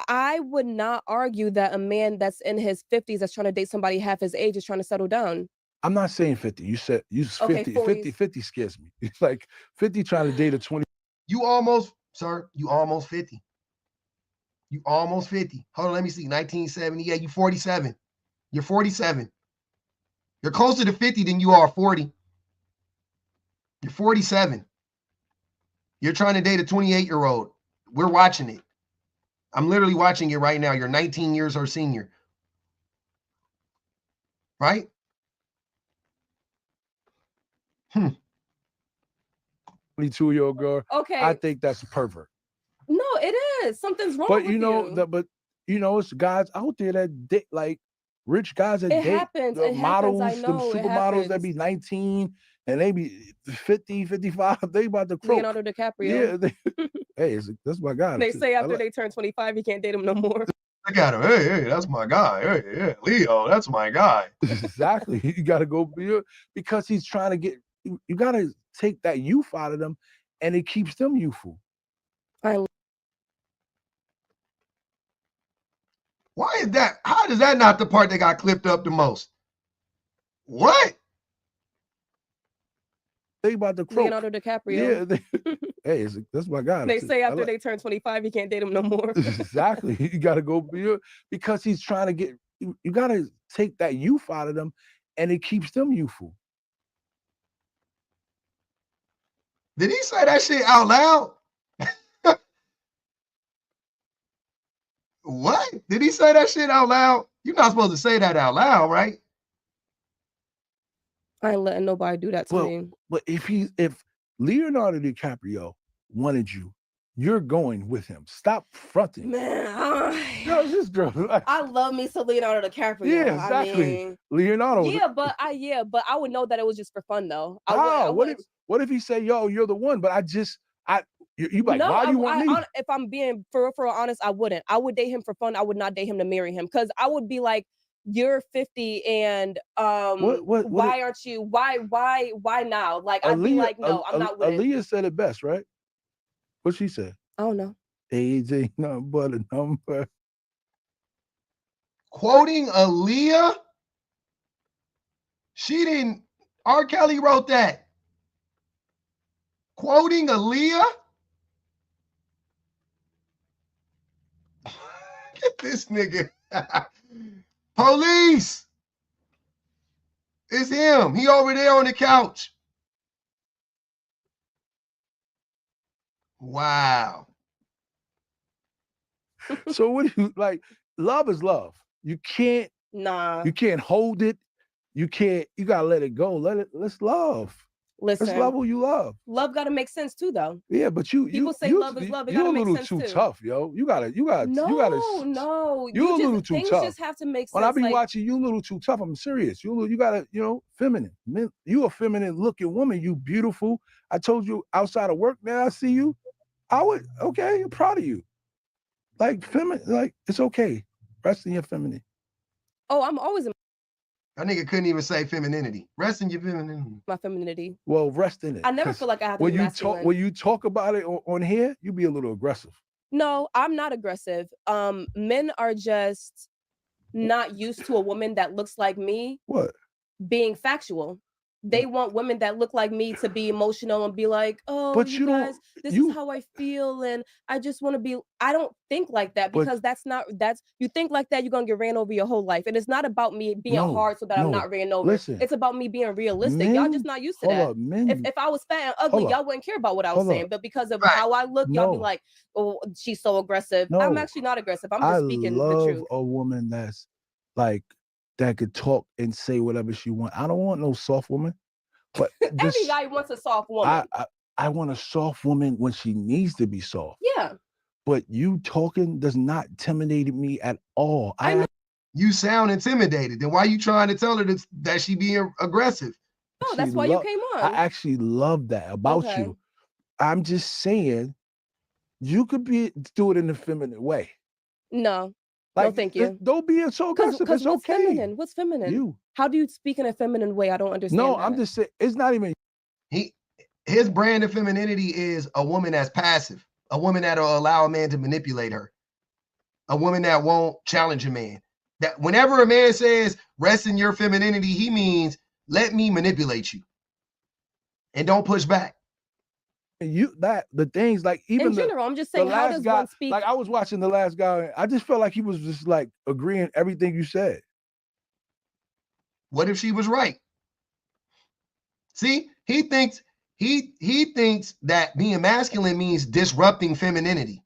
S2: I would not argue that a man that's in his 50s that's trying to date somebody half his age is trying to settle down.
S3: I'm not saying 50. You said 50.
S2: Okay,
S3: 50 scares me. It's like 50 trying to date a 20.
S1: You almost 50. You almost 50. Hold on, let me see. 1970. Yeah, you 47. You're 47. You're closer to 50 than you are 40. You're 47. You're trying to date a 28-year-old. We're watching it. I'm literally watching it right now. You're 19 years her senior. Right?
S3: 22-year-old girl.
S2: Okay.
S3: I think that's a pervert.
S2: No, it is. Something's wrong with you.
S3: It's guys out there that date, like rich guys that
S2: It
S3: date
S2: happens.
S3: the
S2: It
S3: models,
S2: happens. I know.
S3: them supermodels that be 19 and they be 50, 55. They about to croak.
S2: Leonardo DiCaprio.
S3: Yeah. Hey, that's my guy.
S2: They say after they turn 25, you can't date him no more.
S1: Look at him. Hey, that's my guy. Hey, Leo, that's my guy.
S3: Exactly. You got to go because he's trying to get. You got to take that youth out of them, and it keeps them youthful.
S1: Why is that? How is that not the part that got clipped up the most? What?
S3: They about to croak.
S2: Leonardo DiCaprio.
S3: Yeah. Hey, that's my guy.
S2: They say after they turn 25, you can't date him no more.
S3: Exactly. You got to go because he's trying to get. You got to take that youth out of them, and it keeps them youthful.
S1: Did he say that shit out loud? What? Did he say that shit out loud? You're not supposed to say that out loud, right?
S2: I ain't letting nobody do that to me.
S3: But if Leonardo DiCaprio wanted you, you're going with him. Stop fronting.
S2: Man,
S3: this girl.
S2: I love me some Leonardo DiCaprio.
S3: Yeah, exactly. Leonardo.
S2: Yeah, but I would know that it was just for fun though.
S3: What if he say, "Yo, you're the one," but you like,
S2: no,
S3: why do you want me?
S2: If I'm being for honest, I wouldn't. I would date him for fun. I would not date him to marry him because I would be like, you're 50 and why aren't you? Why now? Like I'd be like, no, I'm not with it.
S3: Aaliyah said it best, right? What she said?
S2: I don't know.
S3: Age ain't nothing but a number.
S1: Quoting Aaliyah? She didn't. R. Kelly wrote that. Quoting Aaliyah? Get this nigga. Police. It's him. He over there on the couch. Wow.
S3: So what do you like? Love is love. You can't.
S2: Nah.
S3: You can't hold it. You can't. You gotta let it go. Let's love.
S2: Listen.
S3: Let's love who you love.
S2: Love gotta make sense too, though.
S3: Yeah, but
S2: people say love is love. It gotta make sense too.
S3: You're a little too tough, yo. You gotta.
S2: No.
S3: You're a little too tough.
S2: Things just have to make sense.
S3: When I be watching, you a little too tough. I'm serious. You gotta, feminine. You a feminine looking woman. You beautiful. I told you outside of work. Now I see you. I would. Okay, I'm proud of you. Like feminine, like it's okay. Rest in your femininity.
S2: Oh, I'm always in
S1: That nigga couldn't even say femininity. Rest in your femininity.
S2: my femininity.
S3: Well, rest in it.
S2: I never
S3: 'cause
S2: feel like I have to
S3: when
S2: be
S3: you
S2: masculine.
S3: when you talk about it on here, you be a little aggressive.
S2: No, I'm not aggressive. Men are just not used to a woman that looks like me
S3: What?
S2: being factual. They want women that look like me to be emotional and be like, oh,
S3: But
S2: you
S3: you
S2: guys,
S3: don't.
S2: this
S3: You
S2: is how I feel. And I just want to be, I don't think like that
S3: But-
S2: because you think like that, you're going to get ran over your whole life. And it's not about me being hard so that I'm not ran over.
S3: Listen,
S2: it's about me being realistic. Y'all just
S3: men-
S2: not used to
S3: hold
S2: that.
S3: up, men.
S2: If I was fat and ugly,
S3: Hold up.
S2: y'all wouldn't care about what I was
S3: Hold
S2: saying.
S3: up.
S2: But because of
S1: Right.
S2: how I look, y'all be
S3: No.
S2: like, oh, she's so aggressive. I'm
S3: No.
S2: actually not aggressive. I'm just speaking the
S3: love
S2: truth.
S3: a woman that's like that could talk and say whatever she want. I don't want no soft woman. But
S2: Every guy wants a soft woman.
S3: I want a soft woman when she needs to be soft.
S2: Yeah.
S3: But you talking does not intimidate me at all.
S2: I know.
S1: You sound intimidated. Then why you trying to tell her that she being aggressive?
S2: No, that's why you came on.
S3: I actually love that about
S2: Okay.
S3: you. I'm just saying, you could do it in a feminine way.
S2: No.
S3: Like,
S2: no, thank you.
S3: Don't be so aggressive.
S2: Because
S3: It's
S2: what's
S3: okay.
S2: feminine? What's feminine?
S3: You.
S2: How do you speak in a feminine way? I don't understand.
S3: No,
S2: that.
S3: I'm just saying it's not even.
S1: His brand of femininity is a woman that's passive, a woman that'll allow a man to manipulate her, a woman that won't challenge a man. That whenever a man says rest in your femininity, he means let me manipulate you and don't push back.
S3: The things like even
S2: in general, I'm just saying,
S3: the
S2: how
S3: last
S2: does
S3: guy,
S2: one speak?
S3: like I was watching the last guy, I just felt like he was just like agreeing everything you said.
S1: What if she was right? See, he thinks that being masculine means disrupting femininity.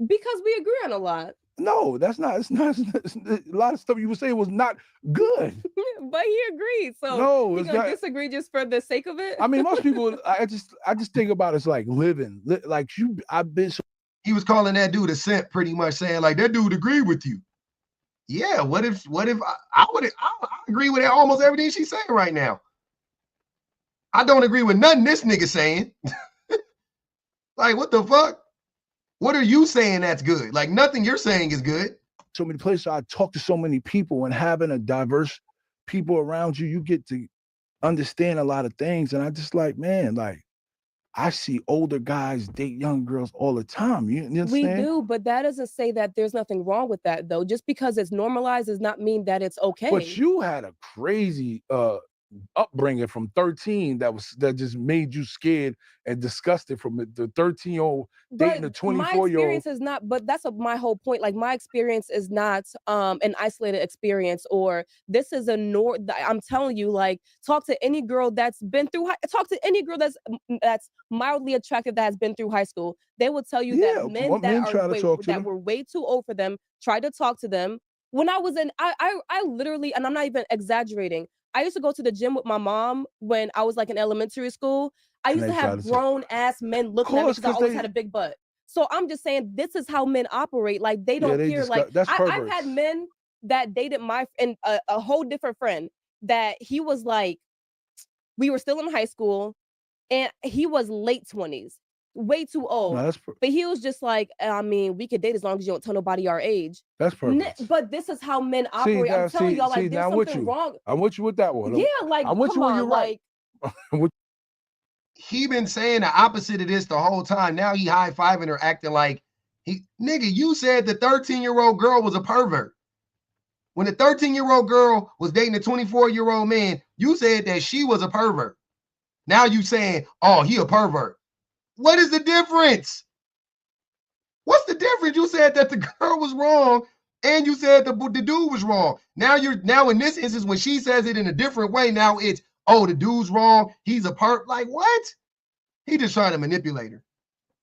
S2: Because we agree on a lot.
S3: No, that's not. It's not. A lot of stuff you were saying was not good.
S2: But he agreed. So
S3: no,
S2: he's gonna disagree just for the sake of it.
S3: I mean, most people. I just think about it as like living. Like you, I've been.
S1: He was calling that dude a simp, pretty much saying like that dude agreed with you. Yeah. What if I agree with almost everything she's saying right now. I don't agree with nothing this nigga saying. Like, what the fuck? What are you saying that's good? Like, nothing you're saying is good.
S3: So many places I talk to so many people, and having a diverse people around you, you get to understand a lot of things. And I just like, man, like I see older guys date young girls all the time. You understand?
S2: We do, but that doesn't say that there's nothing wrong with that, though. Just because it's normalized does not mean that it's okay.
S3: But you had a crazy upbringing from 13 that just made you scared and disgusted from the 13-year-old dating a 24-year-old.
S2: My experience is not, but that's my whole point. Like, my experience is not an isolated experience, or this is I'm telling you, like, talk to any girl that's been through talk to any girl that's mildly attractive that has been through high school. They will tell you that men that were way too old for them tried to talk to them. When I was I literally, and I'm not even exaggerating, I used to go to the gym with my mom when I was like in elementary school. I used to have grown ass men looking at me because I always had a big butt. So I'm just saying, this is how men operate. Like, they don't care. Like, I've had men that dated a whole different friend that he was like, we were still in high school and he was late 20s, way too old.
S3: No,
S2: but he was just like, I mean, we could date as long as you don't tell nobody our age.
S3: That's perfect.
S2: But this is how men operate. I'm telling y'all, like, there's something wrong.
S3: I'm with you with that one.
S2: Yeah, like,
S3: I'm with you when you're right.
S1: He been saying the opposite of this the whole time. Now he high-fiving her, acting like nigga, you said the 13-year-old girl was a pervert. When the 13-year-old girl was dating a 24-year-old man, you said that she was a pervert. Now you saying, oh, he a pervert. What is the difference? What's the difference? You said that the girl was wrong, and you said the dude was wrong. Now in this instance, when she says it in a different way, now it's, oh, the dude's wrong. He's a perp. Like, what? He just trying to manipulate her.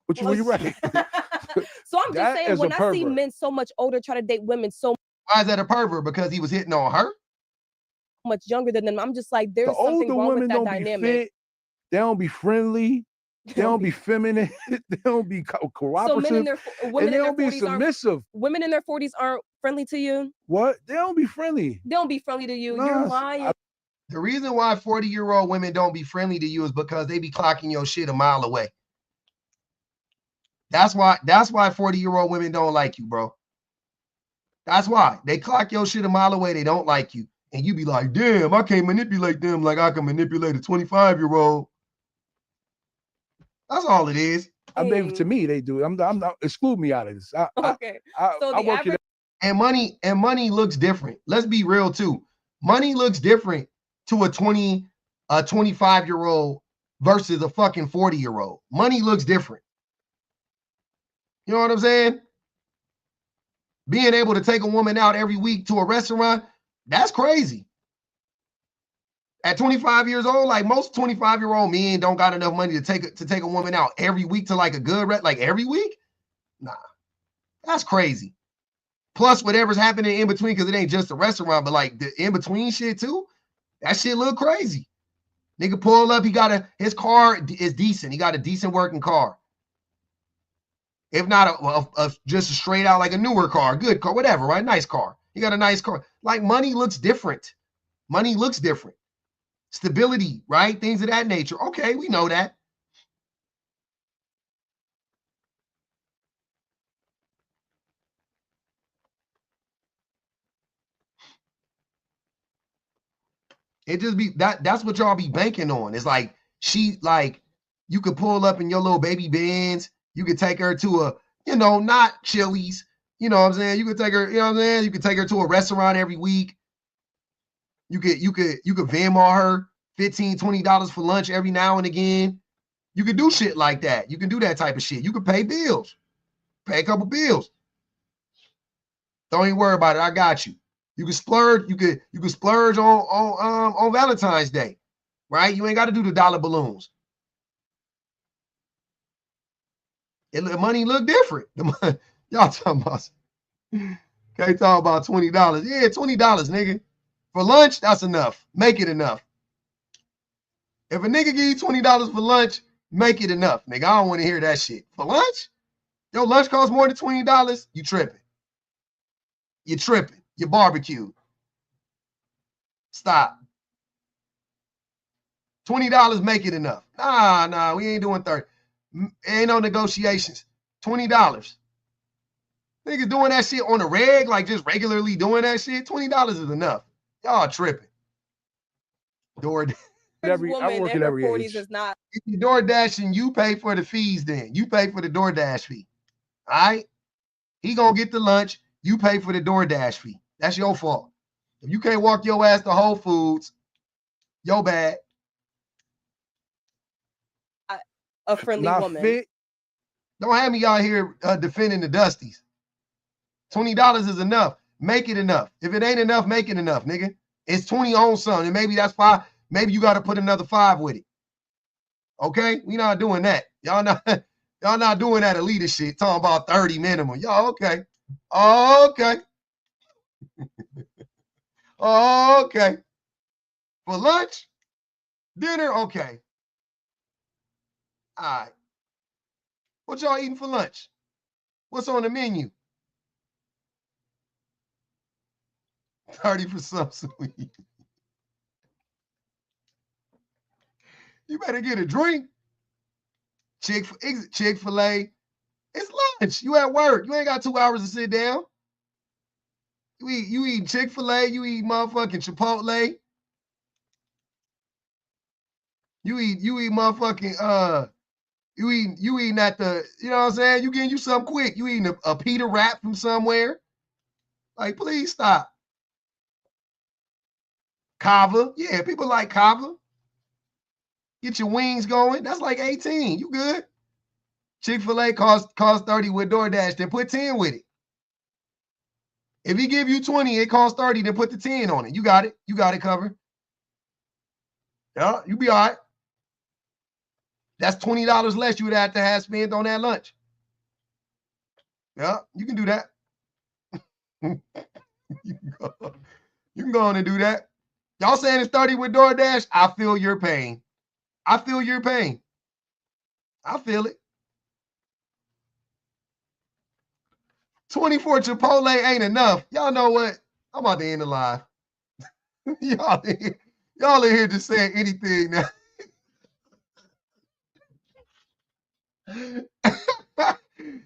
S3: But you're right.
S2: So I'm just saying, when I see men so much older try to date women so.
S1: Why is that a pervert? Because he was hitting on her?
S2: Much younger than them. I'm just like, there's something wrong with that dynamic.
S3: Fit, they don't be friendly. They don't be feminine. They don't be cooperative.
S2: So women
S3: and they don't be submissive.
S2: Women in their 40s aren't friendly to you?
S3: What? They don't be friendly.
S2: They don't be friendly to you. You're lying.
S1: The reason why 40-year-old women don't be friendly to you is because they be clocking your shit a mile away. That's why 40-year-old women don't like you, bro. That's why. They clock your shit a mile away. They don't like you. And you be like, damn, I can't manipulate them like I can manipulate a 25-year-old. That's all it is.
S3: I mean, to me, they do. I'm not exclude me out of this.
S2: Okay. So
S3: I
S2: the
S3: work
S2: average.
S1: And money looks different. Let's be real too. Money looks different to a 25-year-old versus a fucking 40-year-old. Money looks different. You know what I'm saying? Being able to take a woman out every week to a restaurant, that's crazy. At 25 years old, like most 25-year-old men don't got enough money to take a woman out every week to like a good like every week. Nah, that's crazy. Plus whatever's happening in between, because it ain't just a restaurant, but like the in between shit too. That shit look crazy. Nigga pull up, his car is decent. He got a decent working car. If not just a straight out like a newer car, good car, whatever, right? Nice car. He got a nice car. Like money looks different. Money looks different. Stability, right? Things of that nature. Okay, we know that. It just be that's what y'all be banking on. It's like you could pull up in your little baby Benz. You could take her to a, not Chili's. You know what I'm saying? You could take her, you know what I'm saying? You could take her to a restaurant every week. You could Venmo her $15, $20 for lunch every now and again. You could do shit like that. You can do that type of shit. You could pay bills. Pay a couple bills. Don't even worry about it. I got you. You can splurge. You could splurge on Valentine's Day, right? You ain't got to do the dollar balloons. Money look different. Y'all talking about? Can't talk about $20. Yeah, $20, nigga. For lunch, that's enough. Make it enough. If a nigga give you $20 for lunch, make it enough, nigga. I don't want to hear that shit. For lunch? Your lunch costs more than $20? You tripping. You tripping. You barbecued. Stop. $20, make it enough. Nah, we ain't doing 30. Ain't no negotiations. $20. Niggas doing that shit on the reg, like just regularly doing that shit. $20 is enough. Y'all tripping.
S3: I work at every age.
S2: Is not.
S1: If you DoorDashing, you pay for the fees then. You pay for the DoorDash fee. All right? He gonna get the lunch. You pay for the DoorDash fee. That's your fault. If you can't walk your ass to Whole Foods, your bad.
S2: A friendly woman.
S3: Fit.
S1: Don't have me out here defending the Dusties. $20 is enough. Make it enough. If it ain't enough, make it enough, nigga. It's 20 on something, and maybe that's 5. Maybe you got to put another 5 with it. Okay? We not doing that. Y'all not doing that elitist shit. Talking about 30 minimum. Y'all okay. Okay. Okay. For lunch? Dinner? Okay. All right. What y'all eating for lunch? What's on the menu? 30 for something sweet. You better get a drink. Chick-fil-A. It's lunch. You at work. You ain't got 2 hours to sit down. You eat Chick-fil-A. You eat motherfucking Chipotle. You eat motherfucking you eating at the, you know what I'm saying? You getting you something quick. You eating a pita wrap from somewhere. Like, please stop. Kava. Yeah, people like kava. Get your wings going. That's like 18. You good. Chick-fil-A cost 30 with DoorDash. Then put 10 with it. If he give you 20, it costs 30. Then put the 10 on it. You got it. You got it covered. Yeah, you be all right. That's $20 less you would have to have spent on that lunch. Yeah, you can do that. You can go on and do that. Y'all saying it's 30 with DoorDash? I feel your pain. I feel your pain. I feel it. 24 Chipotle ain't enough. Y'all know what? I'm about to end the live. y'all Y'all in here just saying anything now.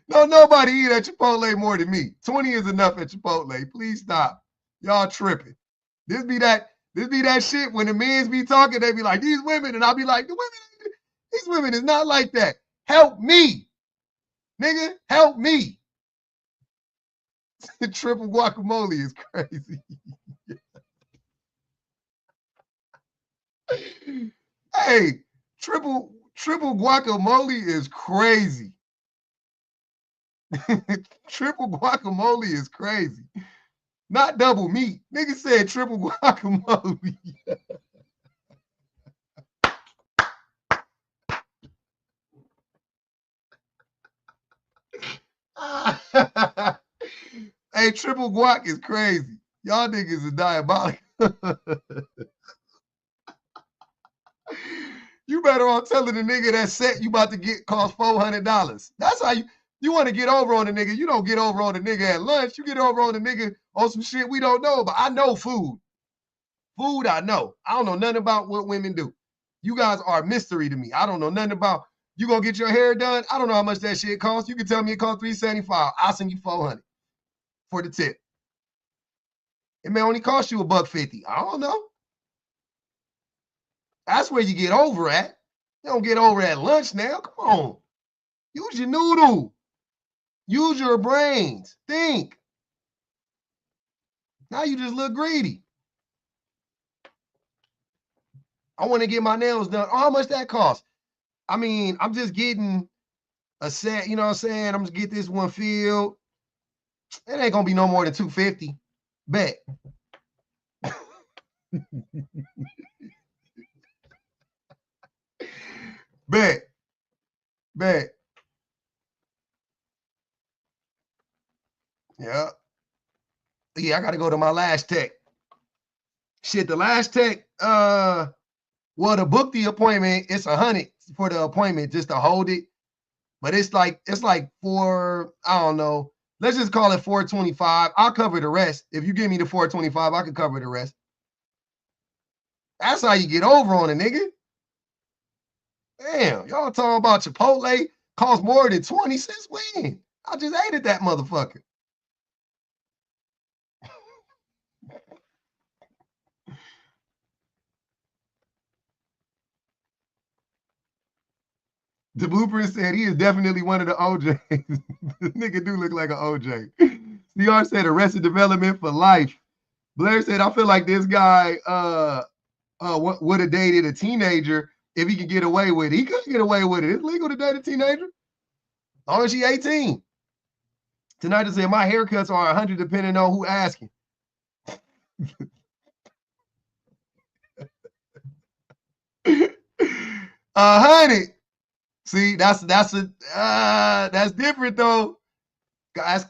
S1: No, nobody eat at Chipotle more than me. 20 is enough at Chipotle. Please stop. Y'all tripping. This be that shit when the men's be talking, they be like, these women, and I'll be like, these women is not like that. Help me. Nigga, help me. Triple guacamole is crazy. Hey, triple guacamole is crazy. Triple guacamole is crazy. Not double meat. Nigga said triple guacamole. Hey, triple guac is crazy. Y'all niggas is diabolical. You better off telling the nigga that set you about to get cost $400. That's how you want to get over on the nigga. You don't get over on the nigga at lunch. You get over on the nigga on some shit we don't know about. I know food. Food I know. I don't know nothing about what women do. You guys are a mystery to me. I don't know nothing about. You gonna get your hair done? I don't know how much that shit costs. You can tell me it costs $375. I'll send you $400 for the tip. It may only cost you $150. I don't know. That's where you get over at. You don't get over at lunch now. Come on. Use your noodle. Use your brains. Think. Now you just look greedy. I want to get my nails done. Oh, how much that cost? I mean, I'm just getting a set, you know what I'm saying? I'm just get this one filled. It ain't gonna be no more than $250. Bet. Bet. Yeah. Yeah, I gotta go to my last tech. Shit, the last tech, well, to book the appointment, it's $100 for the appointment just to hold it. But it's like for, I don't know, let's just call it $425. I'll cover the rest. If you give me the $425, I can cover the rest. That's how you get over on a nigga. Damn, y'all talking about Chipotle cost more than 20 cents? When? I just hated that motherfucker. The blueprint said he is definitely one of the OJs. This nigga do look like an OJ. CR said Arrested Development for life. Blair said, I feel like this guy would have dated a teenager if he could get away with it. He couldn't get away with it. It's legal to date a teenager. As long as she's 18. Tonight I said my haircuts are 100 depending on who asking. 100. See, that's different though. Guys,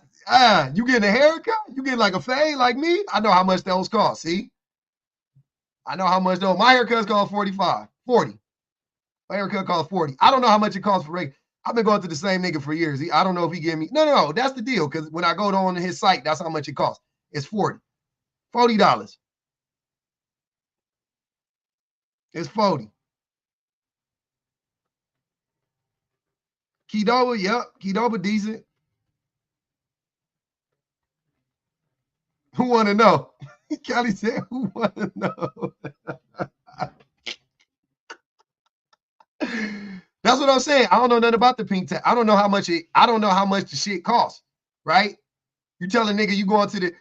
S1: you getting a haircut? You getting like a fade like me? I know how much those cost. See, I know how much those. My haircuts cost 45, 40. My haircut cost 40. I don't know how much it costs for regular. I've been going to the same nigga for years. I don't know if he give me. No. That's the deal. Because when I go on his site, that's how much it costs. It's $40. $40. It's 40. Qdoba, yep. Qdoba decent. Who want to know? Kelly said, who want to know? That's what I'm saying. I don't know nothing about the pink tag. I don't know how much the shit costs, right? You tell a nigga you going to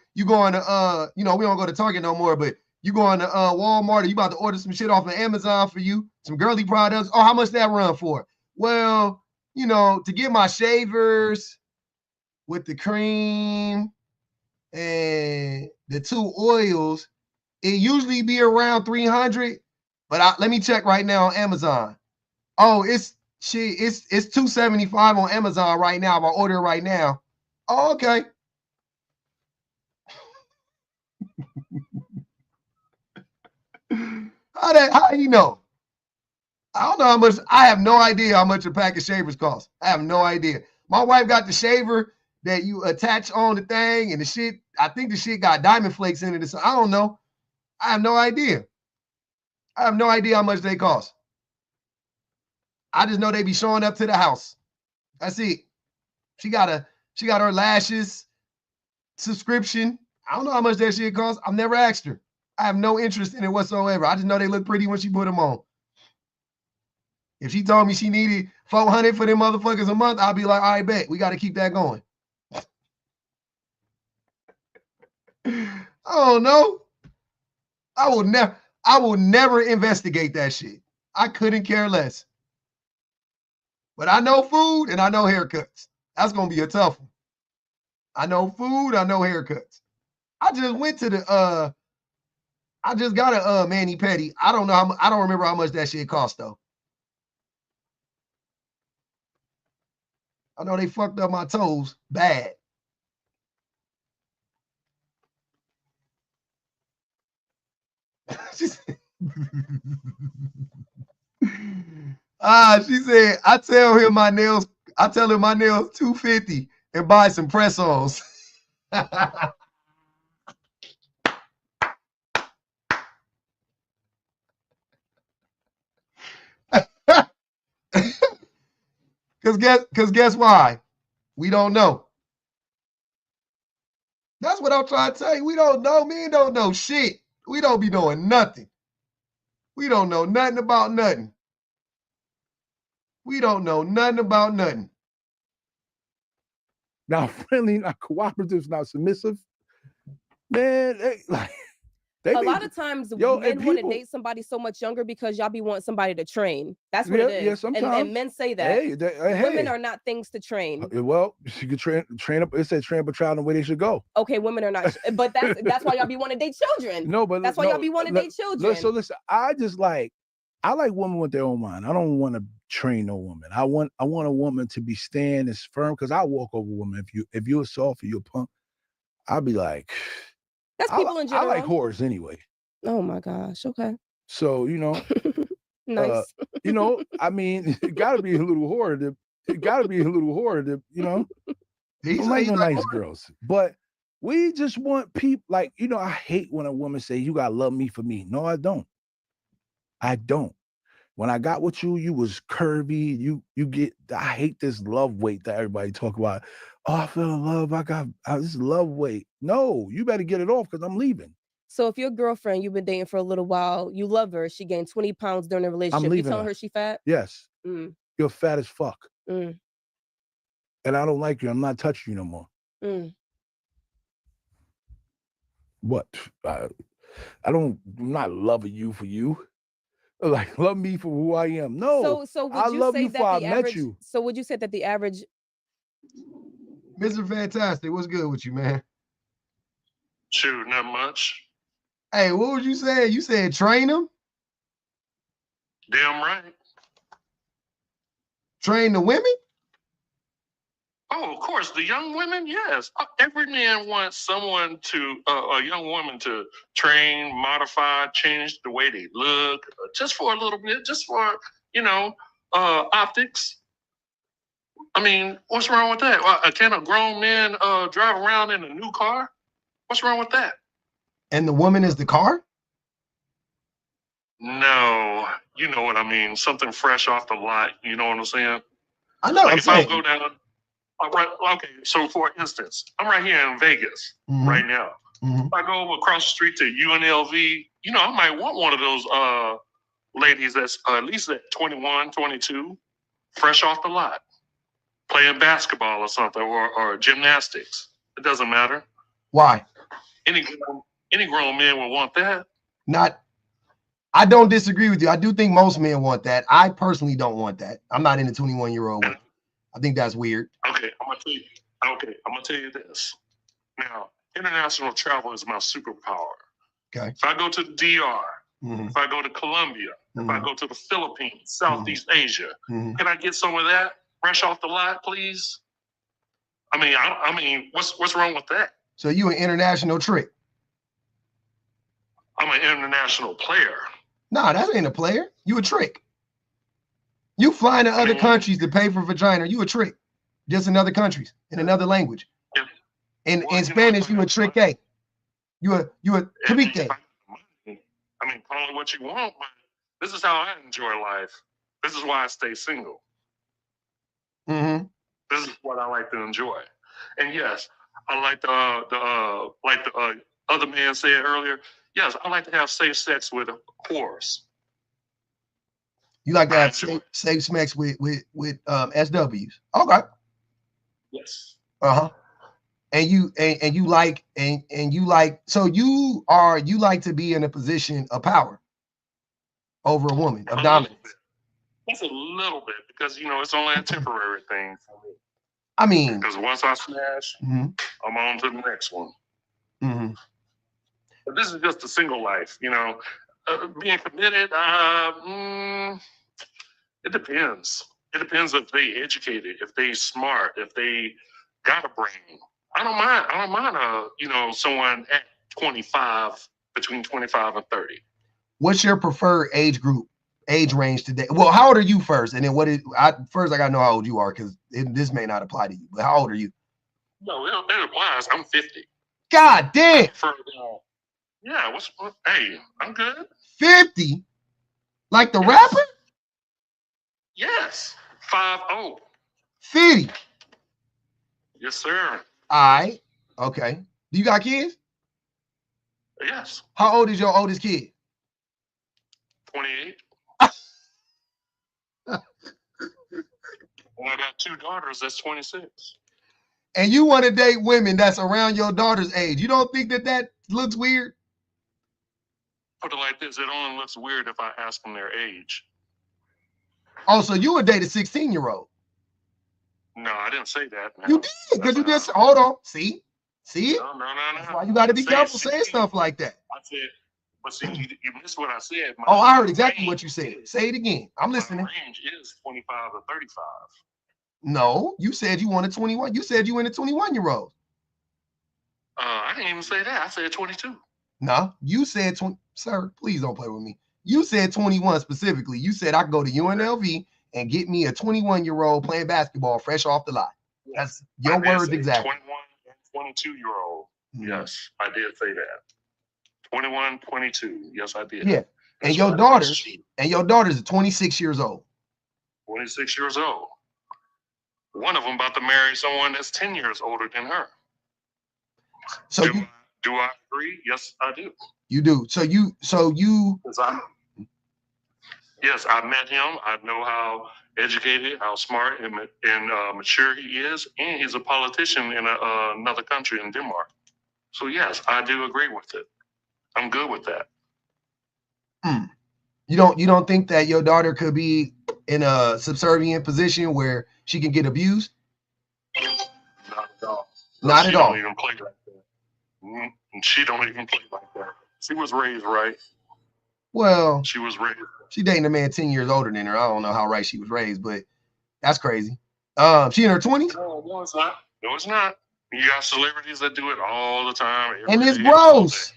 S1: we don't go to Target no more, but you going to Walmart or you about to order some shit off of Amazon for you, some girly products. Oh, how much that run for? Well, to get my shavers with the cream and the 2 oils, it usually be around 300, but let me check right now on Amazon. Oh, it's $275 on Amazon right now. If I order it right now. Oh, okay. How you know? I don't know how much. I have no idea how much a pack of shavers costs. I have no idea. My wife got the shaver that you attach on the thing, and the shit. I think the shit got diamond flakes in it. So I don't know. I have no idea. I have no idea how much they cost. I just know they be showing up to the house. That's it. She got her lashes subscription. I don't know how much that shit costs. I've never asked her. I have no interest in it whatsoever. I just know they look pretty when she put them on. If she told me she needed $400 for them motherfuckers a month, I'll be like, all right, bet. We got to keep that going. I don't know. I will never investigate that shit. I couldn't care less. But I know food and I know haircuts. That's gonna be a tough one. I know food, I know haircuts. I just went to the I just got a mani pedi. I don't know I don't remember how much that shit cost though. I know they fucked up my toes bad. She said, she said, I tell him my nails $250 and buy some press-ons. Cause guess why? We don't know. That's what I'm trying to tell you. We don't know. Men don't know shit. We don't be knowing nothing. We don't know nothing about nothing. We don't know nothing about nothing.
S3: Not friendly, not cooperative, not submissive. Man,
S2: a lot of times men want to date somebody so much younger because y'all be wanting somebody to train. That's what it is.
S3: Yeah, sometimes.
S2: And men say that. Women are not things to train.
S3: Well, she could train up. It said train up a child in the way they should go.
S2: Okay, women are not. But that's why y'all be wanting to date children.
S3: No, but
S2: that's why y'all be wanting to date children.
S3: So listen, I like women with their own mind. I don't want to train no woman. I want a woman to be stand as firm because I walk over a woman. If you're soft or you're a punk, I'll be like.
S2: That's people in general.
S3: I like whores anyway.
S2: Oh my gosh. Okay.
S3: So
S2: nice.
S3: I mean, it gotta be a little whore. It gotta be a little whore. I like no nice girls, but we just want people like I hate when a woman say you gotta love me for me. No, I don't. I don't. When I got with you, you was curvy. You get. I hate this love weight that everybody talk about. Oh, I fell in love. I got this love weight. No, you better get it off because I'm leaving.
S2: So if your girlfriend you've been dating for a little while, you love her, she gained 20 pounds during the relationship. You telling her she fat?
S3: Yes. You're fat as fuck. And I don't like you. I'm not touching you no more. What? I'm not loving you for you. Like, love me for who I am. No.
S2: So would
S3: I
S2: you
S3: love
S2: say
S3: you
S2: that
S3: for I
S2: the
S3: met
S2: average,
S3: you.
S2: So would you say that the average
S1: Mr. Fantastic, what's good with you, man?
S5: Shoot, not much.
S1: Hey, what was you saying? You said train them?
S5: Damn right.
S1: Train the women?
S5: Oh, of course, the young women, yes. Every man wants someone a young woman to train, modify, change the way they look, just for a little bit, just for, optics. I mean, what's wrong with that? Can a grown man drive around in a new car? What's wrong with that?
S1: And the woman is the car?
S5: No, you know what I mean. Something fresh off the lot. You know what I'm saying?
S1: I know.
S5: Like if I go down, okay. So for instance, I'm right here in Vegas right now. If I go over across the street to UNLV, I might want one of those ladies that's at least at 21, 22, fresh off the lot, playing basketball or something, or gymnastics. It doesn't matter.
S1: Why?
S5: Any grown man would want that.
S1: I don't disagree with you. I do think most men want that. I personally don't want that. I'm not into 21-year-old women. I think that's weird.
S5: Okay, I'm gonna tell you this. Now, international travel is my superpower.
S1: Okay.
S5: If I go to the DR, if I go to Colombia, if I go to the Philippines, Southeast Asia, can I get some of that fresh off the lot, please? I mean, what's wrong with that?
S1: So you an international trick?
S5: I'm an international player.
S1: Nah, that ain't a player. You a trick. You flying to other countries to pay for vagina. You a trick. Just in other countries, in another language. In Spanish, you a trick A. You a trick A.
S5: I mean, call it what you want, but This is how I enjoy life. This is why I stay single.
S1: Mm-hmm.
S5: This is what I like to enjoy. And yes, I like the other man said earlier. Yes, I like to have safe sex with whores.
S1: You like to have safe sex with SWs. Okay.
S5: Yes.
S1: Uh-huh. And you like so you like to be in a position of power over a woman, of dominance.
S5: That's a little bit, because it's only a temporary thing for me.
S1: I mean,
S5: because once I smash, I'm on to the next one.
S1: Mm-hmm.
S5: But this is just a single life, being committed. It depends. It depends if they educated, if they smart, if they got a brain. I don't mind. Someone at 25, between 25 and 30.
S1: What's your preferred age range today? Well, how old are you first? And then I gotta know how old you are, because this may not apply to you. But how old are you?
S5: No, it applies. I'm 50.
S1: God damn.
S5: Yeah. Hey, I'm good.
S1: 50? Like the rapper?
S5: Yes. 50.
S1: 50.
S5: Yes, sir.
S1: All right. Okay. Do you got kids?
S5: Yes.
S1: How old is your oldest kid?
S5: 28. And I got 2 daughters. That's 26.
S1: And you want to date women that's around your daughter's age. You don't think that looks weird?
S5: Put it like this. It only looks weird if I ask them their age.
S1: Oh, so you would date a 16-year-old?
S5: No, I didn't say that. No.
S1: You did, because you just, hold on. See?
S5: No.
S1: That's why you got to be careful saying stuff like that.
S5: I said, but see, you missed what I said.
S1: I heard exactly what you said. Say it again. I'm listening.
S5: My range is 25 to 35.
S1: No, you said you wanted 21. You said you wanted 21-year-olds.
S5: I didn't even say that. I said 22.
S1: No, you said 20. Sir, please don't play with me. You said 21 specifically. You said I could go to UNLV and get me a 21-year-old playing basketball fresh off the lot. That's your words exactly.
S5: 21 and 22-year-old. Yes, I did say that. 21, 22. Yes, I did.
S1: Yeah. And your daughters are 26 years old.
S5: 26 years old. One of them about to marry someone that's 10 years older than her.
S1: So
S5: do I agree? Yes, I do.
S1: You do. So you.
S5: Yes, I met him. I know how educated, how smart, and mature he is, and he's a politician in another country, in Denmark. So yes, I do agree with it. I'm good with that.
S1: You don't think that your daughter could be in a subservient position where she can get abused?
S5: Not at all.
S1: Not at all.
S5: She don't even play like that. She don't even play like that. She was raised right.
S1: Well,
S5: she was raised.
S1: She dating a man 10 years older than her. I don't know how right she was raised, but that's crazy. She in her 20s?
S5: No, it's not. No, it's not. You got celebrities that do it all the time.
S1: And it's gross.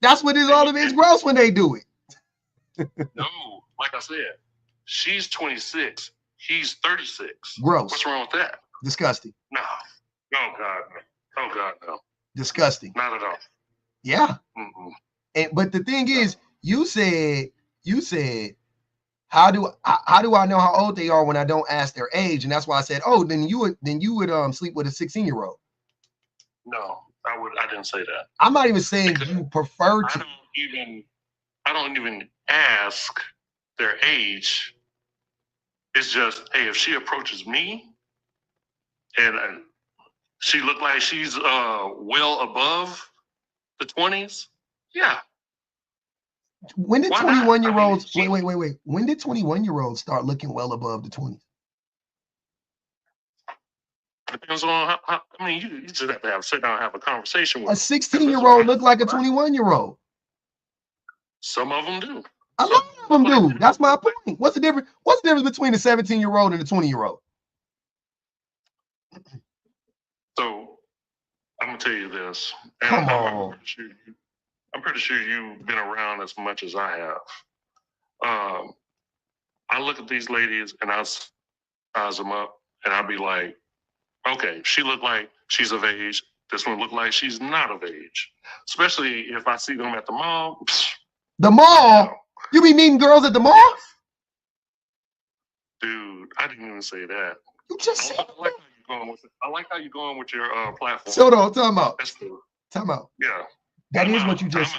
S1: That's what all of it is, gross when they do it.
S5: No, like I said, she's 26. He's 36.
S1: Gross.
S5: What's wrong with that?
S1: Disgusting.
S5: No. Oh, God, no. Oh, God, no.
S1: Disgusting.
S5: Not at all.
S1: Yeah.
S5: Mm-mm.
S1: But the thing is, you said, how do I know how old they are when I don't ask their age? And that's why I said, oh, then you would sleep with a 16-year-old.
S5: No, I didn't say that.
S1: I'm not even saying you prefer to.
S5: I don't even ask their age. It's just, hey, if she approaches me and she looked like she's well above the 20s, yeah.
S1: When did 21-year-olds wait? When did 21-year-olds start looking well above the 20s?
S5: Depends on how you just have to sit down and have a conversation with
S1: a 16-year-old look like a 21-year-old.
S5: Some of them do.
S1: A lot of them do. That's my point. What's the difference? What's the difference between a 17-year-old and a 20-year-old?
S5: So I'm gonna tell you this. And
S1: Come on.
S5: I'm pretty sure you've been around as much as I have. I look at these ladies and I size them up and I'll be like, okay, she look like she's of age. This one look like she's not of age. Especially if I see them at the mall.
S1: The mall? You be meeting girls at the mall?
S5: Dude, I didn't even say that.
S1: You just said
S5: I like how you're going with it. I like how you're going with your platform.
S1: So no, time out.
S5: That's cool.
S1: Time out.
S5: Yeah.
S1: That is what you just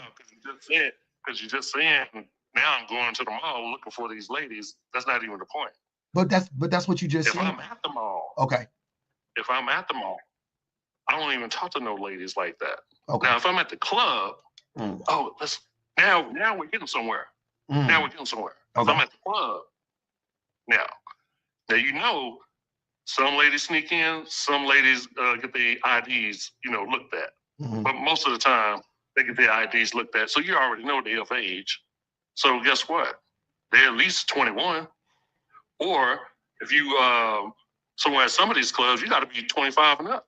S1: said.
S5: Because you just saying now I'm going to the mall looking for these ladies. That's not even the point.
S1: But that's what you just said.
S5: If I'm at the mall.
S1: Okay.
S5: If I'm at the mall, I don't even talk to no ladies like that.
S1: Okay.
S5: Now if I'm at the club, now we're getting somewhere. Now we're getting somewhere. If I'm at the club, now you know some ladies sneak in, some ladies get their IDs, looked at. But most of the time they get their IDs looked at. So you already know they're of age. So guess what? They're at least 21. Or if you somewhere at some of these clubs, you got to be 25 and up.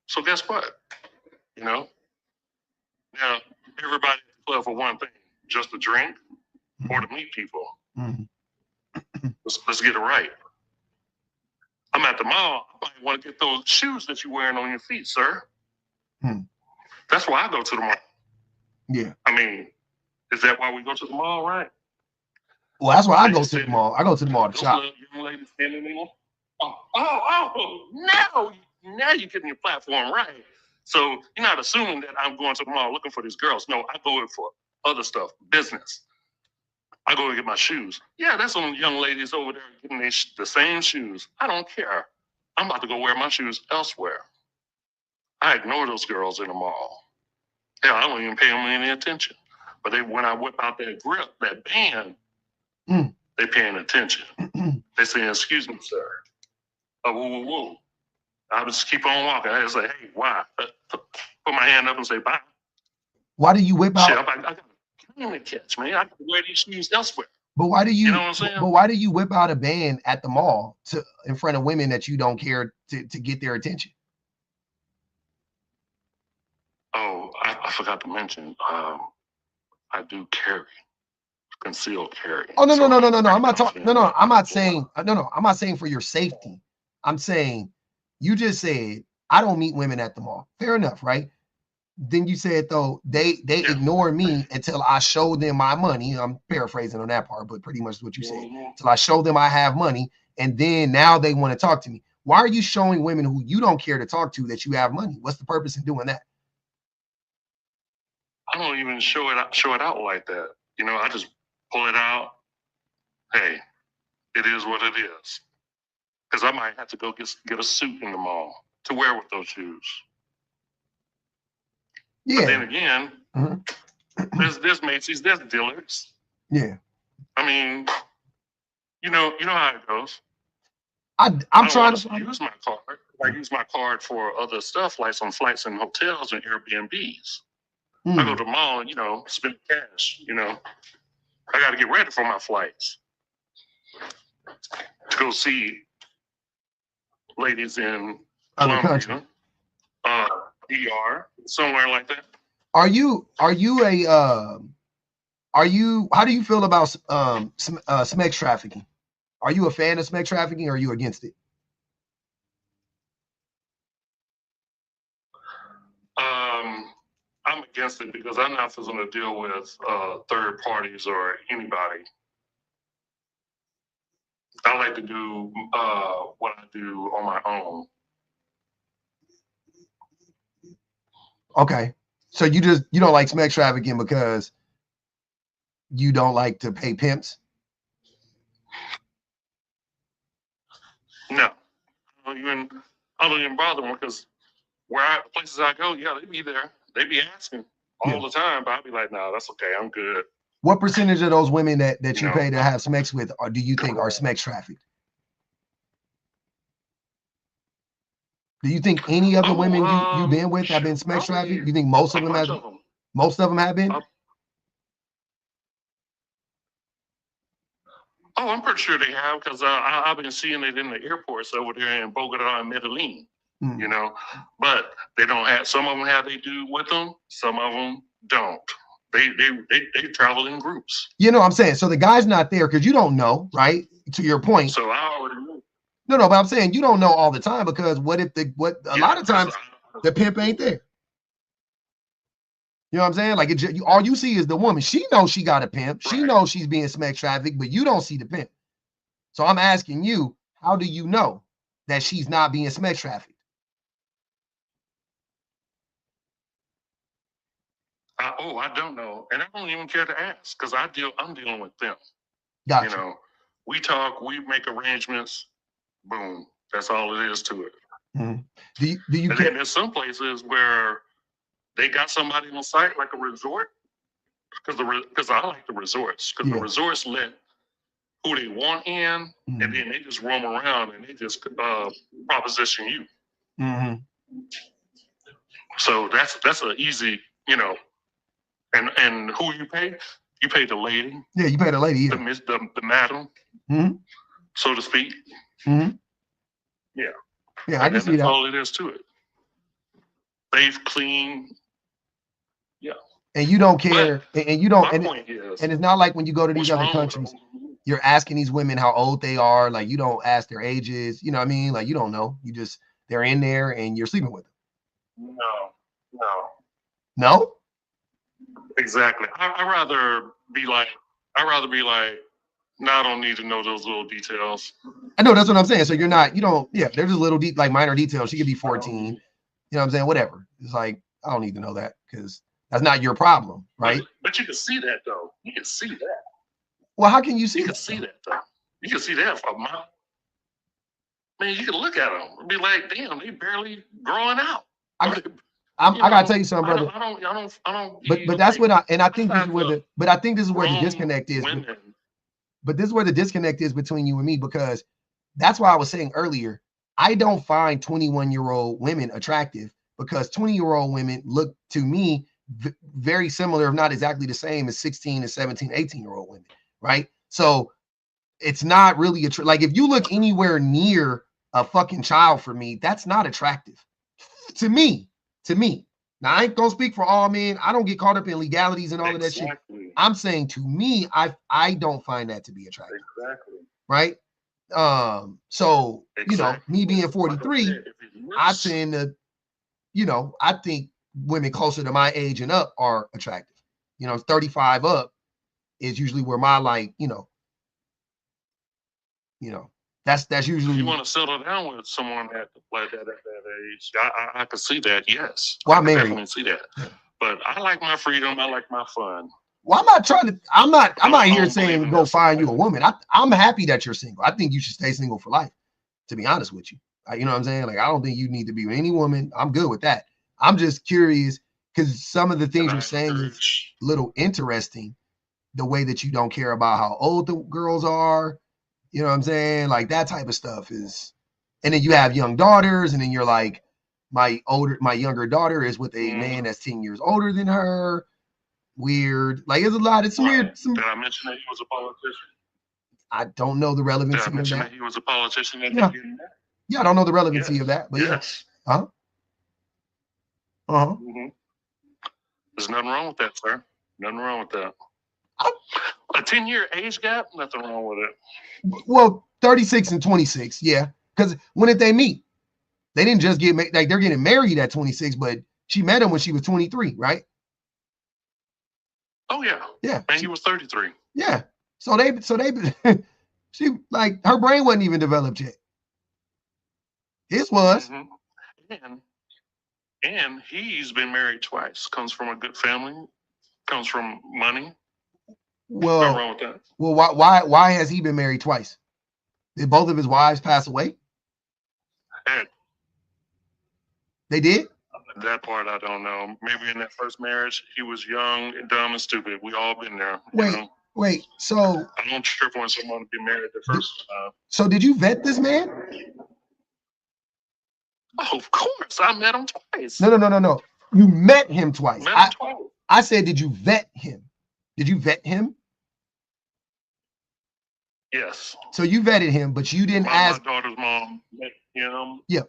S5: So guess what? Now everybody at the club for one thing, just to drink or to meet people. Let's get it right. I'm at the mall. I might want to get those shoes that you're wearing on your feet, sir. That's why I go to the mall.
S1: Yeah.
S5: I mean, is that why we go to the mall, right?
S1: Well, that's why I go to the mall. I go to the mall to shop.
S5: Young ladies standing there. Now you're getting your platform right. So you're not assuming that I'm going to the mall looking for these girls. No, I go in for other stuff, business. I go and get my shoes. Yeah, that's some young ladies over there getting the same shoes. I don't care. I'm about to go wear my shoes elsewhere. I ignore those girls in the mall. Hell, I don't even pay them any attention. But when I whip out that grip, that band, they paying attention. They saying, "Excuse me, sir." Woo. I just keep on walking. I just say, "Hey, why?" Put my hand up and say, "Bye."
S1: Why do you whip out?
S5: Shit, I got to catch, man. I can wear these shoes elsewhere.
S1: But why do you?
S5: You know what I'm saying?
S1: But why do you whip out a band at the mall in front of women that you don't care to get their attention?
S5: Oh, I forgot to mention. I do carry. Concealed carry.
S1: Oh no. I'm not talking. No. I'm not saying. No. I'm not saying for your safety. I'm saying you just said I don't meet women at the mall. Fair enough, right? Then you said though they ignore me until I show them my money. I'm paraphrasing on that part, but pretty much what you said. Until I show them I have money, and then now they want to talk to me. Why are you showing women who you don't care to talk to that you have money? What's the purpose in doing that?
S5: I don't even show it out like that. I just pull it out. Hey, it is what it is. Because I might have to go get a suit in the mall to wear with those shoes.
S1: Yeah.
S5: But then again, there's Macy's, there's Dillard's.
S1: Yeah.
S5: I mean, you know how it goes.
S1: I'm trying to
S5: use my card. I use my card for other stuff like some flights and hotels and Airbnbs. I go to the mall and spend cash. I got to get ready for my flights to go see ladies in
S1: other
S5: Colombia,
S1: country,
S5: DR, somewhere like that.
S1: How do you feel about sex trafficking? Are you a fan of sex trafficking or are you against it?
S5: I'm against it because I'm not going to deal with third parties or anybody. I like to do what I do on my own.
S1: Okay. So you don't like sex trafficking because you don't like to pay pimps?
S5: No. I don't even bother them because places I go, they be there. They be asking all the time, but I'll be like, no, that's okay. I'm good.
S1: What percentage of those women that you pay to have sex with do you think are sex trafficked? Do you think any of the women you've been with have been sex trafficked? You think most of them have? Most of them have been?
S5: I'm pretty sure they have because I've been seeing it in the airports over there in Bogota and Medellin. But they don't have. Some of them have they do with them. Some of them don't. They travel in groups.
S1: I'm saying so the guy's not there because you don't know, right? To your point.
S5: So I already know.
S1: No, but I'm saying you don't know all the time because a lot of times the pimp ain't there. You know what I'm saying? Like all you see is the woman. She knows she got a pimp. She knows she's being sex trafficked, but you don't see the pimp. So I'm asking you, how do you know that she's not being sex trafficked?
S5: I don't know, and I don't even care to ask because I'm dealing with them.
S1: Gotcha.
S5: You know, we talk, we make arrangements. Boom, that's all it is to it.
S1: Mm-hmm. Do you?
S5: And then there's some places where they got somebody on site, like a resort, because I like the resorts, because the resorts let who they want in, and then they just roam around and they just proposition you.
S1: Mm-hmm.
S5: So that's an easy, you know, and who you pay? You pay the lady.
S1: Yeah, you pay the lady. Yeah.
S5: The madam, so to speak.
S1: Mm-hmm.
S5: Yeah.
S1: Yeah, I can see that.
S5: That's all it is to it. Safe, clean. Yeah.
S1: And you don't care, and you don't.
S5: My point is,
S1: and it's not like when you go to these other countries, you're asking these women how old they are. Like you don't ask their ages. You know what I mean? Like you don't know. You just they're in there and you're sleeping with them. No.
S5: Exactly. I'd rather be like, no, I don't need to know those little details.
S1: I know, that's what I'm saying. So you're not, you don't, yeah, there's just little deep, like minor details. She could be 14. You know what I'm saying? Whatever. It's like, I don't need to know that because that's not your problem, right?
S5: But you can see that though. You can see that.
S1: Well, how can you see that?
S5: You can see that though. You can see that from my, man, you can look at them and be like, damn, they barely growing out.
S1: I gotta tell you something, brother.
S5: I don't.
S1: But that's what I think this is where the disconnect is. But this is where the disconnect is between you and me, because that's why I was saying earlier, I don't find 21-year-old women attractive because 20-year-old women look to me very similar, if not exactly the same as 16 and 17, 18-year-old women, right? So it's not really like if you look anywhere near a fucking child for me, that's not attractive to me. Now I ain't gonna speak for all men. I don't get caught up in legalities and all of that shit. I'm saying to me, I don't find that to be attractive.
S5: Exactly.
S1: Right. So you know, me being 43, I tend to, you know, I think women closer to my age and up are attractive. You know, 35 up is usually where my like, you know, that's usually.
S5: If you want to settle down with someone at that age, I can see that. Yes,
S1: well,
S5: I'm married. I can see that, but I like my freedom. I like my fun.
S1: Well, I'm not here saying go find you a woman. I'm happy that you're single. I think you should stay single for life, to be honest with you. You know what I'm saying? Like, I don't think you need to be with any woman. I'm good with that. I'm just curious because some of the things you're saying is a little interesting. The way that you don't care about how old the girls are, you know what I'm saying? Like that type of stuff is, and then you have young daughters, and then you're like, my younger daughter is with a man that's 10 years older than her. Weird. Like it's a lot. It's weird.
S5: Did I mention that he was a politician?
S1: I don't know the relevancy
S5: Did I mention
S1: of that.
S5: That he was a politician?
S1: Yeah, I don't know the relevancy of that, but yes. Yeah.
S5: There's nothing wrong with that, sir. Nothing wrong with that. A 10-year age gap, nothing wrong with it.
S1: Well, 36 and 26, yeah. Because when did they meet? They didn't just get like they're getting married at 26, but she met him when she was 23, right?
S5: Oh yeah.
S1: Yeah.
S5: And he was 33.
S1: Yeah. So they she like her brain wasn't even developed yet. His was.
S5: And he's been married twice. Comes from a good family. Comes from money.
S1: Well,
S5: nothing wrong with that.
S1: Well, why has he been married twice? Did both of his wives pass away? They did?
S5: That part I don't know. Maybe in that first marriage, he was young, dumb, and stupid. We all been there.
S1: Wait. So
S5: I don't trip when someone be married the first time.
S1: So did you vet this man?
S5: Oh, of course. I met him twice.
S1: No. You met him twice.
S5: Met him twice.
S1: I said, did you vet him? Did you vet him?
S5: Yes.
S1: So you vetted him, but you didn't ask.
S5: My daughter's mom met him.
S1: Yeah.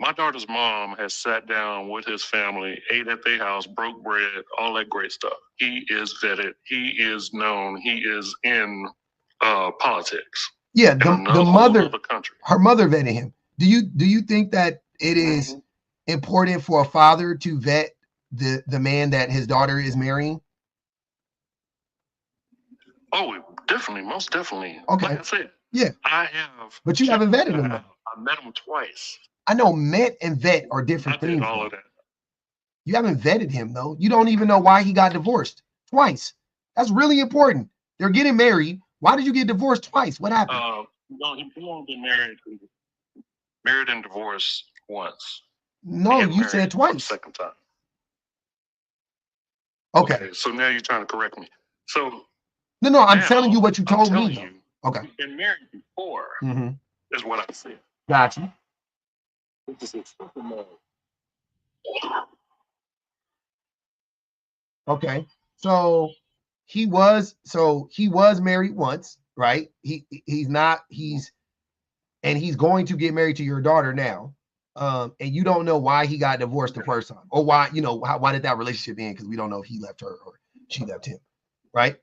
S5: My daughter's mom has sat down with his family, ate at their house, broke bread, all that great stuff. He is vetted. He is known. He is in politics.
S1: Yeah, the mother, her mother vetted him. Do you think that it is important for a father to vet the man that his daughter is marrying?
S5: Oh, definitely, most definitely.
S1: Okay.
S5: Like I said,
S1: yeah.
S5: I have.
S1: But you haven't vetted him.
S5: I met him twice.
S1: I know met and vet are different things.
S5: I did all of that.
S1: You haven't vetted him though. You don't even know why he got divorced twice. That's really important. They're getting married. Why did you get divorced twice? What happened?
S5: No, he only been married and divorced once.
S1: No, you said twice.
S5: Second time.
S1: Okay.
S5: So now you're trying to correct me. So
S1: no, I'm telling you what you told me.
S5: You,
S1: okay.
S5: You've been married before. Is what I said.
S1: Gotcha. Okay. So he was married once, right? He's going to get married to your daughter now. And you don't know why he got divorced the first time, or why, why did that relationship end? Because we don't know if he left her or she left him, right?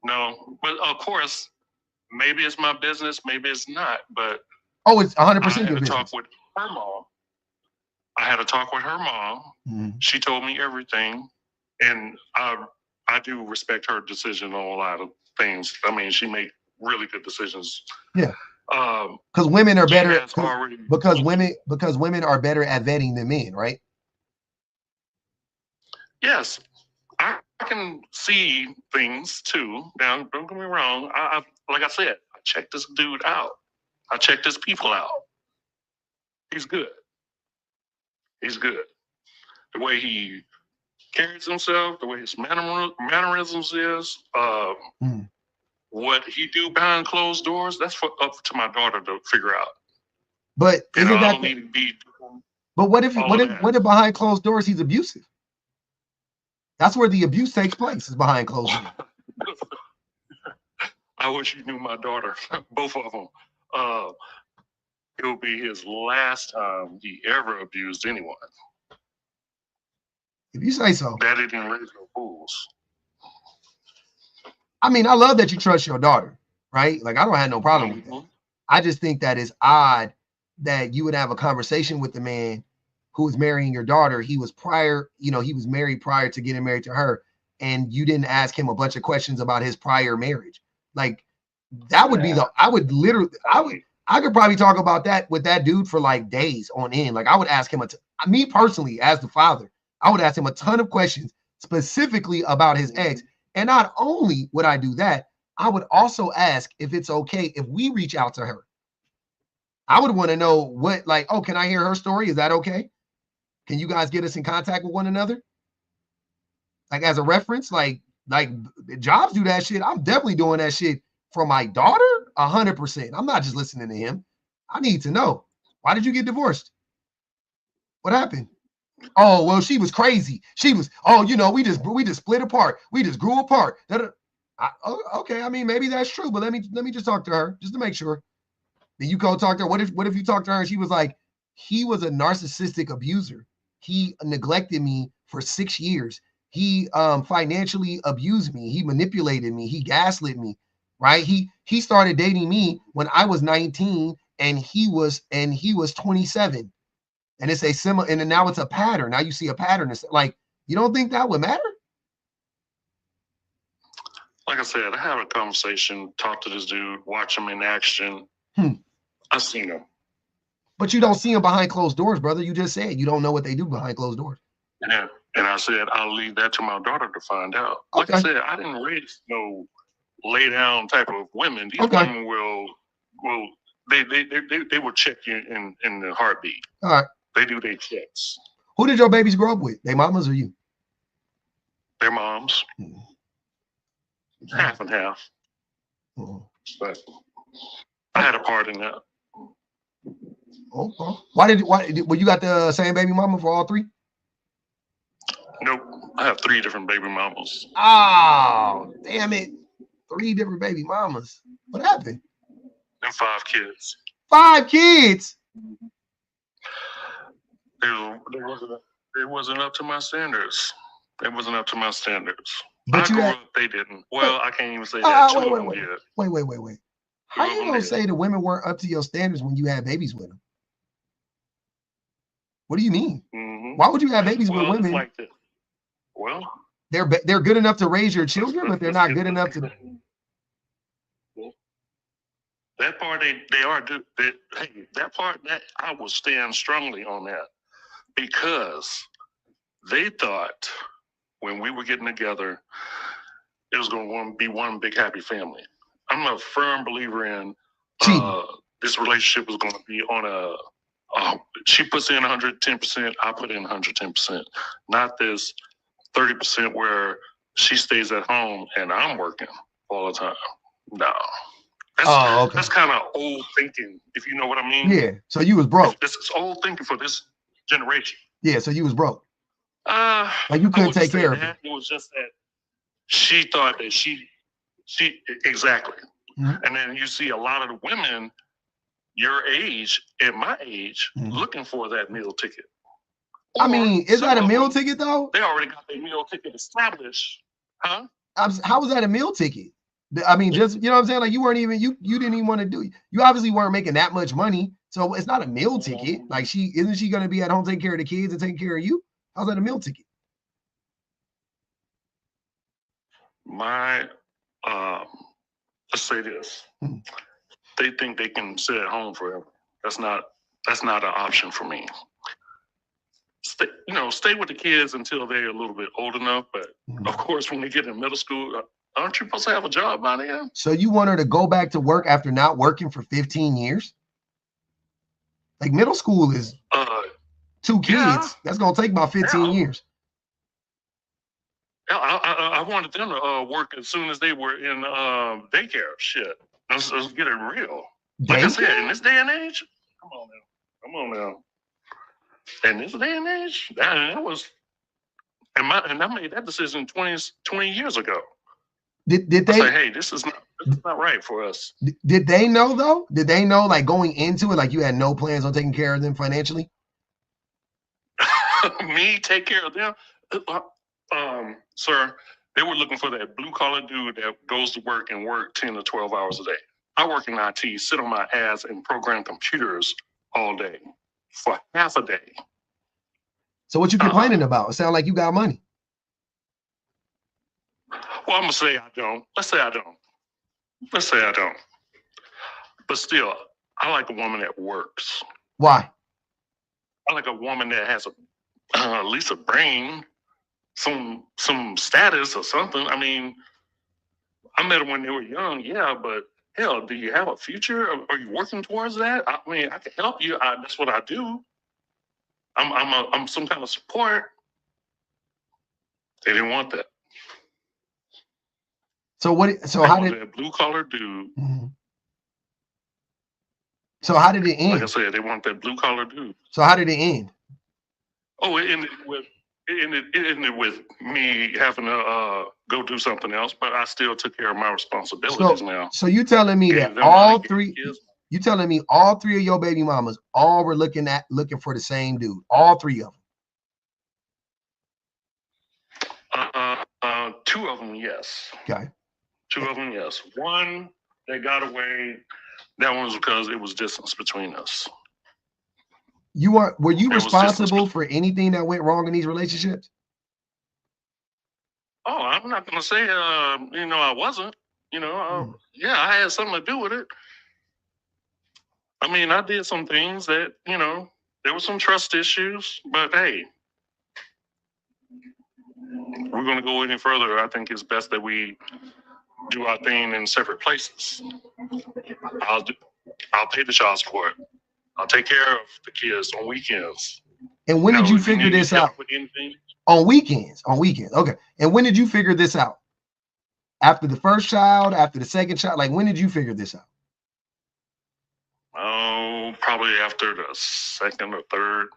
S5: No, but of course, maybe it's my business, maybe it's not. But
S1: it's 100%
S5: your business. Talk with her mom. I had a talk with her mom. She told me everything, and I do respect her decision on a lot of things. I mean, she made really good decisions. Yeah. Because
S1: women are better. Because women are better at vetting than men, right?
S5: Yes, I can see things too. Now, don't get me wrong. I like I said, I checked this dude out. I checked his people out. He's good. He's good. The way he carries himself, the way his mannerisms is, what he do behind closed doors, that's up to my daughter to figure out.
S1: But isn't that? Need to be. But what if behind closed doors he's abusive? That's where the abuse takes place, is behind closed doors.
S5: I wish you knew my daughter, both of them. It will be his last time he ever abused anyone.
S1: If you say so.
S5: Daddy didn't raise no fools.
S1: I mean, I love that you trust your daughter, right? Like, I don't have no problem with that. I just think that it's odd that you would have a conversation with the man who was marrying your daughter. He was married prior to getting married to her, and you didn't ask him a bunch of questions about his prior marriage. Like, that would be I could probably talk about that with that dude for like days on end. Like, I would ask him me personally, as the father, I would ask him a ton of questions specifically about his ex. And not only would I do that, I would also ask if it's okay if we reach out to her. I would want to know can I hear her story? Is that okay? Can you guys get us in contact with one another? Like, as a reference, like Jobs do that shit. I'm definitely doing that shit for my daughter, 100%. I'm not just listening to him. I need to know, why did you get divorced? What happened? Oh, well, she was crazy. She was, we just split apart. We just grew apart. Okay, I mean, maybe that's true, but let me just talk to her just to make sure. Then you go talk to her. What if you talk to her and she was like, he was a narcissistic abuser. He neglected me for 6 years. He financially abused me. He manipulated me. He gaslit me, right? He started dating me when I was 19 and he was 27. And it's a similar, and then now it's a pattern. Now you see a pattern. It's like, you don't think that would matter?
S5: Like I said, I have a conversation, talk to this dude, watch him in action. I've seen him.
S1: But you don't see him behind closed doors, brother. You just said you don't know what they do behind closed doors.
S5: Yeah. And I said, I'll leave that to my daughter to find out. Okay. Like I said, I didn't raise no lay down type of women. These women will they will check you in the heartbeat.
S1: All right.
S5: They do their checks.
S1: Who did your babies grow up with? Their mamas or you?
S5: Their moms. Half and half. But I had a part in that.
S1: Okay. Why you got the same baby mama for all three?
S5: Nope. I have 3 different baby mamas.
S1: Oh, damn it. 3 different baby mamas. What happened?
S5: And 5 kids.
S1: 5 kids?
S5: It wasn't up to my standards. It wasn't up to my standards.
S1: But
S5: I grew up, they didn't. Well, I can't even say that.
S1: Wait. How you gonna say the women weren't up to your standards when you had babies with them? What do you mean? Why would you have babies with women?
S5: Like this. Well,
S1: they're good enough to raise your children, but they're not good enough to.
S5: That part they are do that. Hey, that part that I will stand strongly on that, because they thought when we were getting together, it was going to be one big happy family. I'm a firm believer in this relationship is going to be on a. She puts in 110%, I put in 110%. Not this 30% where she stays at home and I'm working all the time. No. That's kind of old thinking, if you know what I mean.
S1: Yeah. So you was broke.
S5: This is old thinking for this generation.
S1: Yeah. So you was broke. Like you couldn't take care of it.
S5: It was just that she thought that she exactly. Mm-hmm. And then you see a lot of the women your age and my age looking for that meal ticket.
S1: I mean, is that a meal ticket though?
S5: They already got their meal ticket established, huh?
S1: How was that a meal ticket? I mean, just, you know what I'm saying? Like you weren't even, you didn't even want to do, you obviously weren't making that much money. So it's not a meal ticket. Like isn't she going to be at home taking care of the kids and taking care of you? How's that a meal ticket?
S5: Let's say this. They think they can sit at home forever. That's not an option for me. Stay with the kids until they're a little bit old enough. But of course, when they get in middle school, aren't you supposed to have a job by then?
S1: So you want her to go back to work after not working for 15 years? Like middle school is 2 kids. Yeah. That's going to take about 15 years.
S5: I wanted them to work as soon as they were in daycare. Shit. Let's get it real. Like I said, in this day and age, come on now. In this day and age, that was, and I made that decision 20 years ago.
S1: Did they
S5: say, hey, this is not right for us?
S1: Did they know though? Did they know, like going into it, like you had no plans on taking care of them financially?
S5: Me take care of them, sir. They were looking for that blue collar dude that goes to work and work 10 to 12 hours a day. I work in IT, sit on my ass and program computers all day for half a day.
S1: So what you complaining about? It sounds like you got money.
S5: Well, I'm gonna say I don't. Let's say I don't. But still, I like a woman that works.
S1: Why?
S5: I like a woman that has at least a brain, some status or something. I mean, I met them when they were young, yeah, but hell, do you have a future? Are you working towards that? I mean, I can help you. That's what I do. I'm some kind of support. They didn't want that.
S1: So how did
S5: that blue collar dude?
S1: Mm-hmm. So how did it end?
S5: Like I said, they want that blue collar dude.
S1: So how did it end?
S5: Oh, it ended with me having to go do something else, but I still took care of my responsibilities now.
S1: So you telling me that all three? You telling me all 3 of your baby mamas all were looking for the same dude? All 3 of
S5: them? 2 of them, yes.
S1: Okay.
S5: 2 of them, yes. One, they got away. That one was because it was distance between us.
S1: Were you responsible for anything that went wrong in these relationships?
S5: Oh, I'm not gonna say I wasn't. Yeah, I had something to do with it. I mean, I did some things that, there were some trust issues, but hey, we're going to go any further. I think it's best that we do our thing in separate places. I'll pay the child support. I'll take care of the kids on weekends.
S1: And when did you figure this out? On weekends. Okay. And when did you figure this out? After the first child, after the second child? Like, when did you figure this out?
S5: Oh, probably after the second or third.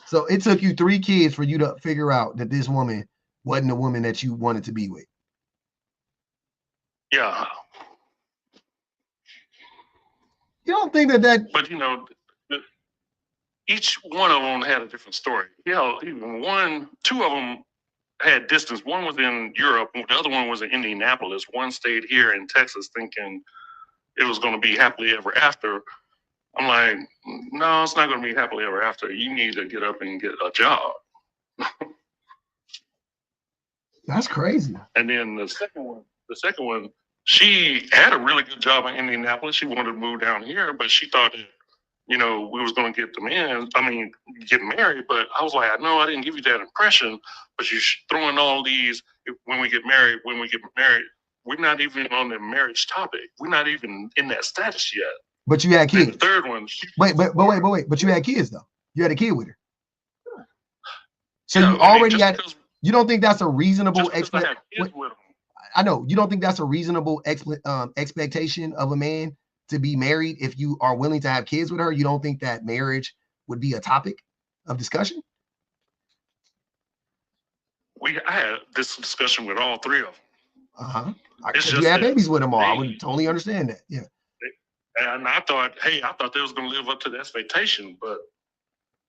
S1: So it took you 3 kids for you to figure out that this woman wasn't the woman that you wanted to be with.
S5: Yeah.
S1: You don't think that?
S5: But each one of them had a different story. Even 2 of them had distance. One was in Europe. The other one was in Indianapolis. One stayed here in Texas thinking it was going to be happily ever after. I'm like, no, it's not going to be happily ever after. You need to get up and get a job.
S1: That's crazy.
S5: And then the second one, she had a really good job in Indianapolis. She wanted to move down here, but she thought that, we was going to get married. But I was like, no, I didn't give you that impression. But you're throwing all these, when we get married, we're not even on the marriage topic. We're not even in that status yet.
S1: But you had kids.
S5: And the third one.
S1: Wait. But you had kids though. You had a kid with her. So
S5: yeah,
S1: you already had.
S5: Because,
S1: you don't think that's a reasonable
S5: expectation?
S1: I know you don't think that's a reasonable expectation of a man to be married if you are willing to have kids with her. You don't think that marriage would be a topic of discussion?
S5: I had this discussion with all three of them.
S1: If you had babies with them all, I would totally understand that. Yeah.
S5: And I thought they was going to live up to the expectation, but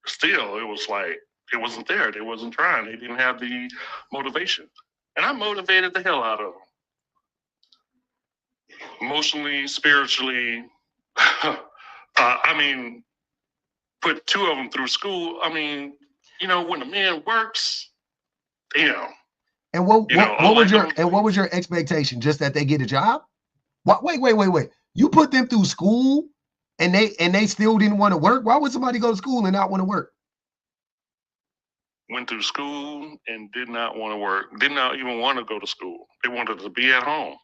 S5: still, it was like it wasn't there. They wasn't trying. They didn't have the motivation, and I motivated the hell out of them, emotionally, spiritually. Put two of them through school. When a man works,
S1: And what was your expectation? Just that they get a job? What? Wait. You put them through school and they still didn't want to work? Why would somebody go to school and not want to work?
S5: Went through school and did not want to work. Did not even want to go to school. They wanted to be at home.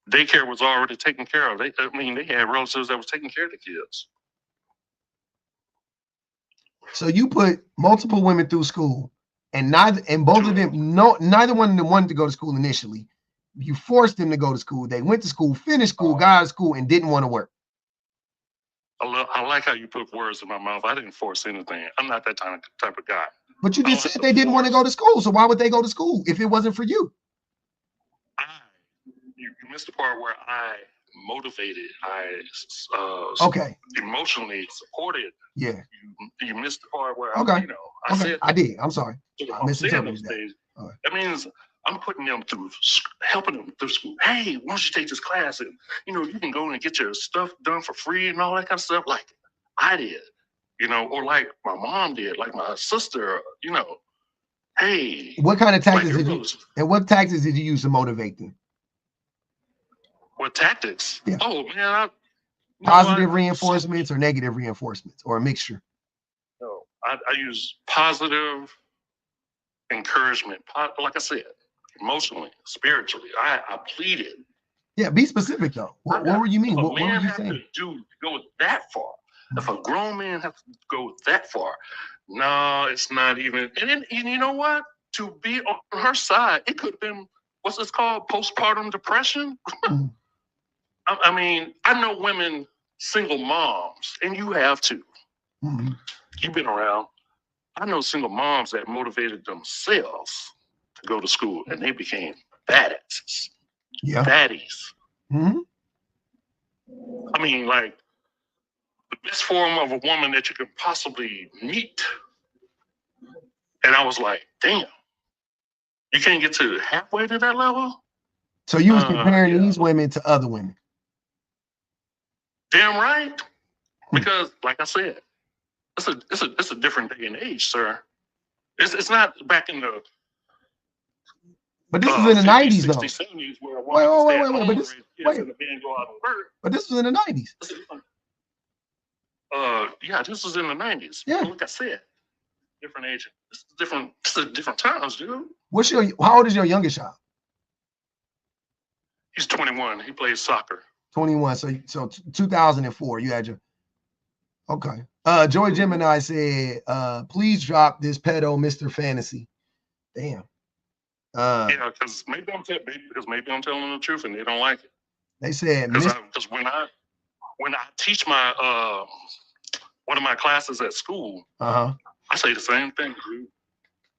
S5: Daycare was already taken care of. They had relatives that was taking care of the kids.
S1: So you put multiple women through school, and neither one of them wanted to go to school initially. You forced them to go to school. They went to school, finished school, got out of school, and didn't want to work.
S5: I like how you put words in my mouth. I didn't force anything. I'm not that type of guy.
S1: But you just said they didn't want to go to school. So why would they go to school if it wasn't for you?
S5: You missed the part where I motivated. I emotionally supported.
S1: Yeah.
S5: You missed the part where
S1: I did. I'm sorry. I misinterpreted that.
S5: Right. That means I'm putting them through, helping them through school. Hey, why don't you take this class and you can go and get your stuff done for free and all that kind of stuff, like I did, or like my mom did, like my sister, Hey,
S1: what kind of tactics did you use to motivate them?
S5: What tactics?
S1: Yeah.
S5: Oh man,
S1: positive reinforcements or negative reinforcements or a mixture?
S5: No, I use positive encouragement. Like I said, emotionally, spiritually, I pleaded.
S1: Yeah, be specific though. What were you mean? What were you saying?
S5: To go that far. If a grown man has to go that far, no, it's not even. And you know what? To be on her side, it could have been what's this called? Postpartum depression. I know women, single moms, and you have too.
S1: Mm-hmm.
S5: You've been around. I know single moms that motivated themselves to go to school, and they became badasses.
S1: Yeah.
S5: Baddies.
S1: Mm-hmm.
S5: Like the best form of a woman that you could possibly meet. And I was like, damn, you can't get to halfway to that level?
S1: So you was comparing these women to other women.
S5: Damn right. Because, like I said, it's a different day and age, sir. It's not back in the.
S1: But this is in the 90s,
S5: 60s,
S1: though.
S5: 70s, where a woman go out and work.
S1: But this was in the 90s.
S5: This was in the 90s.
S1: Yeah.
S5: Like I said, different age. This is different times, dude.
S1: How old is your youngest child?
S5: He's 21. He plays soccer.
S1: 21. So 2004, you had your. Okay. Joy Gemini said, please drop this pedo Mr. Fantasy. Damn.
S5: Because maybe I'm telling the truth and they don't like it.
S1: They said
S5: because when I teach my one of my classes at school, I say the same thing, dude.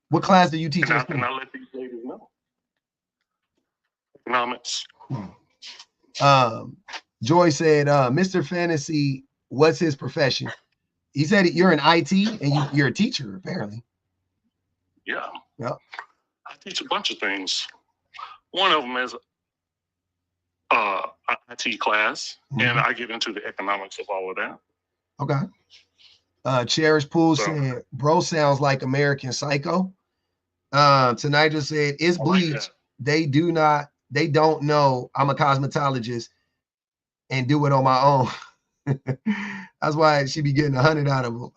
S1: What class do you teach?
S5: And I let these ladies know. Economics.
S1: Joy said, Mr. Fantasy, what's his profession? He said you're in IT and you're a teacher, apparently.
S5: Yeah.
S1: Yep.
S5: I teach a bunch of things. One of them is IT class, and I get into the economics of all of that.
S1: Okay. Cherish Pool said, bro sounds like American Psycho. Tonight just said, it's bleach. They don't know I'm a cosmetologist and do it on my own. That's why she be getting 100 out of them.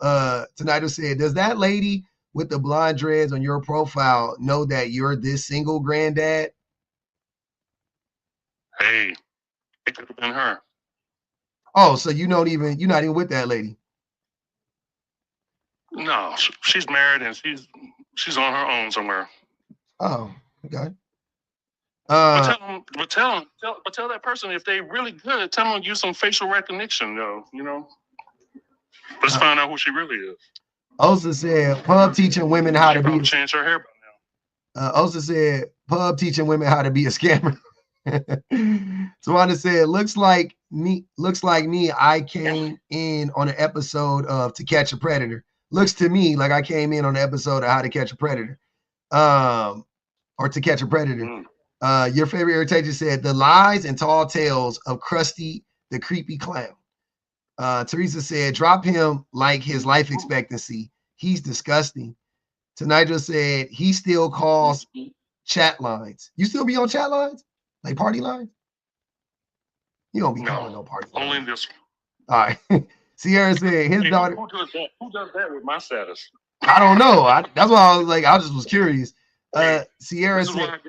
S1: Tonight just said, does that lady with the blonde dreads on your profile know that you're this single granddad?
S5: Hey, it could have been her.
S1: Oh, so you're not even with that lady?
S5: No, she's married and she's on her own somewhere.
S1: Oh, okay.
S5: But tell that person if they really good, tell them to use some facial recognition, though. You know, let's find out who she really is.
S1: Osa said, pub teaching women how to be.
S5: Change her hair by
S1: now. Osa said, pub teaching women how to be a scammer. Tawana said, looks like me. I came in on an episode of To Catch a Predator. Looks to me like I came in on an episode of How to Catch a Predator, or To Catch a Predator. Your favorite irritation said, the lies and tall tales of Krusty the creepy clown. Teresa said, drop him like his life expectancy. He's disgusting. Nigel said, he still calls chat lines. You still be on chat lines? Like party lines? You don't be calling no party lines.
S5: Only this
S1: one. All right. Sierra said, his daughter.
S5: Who does that with my status?
S1: I don't know. That's why I was like, I just was curious. Sierra
S5: said,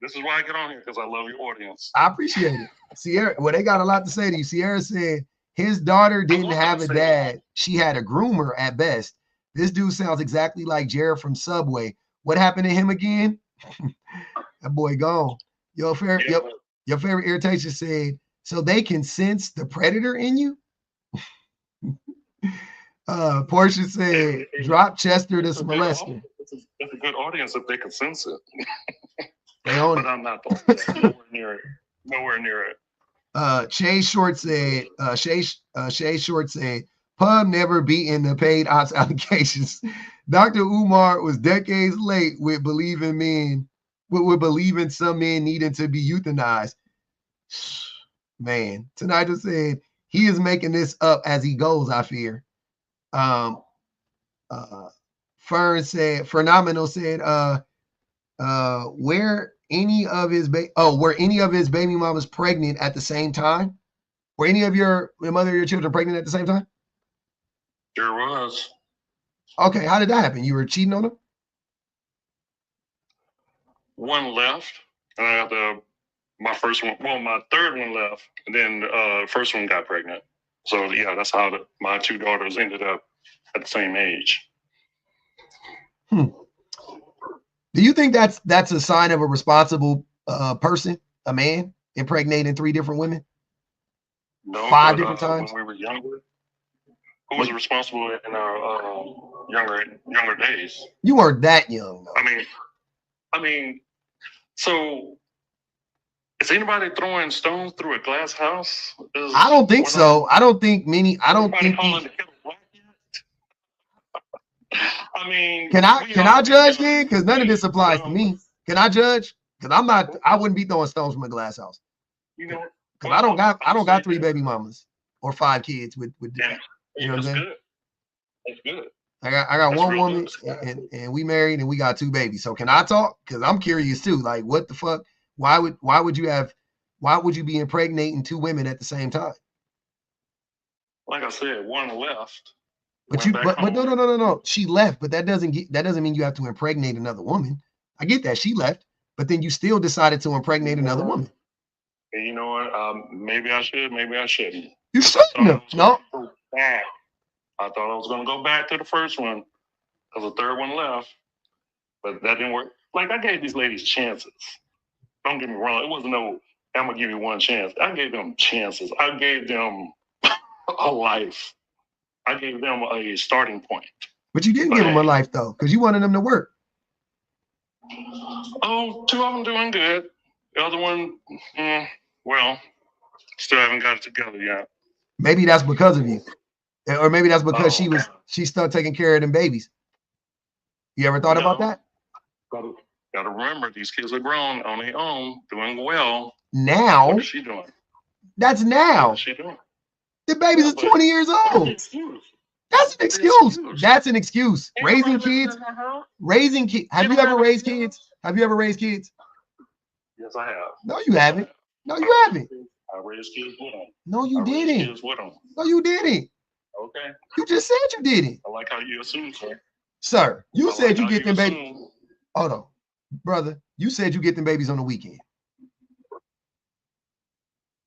S5: this is why I get on here because I love your audience.
S1: I appreciate it. Sierra, well, they got a lot to say to you. Sierra said his daughter didn't have a dad. She had a groomer at best. This dude sounds exactly like Jared from Subway. What happened to him again? That boy gone. Your favorite irritation said, so they can sense the predator in you? Portia said, drop Chester this molester.
S5: It's a good audience if they can sense it.
S1: They own
S5: but I'm not nowhere near it.
S1: Shay Short said, Shay Short said, pub never beaten the paid ops allegations. Dr. Umar was decades late with believing some men needing to be euthanized. Man, tonight just said he is making this up as he goes, I fear. Phenomenal said, were any of his baby mamas pregnant at the same time? Were any of the mother of your children pregnant at the same time?
S5: Sure was.
S1: Okay, how did that happen? You were cheating on them?
S5: One left, and I got my first one. Well, my third one left, and then first one got pregnant. So yeah, that's how my two daughters ended up at the same age.
S1: Do you think that's a sign of a responsible person, a man, impregnating 3 different women?
S5: No,
S1: 5 different times?
S5: When we were younger, who was responsible in our younger days?
S1: You weren't that young, though.
S5: I mean, so is anybody throwing stones through a glass house?
S1: I don't think so. I don't think many. I don't think.
S5: I mean,
S1: can I judge then? Because none of this applies to me. Can I judge? Because I'm not. I wouldn't be throwing stones from a glass house.
S5: You know,
S1: because I don't got 3 baby mamas or 5 kids with.
S5: Yeah,
S1: you know what I'm saying?
S5: That's good.
S1: I got one woman and we married and we got 2 babies. So can I talk? Because I'm curious too. Like, what the fuck? Why would you be impregnating 2 women at the same time?
S5: Like I said, one left.
S1: But no. She left, but that doesn't mean you have to impregnate another woman. I get that she left, but then you still decided to impregnate another woman.
S5: And you know what? Maybe I should, maybe I shouldn't.
S1: You shouldn't have. No.
S5: I thought I was going to go back to the first one because the third one left, but that didn't work. Like, I gave these ladies chances. Don't get me wrong. It wasn't no, I'm going to give you one chance. I gave them chances. I gave them a life. I gave them a starting point.
S1: But you didn't give them a life, though, because you wanted them to work.
S5: Oh, 2 of them doing good. The other one, well, still haven't got it together yet.
S1: Maybe that's because of you. Or maybe that's because she started taking care of them babies. You ever thought about that?
S5: Got to remember, these kids are grown on their own, doing well.
S1: Now.
S5: What is she doing?
S1: That's now.
S5: What is she doing?
S1: The babies is 20 years old. That's an excuse. That's an excuse. Raising kids. Raising kids. Have you ever raised kids? Have you ever raised kids?
S5: Yes, I have.
S1: No, you haven't. No, you haven't.
S5: I raised kids with them.
S1: No, you didn't.
S5: Kids with them.
S1: No, you didn't.
S5: Okay.
S1: You just said you didn't.
S5: I like how you assume, sir.
S1: Sir, you said you get them babies. Hold on, brother. You said you get them babies on the weekend.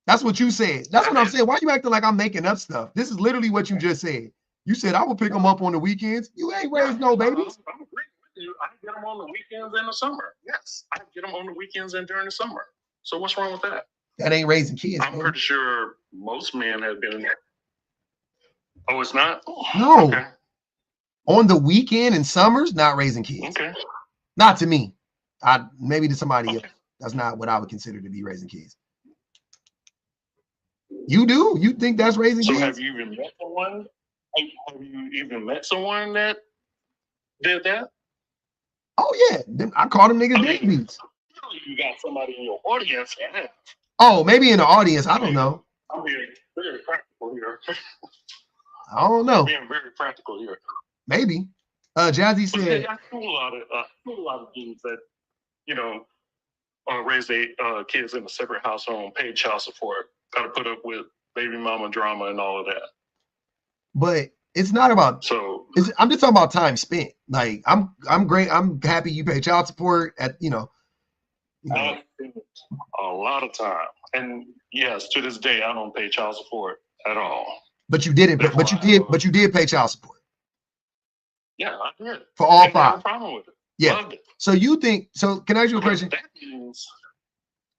S1: That's what you said. That's what I'm saying. Why are you acting like I'm making up stuff? This is literally what you just said. You said I will pick them up on the weekends. You ain't raised no babies.
S5: I'm agreeing with you. I get them on the weekends in the summer. Yes, I get them on the weekends and during the summer. So what's wrong with that?
S1: That ain't raising kids.
S5: I'm pretty sure most men have been. Oh, it's not?
S1: No.
S5: Okay.
S1: On the weekend and summers, not raising kids.
S5: Okay.
S1: Not to me. Maybe to somebody else. That's not what I would consider to be raising kids. You do? You think that's raising kids?
S5: So have you even met someone? Have you even met someone that did that?
S1: Oh yeah. I call them niggas babies.
S5: You got somebody in your audience. Yeah.
S1: Oh, maybe in the audience. I don't know.
S5: I'm being very practical here.
S1: I don't know.
S5: I'm being very practical here.
S1: Maybe. Jazzy said.
S5: I know a lot of dudes that, you know, raise their kids in a separate household, paid child support, got to put up with baby mama drama and all of that.
S1: But it's not about.
S5: So
S1: I'm just talking about time spent. Like I'm great. I'm happy you pay child support at
S5: a lot of time, and yes, to this day, I don't pay child support at all.
S1: But you didn't. But you did pay child support.
S5: Yeah, I did.
S1: For all
S5: five.
S1: five.
S5: No problem with it.
S1: Yeah.
S5: Loved it.
S1: So you think? So can I ask you a question?
S5: That means.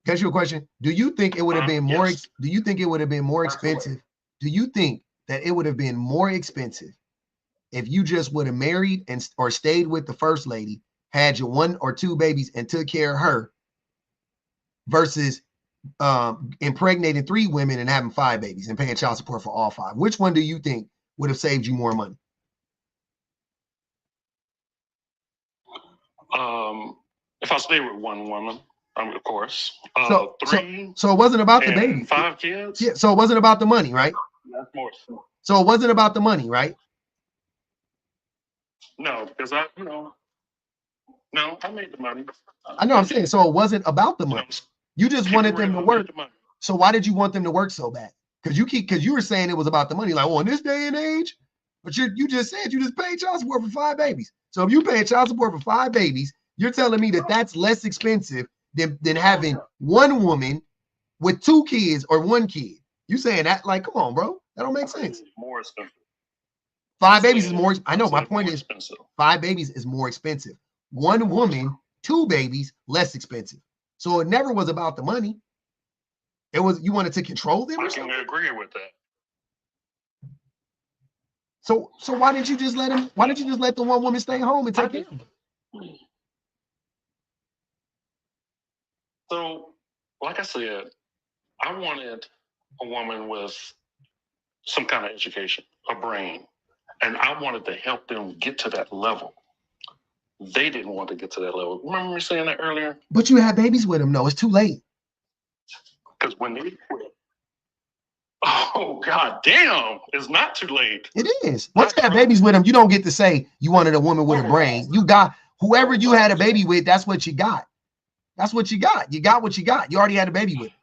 S1: Can I ask you a question? Do you think it would have been more?
S5: Yes.
S1: Do you think it would have been more expensive? Do you think that it would have been more expensive if you just would have married or stayed with the first lady, had your 1 or 2 babies, and took care of her, versus impregnating 3 women and having 5 babies and paying child support for all 5? Which one do you think would have saved you more money?
S5: If I stay with one woman, of course.
S1: So
S5: 3.
S1: So it wasn't about the baby.
S5: 5 kids.
S1: Yeah. So it wasn't about the money, right?
S5: That's more.
S1: So it wasn't about the money, right?
S5: No, because I made the money.
S1: I know. I'm saying so it wasn't about the money. You just wanted them to work. So why did you want them to work so bad? Because you were saying it was about the money, like, well, in this day and age. But you just said you just paid child support for 5 babies. So if you pay child support for 5 babies, you're telling me that that's less expensive than having 1 woman with 2 kids or 1 kid. You saying that, like, come on, bro, that don't make sense.
S5: More expensive.
S1: 5 babies is more. I know. My point is,
S5: expensive.
S1: 5 babies is more expensive. 1 woman, 2 babies, less expensive. So it never was about the money. It was you wanted to control them.
S5: I can agree with that.
S1: So why didn't you just let him? Why didn't you just let the 1 woman stay home and take care of him?
S5: So, like I said, I wanted a woman with some kind of education, a brain, and I wanted to help them get to that level. They didn't want to get to that level. Remember me saying that earlier?
S1: But you had babies with him. No, it's too late.
S5: Because when they quit, oh god damn, it's not too late.
S1: It is. Once you have babies with him, you don't get to say you wanted a woman with a brain. You got whoever you had a baby with. That's what you got. That's what you got. You got what you got. You already had a baby with him.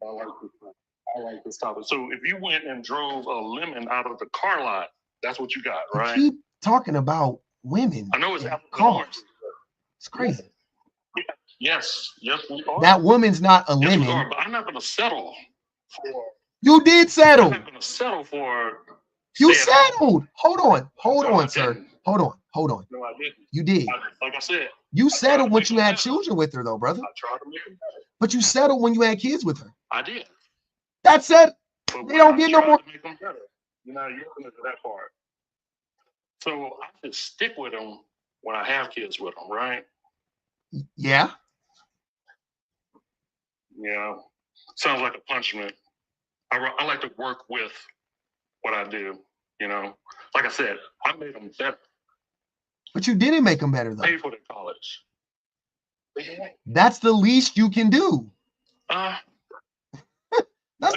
S5: I like this topic. So if you went and drove a lemon out of the car lot, that's what you got, right?
S1: You keep talking about women.
S5: I know it's
S1: cars. It's crazy.
S5: Yes, we are.
S1: That woman's not a
S5: yes,
S1: lemon.
S5: We are, but I'm not going to settle for.
S1: You did settle.
S5: I'm not going to settle for.
S1: You settled. Hold on, sir.
S5: Didn't.
S1: Hold on.
S5: No, I didn't.
S1: You did.
S5: Like I said.
S1: You settled when you had children with her, though, brother.
S5: I tried to make them better.
S1: But you settled when you had kids with her.
S5: I did.
S1: That's it.
S5: But
S1: They don't get no more.
S5: To make them better. You're not listening to that part. So I should stick with them when I have kids with them, right?
S1: Yeah.
S5: Yeah. Sounds like a punishment. I like to work with what I do, you know. Like I said, I made them better.
S1: But you didn't make them better, though.
S5: Pay for their college.
S1: That's the least you can do.
S5: That's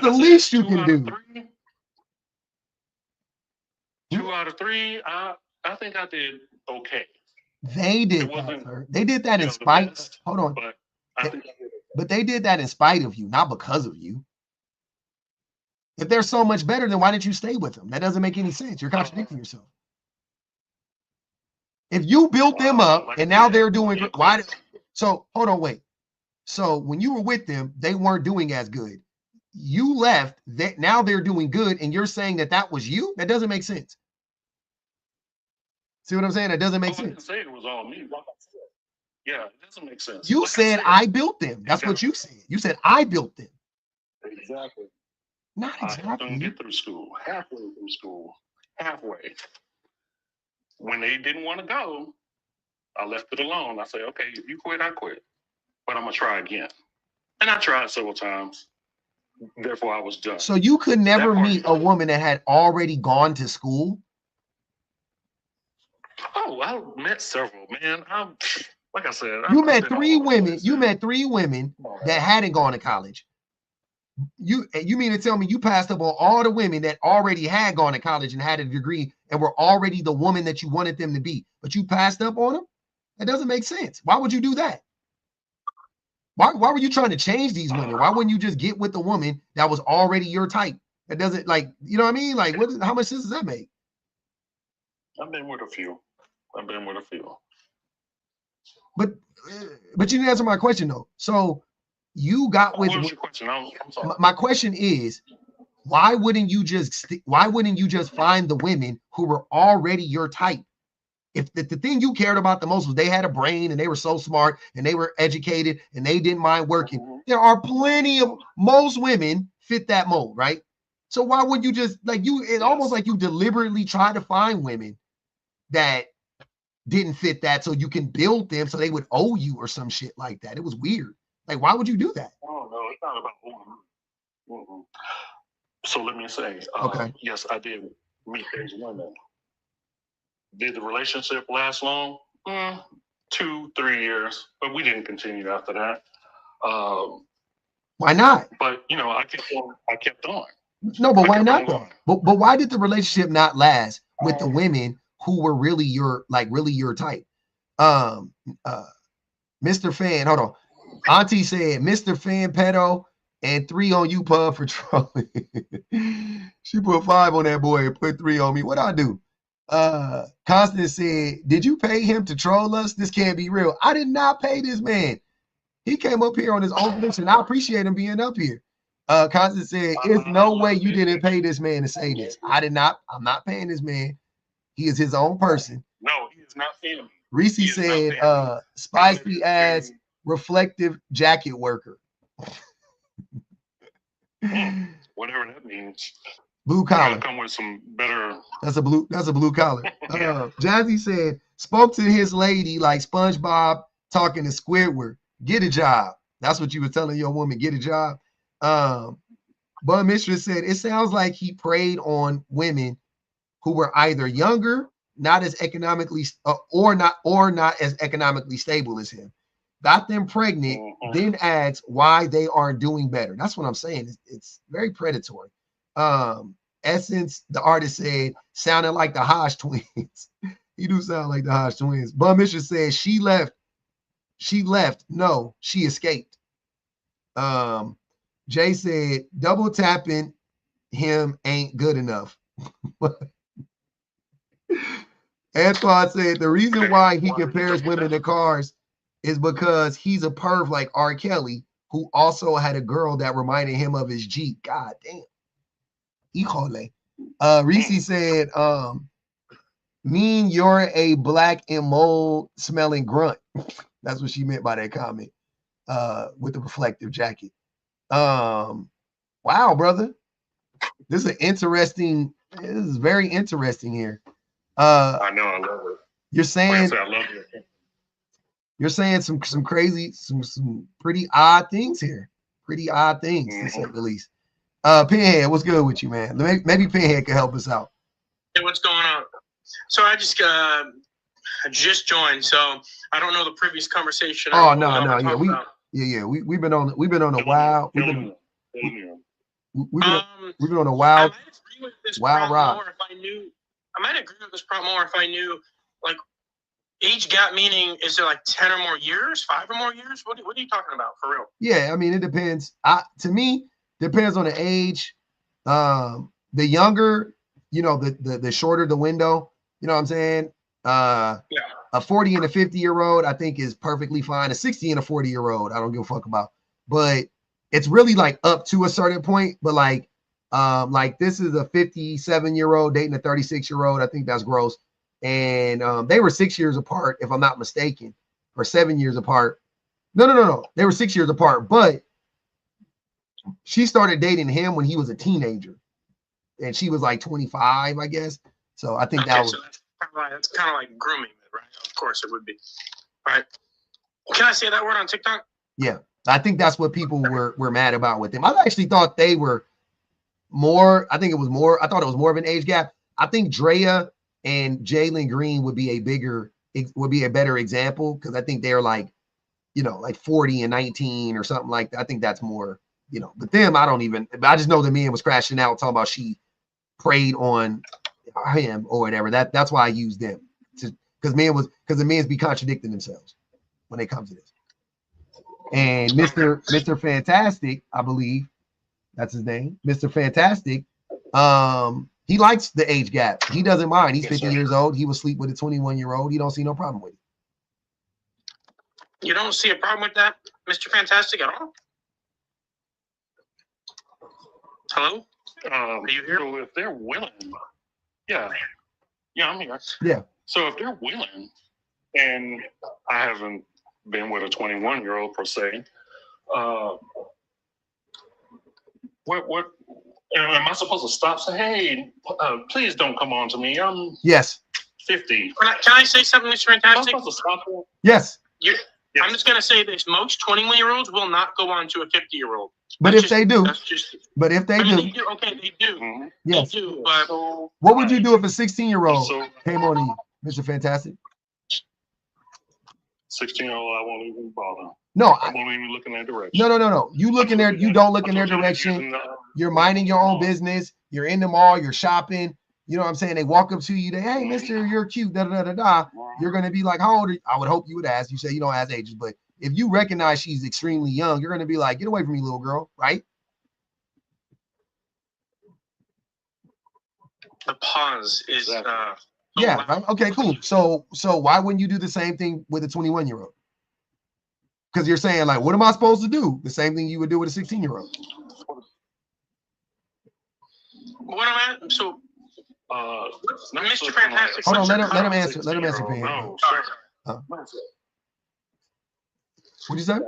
S1: the least you can do.
S5: 2 out of 3, I think I did okay.
S1: They did that, sir. They did that in spite. Hold on.
S5: But I think
S1: but they did that in spite of you, not because of you. If they're so much better, then why didn't you stay with them? That doesn't make any sense. You're contradicting yourself. If you built them up and now they're doing good, why? So hold on, wait. So when you were with them, they weren't doing as good. You left. Now they're doing good, and you're saying that was you? That doesn't make sense. See what I'm saying? That doesn't make sense.
S5: I didn't say it was all me. Yeah, it doesn't make sense.
S1: You said I built them. That's what you said. You said I built them.
S5: Exactly.
S1: Not exactly.
S5: I helped them get through school, halfway through school, halfway. When they didn't want to go, I left it alone. I said, okay, if you quit, I quit. But I'm going to try again. And I tried several times. Therefore, I was done.
S1: So you could never meet a woman that had already gone to school?
S5: Oh, I met several, man. Like I said,
S1: you met 3 women. You met 3 women that hadn't gone to college. You mean to tell me you passed up on all the women that already had gone to college and had a degree and were already the woman that you wanted them to be, but you passed up on them? That doesn't make sense. Why would you do that? Why were you trying to change these women? Why wouldn't you just get with the woman that was already your type? That doesn't, like, you know what I mean? Like, how much sense does that make?
S5: I've been with a few.
S1: But you didn't answer my question though. So you got with.
S5: What was your question? I'm sorry.
S1: My question is, why wouldn't you just find the women who were already your type? If the thing you cared about the most was they had a brain and they were so smart and they were educated and they didn't mind working, there are most women fit that mold, right? So why would you just it's almost like you deliberately try to find women that didn't fit that so you can build them so they would owe you or some shit like that. It was weird. Like, why would you do that?
S5: Oh, no, it's not about owing. So let me say,
S1: okay.
S5: Yes, I did meet those women. Did the relationship last long? 2-3 years, but we didn't continue after that.
S1: Why not?
S5: But I kept on.
S1: No, but why not though? But why did the relationship not last with the women who were really your type? Mr. Fan, hold on. Auntie said, Mr. Fan pedo and 3 on you, pub, for trolling. She put 5 on that boy and put 3 on me. What'd I do? Constance said, did you pay him to troll us? This can't be real. I did not pay this man. He came up here on his own mission. I appreciate him being up here. Constance said, there's no way you didn't pay this man to say this. I did not. I'm not paying this man. He is his own person.
S5: No, he is not paying me.
S1: Reese said, spicy ass reflective jacket worker.
S5: Whatever that means.
S1: Blue collar.
S5: Come with some better.
S1: That's a blue collar. Jazzy said, spoke to his lady like SpongeBob talking to Squidward. Get a job. That's what you were telling your woman. Get a job. Bud Mistress said, it sounds like he preyed on women who were either younger, not as economically, or not as economically stable as him. Got them pregnant, then asks why they aren't doing better. That's what I'm saying. It's very predatory. Essence, the artist said, sounded like the Hodge twins. He do sound like the Hodge twins. Bud Mistress said she left. No, she escaped. Jay said, double tapping him ain't good enough. Antoine said, the reason why he compares women to cars is because he's a perv like R. Kelly, who also had a girl that reminded him of his Jeep. God damn. Híjole. Reese said, mean you're a black and mold smelling grunt. That's what she meant by that comment. With the reflective jacket. Wow, brother. This is very interesting here.
S5: I know, I love it.
S1: You're saying
S5: I love it.
S1: You're saying some crazy, some pretty odd things here. Pretty odd things, to say the least. Pinhead, what's good with you, man? Maybe Pinhead can help us out.
S6: Hey, what's going on? So I just joined, so I don't know the previous conversation.
S1: Oh no, we've been on a while. We've been on a wild ride.
S6: I this part more if I knew, like, age gap, meaning is there like 10 or more years, 5 or more years? What are you talking about for real?
S1: Yeah, I mean, it depends. To me, depends on the age. The younger, the shorter the window. You know what I'm saying?
S6: Yeah.
S1: A 40 and a 50-year-old, I think, is perfectly fine. A 60 and a 40-year-old, I don't give a fuck about. But it's really like up to a certain point. But like this is a 57-year-old dating a 36-year-old. I think that's gross. And they were 6 years apart, if I'm not mistaken, or 7 years apart. No. They were 6 years apart, but she started dating him when he was a teenager, and she was like 25, I guess. So I think
S6: okay,
S1: that was.
S6: So that's kind of like grooming, right? Of course it would be. All right. Can I say that word on TikTok?
S1: Yeah, I think that's what people were mad about with him. I actually thought they were more. I thought it was more of an age gap. I think Drea and Jalen Green would be a better example, because I think they're like 40 and 19 or something like that. I think that's more, but them, I just know the man was crashing out talking about she preyed on him or whatever. That's why I used them, because the men's be contradicting themselves when it comes to this. And Mr. Fantastic, I believe that's his name, Mr. Fantastic, he likes the age gap. He doesn't mind. He's 50 years old. He will sleep with a 21-year-old. He don't see no problem with it.
S6: You don't see a problem with that, Mr. Fantastic, at all? Hello?
S5: Are you here? So if they're willing, yeah, I'm here.
S1: Yeah.
S5: So if they're willing, and I haven't been with a 21-year-old per se, what am I supposed to stop? Say, hey, please don't come on to me. I'm
S1: yes
S5: 50.
S6: Can I say something, Mr. Fantastic?
S5: Am I supposed to stop her?
S1: Yes.
S6: Yes. I'm just going to say this. Most 21-year-olds will not go on to a 50-year-old.
S1: But if they do.
S6: They do. Okay, they do.
S1: Mm-hmm. Yes.
S6: They do. But
S1: what would you do if a 16-year-old came on to you, Mr. Fantastic?
S5: 16-year-old, I won't even bother.
S1: No,
S5: I won't even look in their direction.
S1: No. You look in there. You don't look in their direction. You're minding your own business. You're in the mall. You're shopping. You know what I'm saying? They walk up to you. They, hey, mister, you're cute. Da da da da. You're gonna be like, how old are you? I would hope you would ask. You say you don't ask ages, but if you recognize she's extremely young, you're gonna be like, get away from me, little girl, right?
S6: The pause is
S1: yeah, right. Okay, cool. So why wouldn't you do the same thing with a 21-year-old? Because you're saying, like, what am I supposed to do? The same thing you would do with a 16-year-old.
S6: What am I? So, Mr. Fantastic.
S1: Hold on, let him answer. Let him answer.
S5: No,
S1: What'd you say?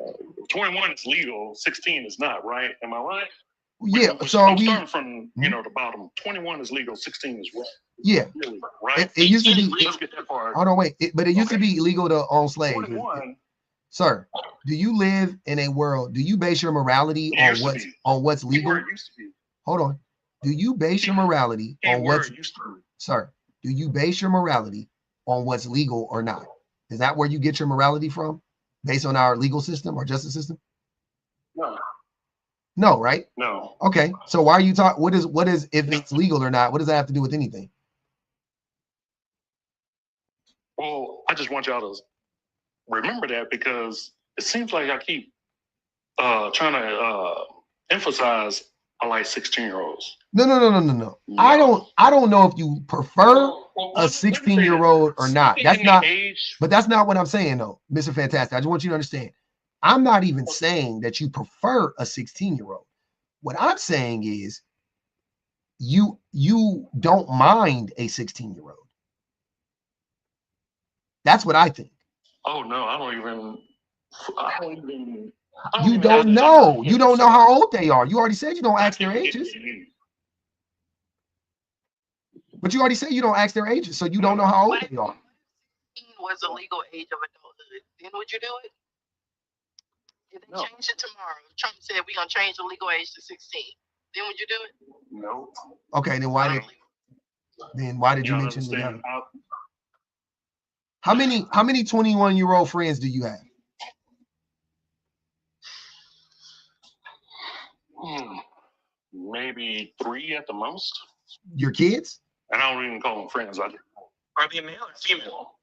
S5: 21 is legal, 16 is not, right? Am I right?
S1: Yeah.
S5: I'm starting from the bottom. 21 is legal, 16 is right.
S1: Yeah.
S5: Really, right.
S1: It used to be.
S5: Let's get that part.
S1: Hold on, wait. But it used to be illegal to own slaves.
S5: 21.
S1: Sir, do you live in a world? Do you base your morality on what's legal? Hold on. Do you base your morality on what's? Sir, do you base your morality on what's legal or not? Is that where you get your morality from, based on our legal system or justice system?
S5: No.
S1: No, right?
S5: No.
S1: Okay. So why are you talking? What is if it's legal or not? What does that have to do with anything?
S5: Well, I just want y'all to remember that, because it seems like I keep trying to emphasize I like 16-year-olds.
S1: No. I don't know if you prefer a 16-year-old or not. That's not age. But that's not what I'm saying, though, Mr. Fantastic. I just want you to understand. I'm not even saying that you prefer a 16-year-old. What I'm saying is you don't mind a 16-year-old. That's what I think.
S5: Oh no, I don't even.
S1: You don't know. You don't know how old they are. You already said you don't ask their ages. But you already said you don't ask their ages, so you don't know how old they are.
S7: Was a legal age of adulthood, then would you do it? If they change it tomorrow, Trump said we're gonna change the legal age to 16. Then would you do it?
S5: No.
S1: Okay, then why did you mention the How many 21-year-old friends do you have?
S5: Maybe 3 at the most.
S1: Your kids?
S5: And I don't even call them friends.
S6: Are they male or female?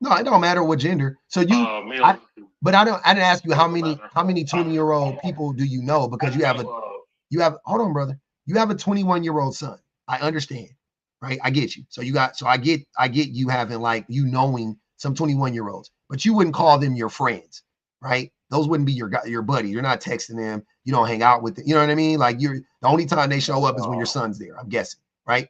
S1: No, it don't matter what gender. So you, but I didn't ask you how many 20-year-old people do you know, because you have hold on, brother. You have a 21-year-old son. I understand, right? I get you. So I get you having like you knowing some 21-year-olds, but you wouldn't call them your friends, right? Those wouldn't be your buddy. You're not texting them. You don't hang out with them. You know what I mean? Like the only time they show up is when your son's there. I'm guessing, right?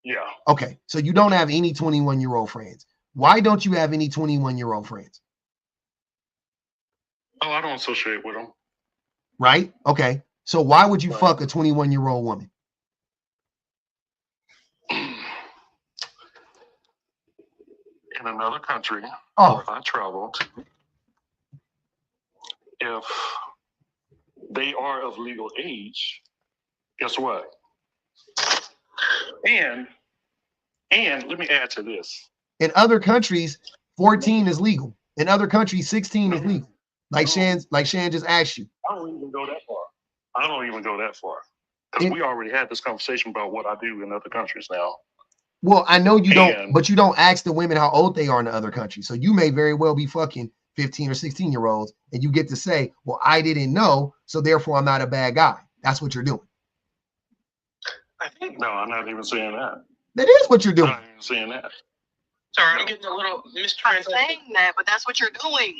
S5: Yeah.
S1: Okay. So you don't have any 21-year-old friends. Why don't you have any 21-year-old friends?
S5: Oh, I don't associate with them.
S1: Right? Okay. So why would you fuck a 21-year-old woman?
S5: In another country,
S1: if
S5: I travel to, if they are of legal age, guess what? And let me add to this.
S1: In other countries, 14 is legal. In other countries, 16 is legal. Like Shan just asked you.
S5: I don't even go that far. Because we already had this conversation about what I do in other countries now.
S1: Well, I know you don't, but you don't ask the women how old they are in the other countries. So you may very well be fucking 15 or 16-year-olds, and you get to say, well, I didn't know, so therefore I'm not a bad guy. That's what you're doing.
S5: No, I'm not even saying that.
S1: That is what you're doing.
S5: I'm not even saying that.
S6: Sorry, I'm getting a little
S7: I'm saying that, but that's what you're doing.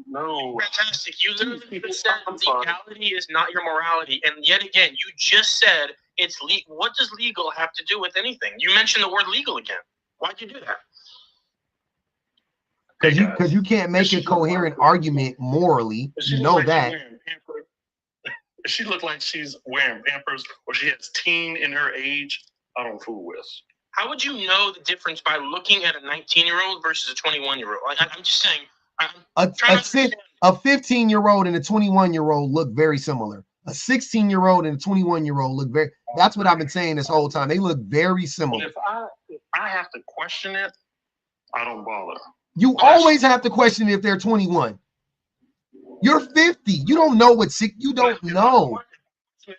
S5: No.
S6: Fantastic. You literally said legality is not your morality. And yet again, you just said it's legal. What does legal have to do with anything? You mentioned the word legal again. Why'd you do that?
S1: Because you can't make a coherent argument morally. You know that.
S5: If she look like she's wearing Pampers or she has teen in her age, I don't fool with.
S6: How would you know the difference by looking at a 19-year-old versus a 21-year-old? I'm just saying.
S1: A 15-year-old and a 21-year-old look very similar. A 16-year-old and a 21-year-old look very. That's what I've been saying this whole time. They look very similar.
S5: If I have to question it, I don't bother.
S1: You always have to question if they're 21. You're 50. You don't know what sick. You don't know.
S5: I don't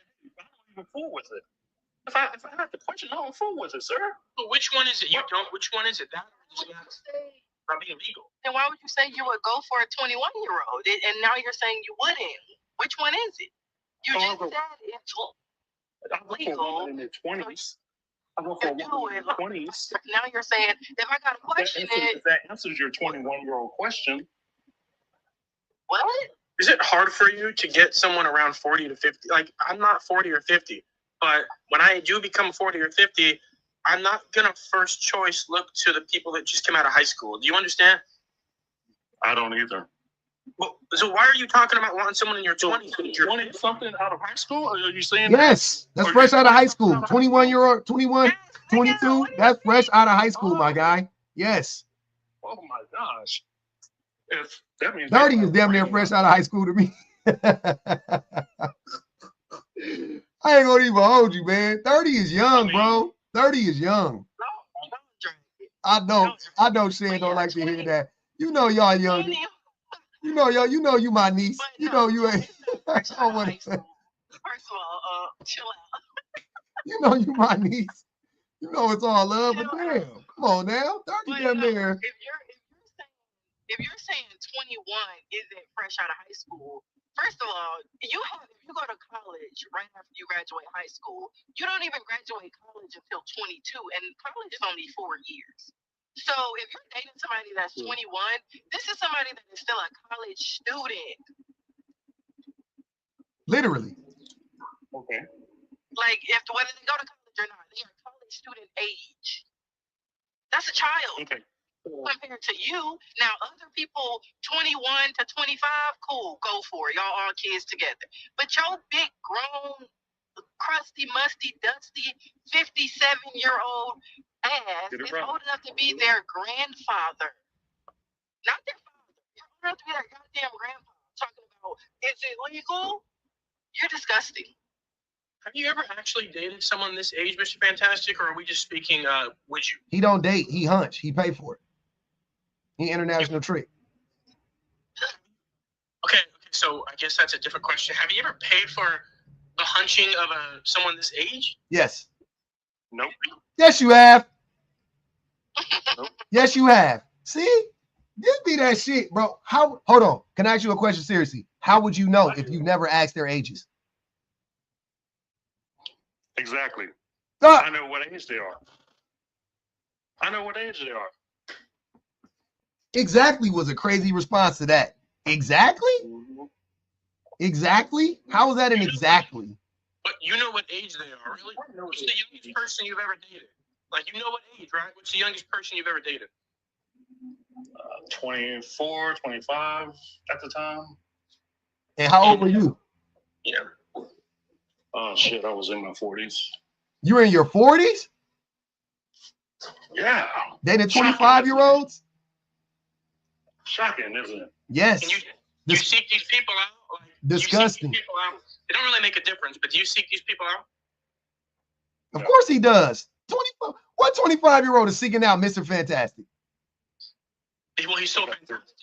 S5: even fool with it. If I have to question, I don't fool with it, sir.
S6: But which one is it? You don't. Which one is it? That is not being legal.
S7: Then why would you say you would go for a 21-year-old? And now you're saying you wouldn't. Which one is it? You just said it's legal.
S5: In their 20s. I go for a woman in their 20s.
S7: Now you're saying if I got to question
S5: if that answers your 21-year-old question.
S7: What?
S6: Is it hard for you to get someone around 40 to 50? Like, I'm not 40 or 50, but when I do become 40 or 50, I'm not going to first choice look to the people that just came out of high school. Do you understand?
S5: I don't either.
S6: Well, so why are you talking about wanting someone in your 20s?
S5: You're wanting something out of high school? Or are you saying
S1: yes, that's fresh out of high school. 21-year-old, 21, 22, that's fresh out of high school, my guy. Yes.
S5: Oh, my gosh. If that means
S1: 30 is damn near fresh out of high school to me. I ain't gonna even hold you, man. 30 is young, bro. 30 is young. I know Shan don't like to hear that. You know y'all young. You know you my niece. You know you ain't. I don't want to say.
S7: First of all, chill out.
S1: You know you my niece. You know it's all love, but damn, come on now. 30 damn near.
S7: If you're saying 21 isn't fresh out of high school, first of all, if you go to college right after you graduate high school, you don't even graduate college until 22, and college is only 4 years. So if you're dating somebody that's 21, this is somebody that is still a college student.
S1: Literally.
S5: Okay.
S7: Like whether they go to college or not, they are college student age. That's a child.
S5: Okay.
S7: Compared to you. Now, other people, 21 to 25, cool, go for it. Y'all all kids together. But your big, grown, crusty, musty, dusty, 57-year-old ass is old enough to be their grandfather. Not their father. You're old enough to be their goddamn grandfather. Talking about, is it legal? You're disgusting.
S6: Have you ever actually dated someone this age, Mr. Fantastic, or are we just speaking, would you?
S1: He don't date. He hunch. He pay for it. He international trick.
S6: Okay, so I guess that's a different question. Have you ever paid for the hunching of someone this age?
S1: Yes.
S5: Nope.
S1: Yes, you have. Yes, you have. See, this be that shit, bro. How? Hold on. Can I ask you a question seriously? How would you know if you never asked their ages?
S5: Exactly.
S1: Ah,
S5: I know what age they are. I know what age they are.
S1: exactly was a crazy response to that. Exactly? Exactly? How was that an exactly?
S6: But you know what age they are, really? What's the youngest person you've ever dated? Like, you know what age, right? What's the youngest person you've ever dated?
S5: 24, 25 at the time.
S1: And how old were you?
S6: Yeah.
S5: Oh shit, I was in my 40s.
S1: You were in your 40s?
S5: Yeah.
S1: Dating 25-year-olds?
S5: Shocking, isn't it?
S1: Yes.
S6: And you seek these people out? Like,
S1: disgusting.
S6: People out? They don't really make a difference, but do you seek these people out?
S1: Of course he does. 25. What 25-year-old is seeking out Mr. Fantastic?
S6: Well, he's so fantastic.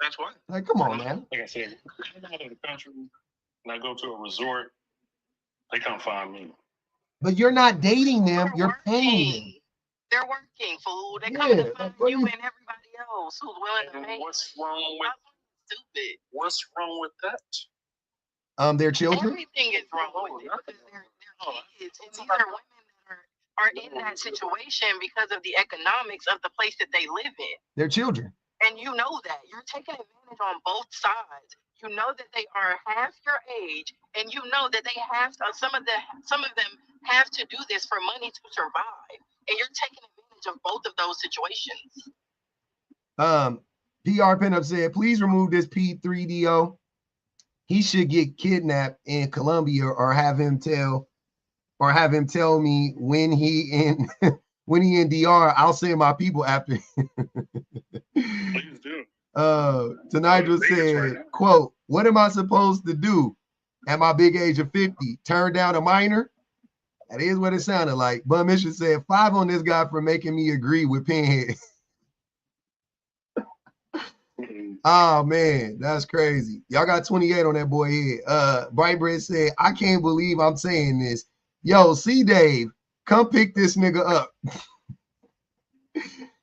S6: That's why.
S1: Like, come on, man.
S5: Like I said, I'm out of the country and I go to a resort, they come find me.
S1: But you're not dating them, you're paying them.
S7: They're working, fool. They come to find you and everybody else who's willing to pay.
S5: What's wrong with
S7: Stupid?
S5: What's wrong with that?
S1: Their children?
S7: Everything is wrong with it because they're kids, and these are women that are in that situation because of the economics of the place that they live in.
S1: Their children.
S7: And you know that. You're taking advantage on both sides. You know that they are half your age, and you know that they have to, some of them have to do this for money to survive. And you're taking advantage of both of those situations.
S1: PR Pinup said, please remove this P3DO. He should get kidnapped in Colombia or have him tell me when he in when he in DR, I'll send my people after.
S5: Please do.
S1: Tanidra said, quote, what am I supposed to do at my big age of 50? Turn down a minor? That is what it sounded like. Bum Mission said, 5 on this guy for making me agree with Pinhead. Oh man, that's crazy. Y'all got 28 on that boy head. Bright Bread said, I can't believe I'm saying this. Yo, see Dave, come pick this nigga up.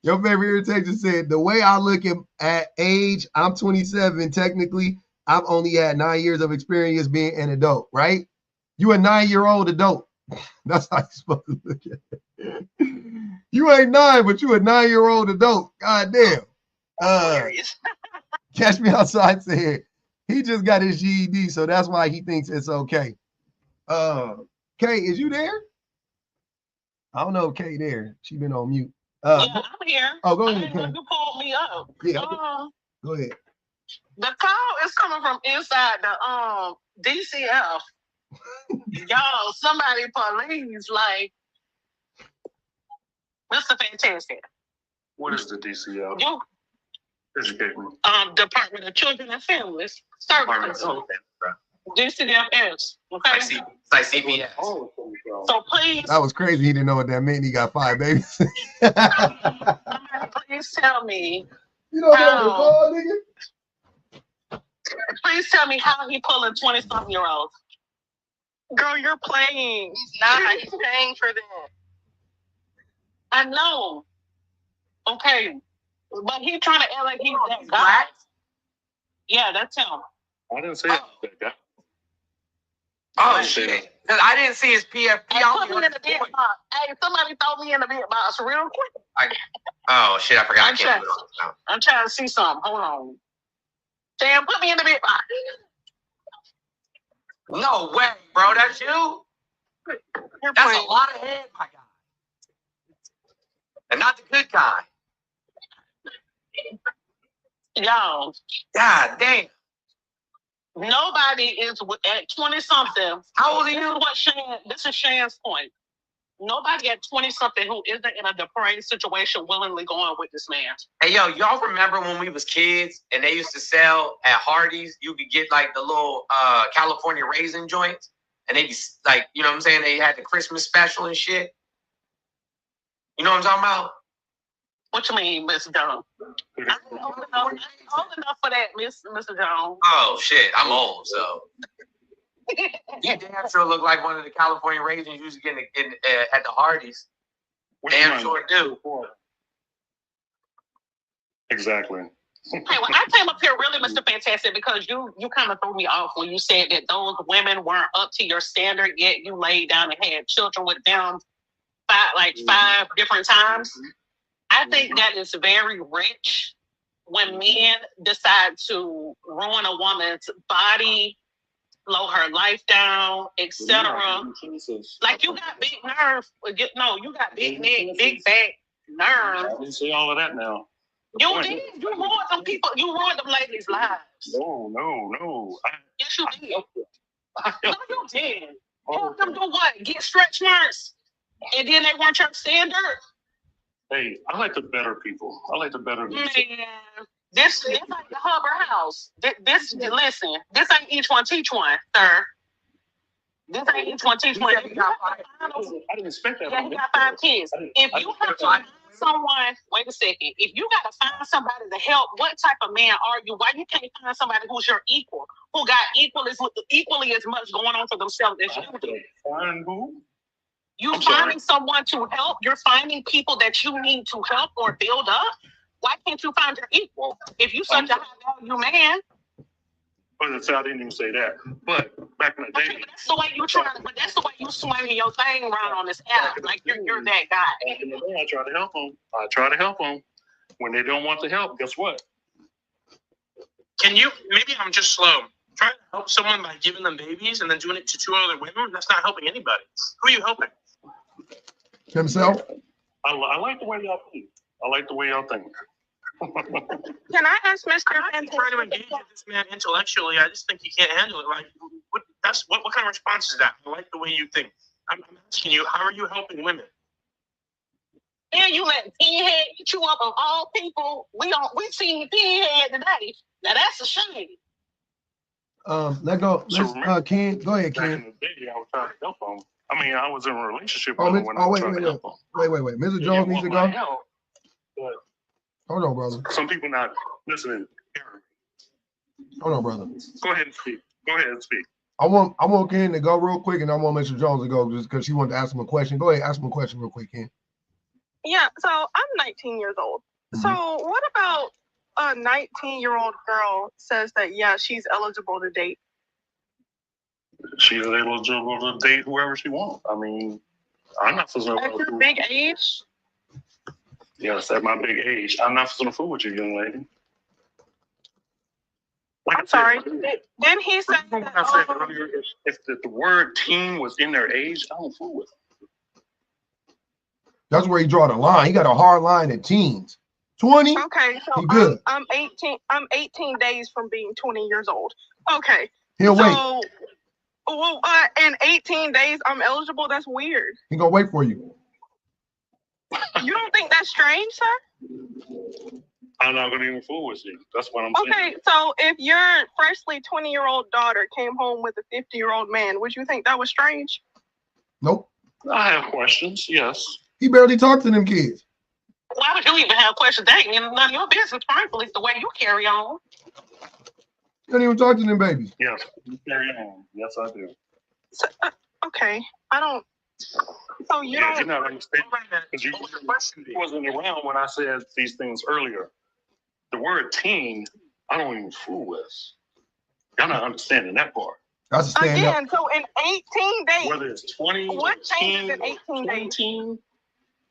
S1: Your favorite irritation said, the way I look at age, I'm 27. Technically, I've only had 9 years of experience being an adult, right? You a 9-year-old adult. That's how you're supposed to look at it. You ain't 9, but you a 9-year-old adult. God damn. Catch Me Outside said, he just got his GED, so that's why he thinks it's okay. Kay, is you there? I don't know if Kay there. She been on mute.
S8: Yeah, I'm here.
S1: Oh, go ahead.
S8: You pulled me up.
S1: Yeah. Go ahead.
S8: The call is coming from inside the DCF. Y'all, somebody police like Mr. Fantastic.
S5: What is the DCL?
S8: You
S5: Educate me.
S8: Department of Children and Families Services. DCFS. Okay.
S9: It's like CPS.
S8: So please.
S1: That was crazy. He didn't know what that meant. He got 5 babies.
S8: Somebody please tell me.
S1: You don't know the ball, nigga?
S8: Please tell me how he pulling 20-something-year-olds. Girl, you're playing.
S7: He's not. He's paying for that.
S8: I know. Okay. But he trying to act like he's that guy. Yeah, that's him.
S5: I didn't say that guy.
S9: Oh, shit. Because I didn't see his PFP.
S8: Put me in the big box. Hey, somebody throw me in the big box real quick.
S9: Oh, shit. I forgot.
S8: I'm trying to see something. Hold on. Sam, put me in the big box.
S9: No way, bro. That's you? That's a lot of head, my guy. And not the good kind.
S8: Y'all.
S9: God damn.
S8: Nobody is at 20-something.
S9: How old are you?
S8: This is Shan's point. Nobody at 20-something who isn't in a depraved situation willingly going with this man.
S9: Hey, yo, y'all remember when we was kids and they used to sell at Hardee's? You could get like the little California raisin joints. And they be like, you know what I'm saying? They had the Christmas special and shit. You know what I'm talking about?
S8: What you mean, Mr. Jones? I'm old enough for that, Mr. Jones.
S9: Oh, shit. I'm old, so. You damn sure look like one of the California raisins you used to get at the Hardee's. Damn sure do.
S5: Exactly.
S8: Okay, well, I came up here really, Mr. Fantastic, because you kind of threw me off when you said that those women weren't up to your standard, yet you laid down and had children with them five different times. I think that is very rich when men decide to ruin a woman's body, slow her life down, etc. Like you got big nerve. No, you got big neck, big back, nerve.
S5: I didn't say all of that now.
S8: You did. You ruined them people. You ruined them ladies' lives.
S5: No.
S8: Yes, you did. No, you did. Help them do what? Get stretch marks, and then they want your standard.
S5: Hey, I like to better people. I like to better them.
S8: Man, this like the Hubbard House. Listen. This ain't each one teach one, sir. This ain't each one teach one.
S5: I didn't expect that.
S8: Yeah, he got 5 kids. If you have to find someone, wait a second. If you got to find somebody to help, what type of man are you? Why you can't find somebody who's your equal, who got equally as much going on for themselves as you do?
S5: Find who?
S8: You're finding someone to help. You're finding people that you need to help or build up. Why can't you find your equal? If you're such a high value man.
S5: I didn't even say that. But back in the day,
S8: but that's the way you trying. But that's the way you swinging your thing around on this app. Like you're that guy.
S5: Back in the day, I try to help them. When they don't want the help, guess what?
S6: Can you? Maybe I'm just slow. Trying to help someone by giving them babies and then doing it to 2 other women. That's not helping anybody. Who are you helping?
S1: Himself.
S5: I like the way y'all think. I like the way y'all think.
S7: Can I ask Mr.
S6: I'm trying to engage with this man intellectually. I just think he can't handle it. Like, what kind of response is that? I like the way you think. I'm asking you, how are you helping women?
S8: And you let Pinhead get you up on all people. We seen Pinhead today. Now that's a shame.
S1: Let go. Ken, go ahead, Ken.
S5: Back in the day, I was trying to help them. I mean, I was in a relationship
S1: with
S5: them when I was trying to help them.
S1: Wait. Mr. Jones needs to go.
S5: Help, but
S1: hold on, brother.
S5: Some people not listening.
S1: Hold on, brother.
S5: Go ahead and speak.
S1: I want Ken to go real quick, and I want Mr. Jones to go just because she wanted to ask him a question. Go ahead, ask him a question real quick, Ken.
S7: Yeah, so I'm 19 years old. Mm-hmm. So what about a 19-year-old girl says that, yeah, she's eligible to date?
S5: She's eligible to date whoever she wants. I mean, I'm not supposed to.
S7: At your big age?
S5: Yes, at my big age. I'm not supposed to fool with you, young lady.
S7: Like I'm sorry. Then he said that,
S5: I said earlier, if the word teen was in their age, I don't fool with them.
S1: That's where he draw the line. He got a hard line at teens. 20.
S7: Okay, so
S1: he good.
S7: I'm 18. I'm 18 days from being 20 years old. Okay.
S1: He'll wait.
S7: Well, in 18 days, I'm eligible. That's weird.
S1: He gonna wait for you.
S7: You don't think that's strange, sir?
S5: I'm not gonna even fool with you. That's what I'm saying.
S7: Okay, so if your freshly 20-year-old daughter came home with a 50-year-old man, would you think that was strange?
S1: Nope.
S5: I have questions. Yes.
S1: He barely talked to them kids.
S8: Why would you even have questions? That ain't none of your business, frankly. It's the way you carry on.
S1: You don't even talk to them babies.
S5: Yes, you carry on. Yes, I do.
S7: So, okay, I don't. So you don't.
S5: You're not understanding because you wasn't around when I said these things earlier. The word teen, I don't even fool with. Y'all not understanding that part.
S1: That's a stand
S7: Again,
S1: up.
S7: so in 18 days.
S5: Whether it's 20,
S7: what changes in 18 days?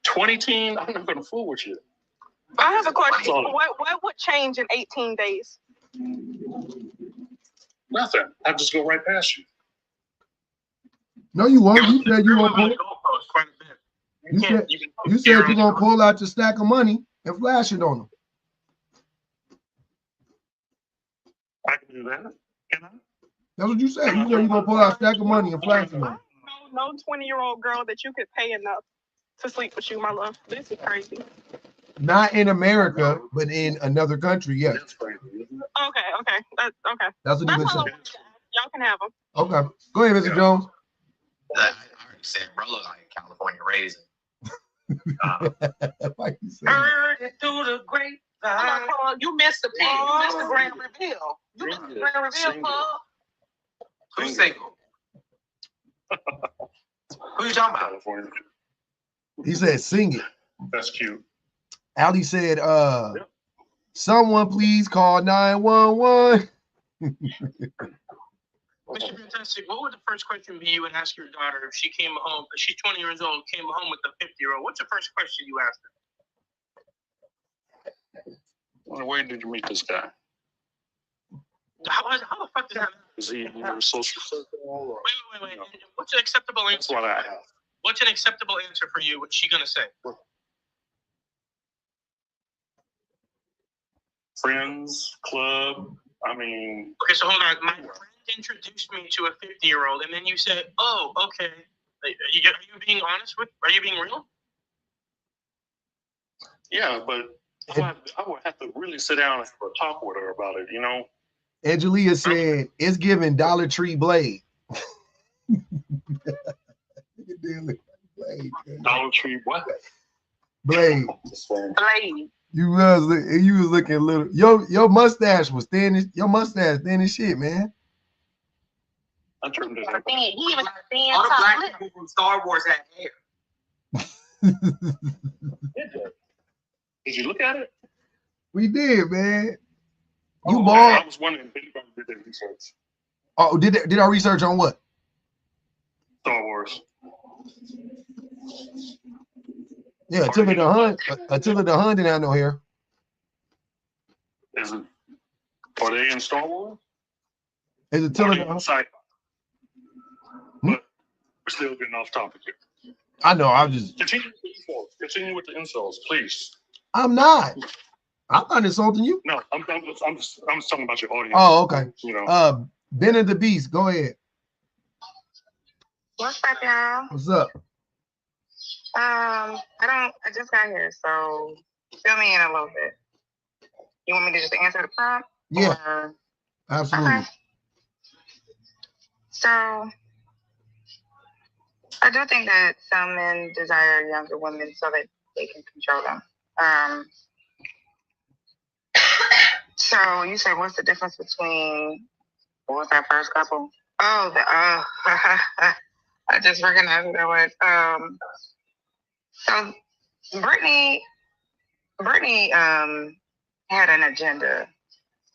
S5: 20 teen, I'm not gonna fool with you.
S7: I have a question. What would change in 18 days?
S5: Nothing. I just go right past you.
S1: No, you won't. You said you won't pull. You said you're gonna pull out your stack of money and flash it on them.
S5: I can do that. Can I?
S1: That's what you said. You said you're gonna pull out a stack of money and flash it on them.
S7: No 20-year-old girl that you could pay enough to sleep with you, my love. This is crazy.
S1: Not in America, but in another country, yes.
S5: That's crazy, isn't it?
S7: Okay. Okay.
S1: That's what he said.
S7: Y'all can have them.
S1: Okay. Go ahead, Mr. Jones.
S9: I already said, bro, look like California raisin.
S1: Why you say
S8: Heard it through the grapevine. You missed the grand reveal. You missed the grand reveal, Paul.
S9: Who's single? Who you talking about?
S5: California.
S1: He said, sing it.
S5: That's cute.
S1: Ali said, Someone please call 911.
S6: Mr. Fantastic, what would the first question be you would ask your daughter if she came home? If she's 20 years old, came home with a 50-year-old. What's the first question you ask her?
S5: Well, where did you meet this guy?
S6: How the fuck does that happen?
S5: Is he in your social circle? Or,
S6: Wait. What's an acceptable answer?
S5: that's what I asked.
S6: What's an acceptable answer for you? What's she gonna say?
S5: Friends, club. I mean.
S6: Okay, so hold on. My friend introduced me to a 50-year-old, and then you said, "Oh, okay." Are you being honest with? Are you being real?
S5: Yeah, but I would have to really sit down and have a talk with her about it. You know.
S1: Angelia said it's giving Dollar Tree Blade.
S5: Dollar Tree what?
S1: Blade.
S8: Blade.
S1: You was looking a little. Your mustache was thin. Your mustache thin as shit, man.
S5: I trimmed it up.
S8: He was thin.
S9: All the black people from Star Wars had hair.
S5: Did you look at it?
S1: We did, man. You
S5: I
S1: bald.
S5: was wondering if anybody did their research.
S1: Oh, did our research on what?
S5: Star Wars.
S1: Yeah, Attila the Hun. Attila the Hun didn't have no hair.
S5: Is it? Are they in Star Wars?
S1: Is Attila the Hun?
S5: Sci-fi. But we're still getting off topic here.
S1: I know. I'm just.
S5: Continue with the insults, please.
S1: I'm not. I'm not insulting you.
S5: No, I'm just talking about your audience.
S1: Oh, okay.
S5: You know.
S1: Ben and the Beast, go ahead.
S10: What's up, y'all?
S1: What's up?
S10: I just got here, so fill me in a little bit. You want me to just answer the prompt?
S1: Yeah.
S10: Or...
S1: Absolutely.
S10: Okay. So I do think that some men desire younger women so that they can control them. So you said, what's the difference between, what was that first couple? Oh, I just recognized who that was. So Brittany had an agenda.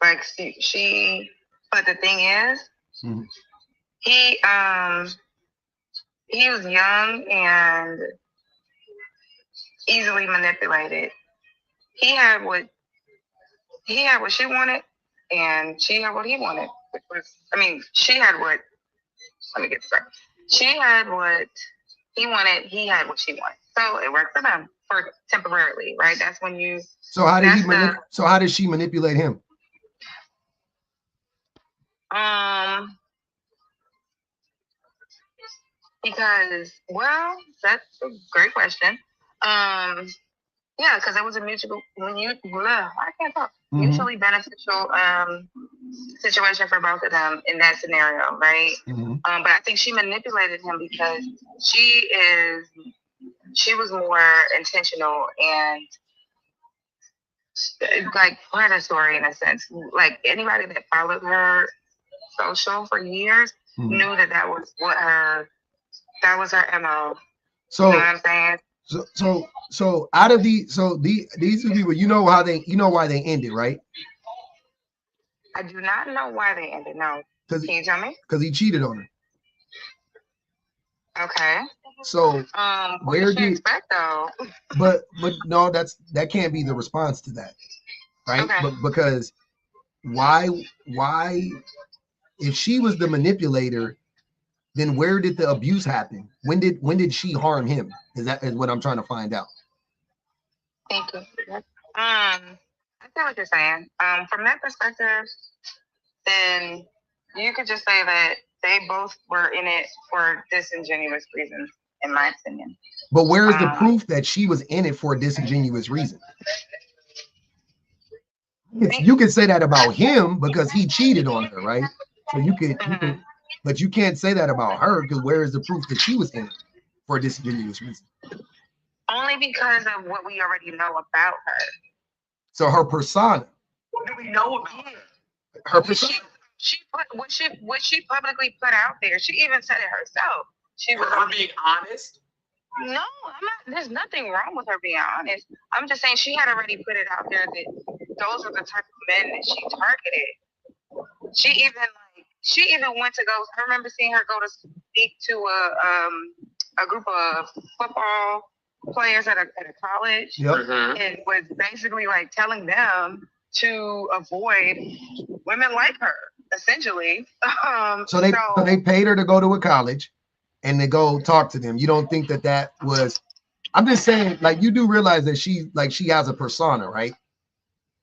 S10: Like she but the thing is,
S1: mm-hmm.
S10: he was young and easily manipulated. He had what she wanted, and she had what he wanted, which was, she had what, let me get this right. She had what he wanted, he had what she wanted. So it worked for them for temporarily, right? That's when you.
S1: So how did she manipulate him?
S10: Because, well, that's a great question. Yeah, because it was a mutually beneficial situation for both of them in that scenario, right?
S1: Mm-hmm.
S10: But I think she manipulated him because she was more intentional and like predatory in a sense. Like anybody that followed her social for years
S1: mm-hmm.
S10: knew that was her MO.
S1: So
S10: you know what I'm saying?
S1: So out of these two people, you know why they ended, right?
S10: I do not know why they ended. No. Can you tell me?
S1: Because he cheated on her.
S10: Okay.
S1: So
S10: what did she expect though?
S1: But no, that can't be the response to that, right?
S10: Okay.
S1: But because why if she was the manipulator, then where did the abuse happen? When did she harm him? Is what I'm trying to find out.
S10: Thank you. I see what you're saying. From that perspective, then you could just say that they both were in it for disingenuous reasons, in my opinion.
S1: But where is the proof that she was in it for a disingenuous reason? You can say that about him because he cheated on her, right? So you can, but you can't say that about her because where is the proof that she was in it for a disingenuous reason?
S10: Only because of what we already know about her.
S1: So her persona.
S9: What do we know about her?
S1: Her persona.
S10: She put what she publicly put out there. She even said it herself. She was
S9: her being honest.
S10: No, I'm not. There's nothing wrong with her being honest. I'm just saying she had already put it out there that those are the type of men that she targeted. She even went to go. I remember seeing her go to speak to a group of football players at a college, and was basically like telling them to avoid women like her, essentially.
S1: So they paid her to go to a college and to go talk to them. You don't think that was? I'm just saying, like, you do realize that she has a persona, right?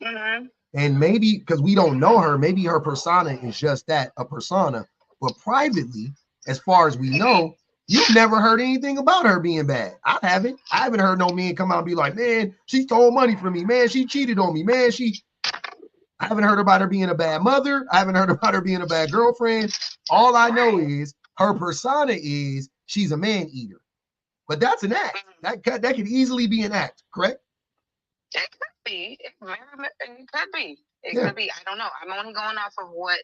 S10: Mm-hmm.
S1: And maybe because we don't know her, maybe her persona is just that, a persona. But privately, as far as we know, you've never heard anything about her being bad. I haven't heard no man come out and be like, man, she stole money from me, man, she cheated on me, man, I haven't heard about her being a bad mother. I haven't heard about her being a bad girlfriend. All I know is her persona is she's a man eater. But that's an act. That could easily be an act, correct?
S10: It could be. It could be. It could be. I don't know. I'm only going off of what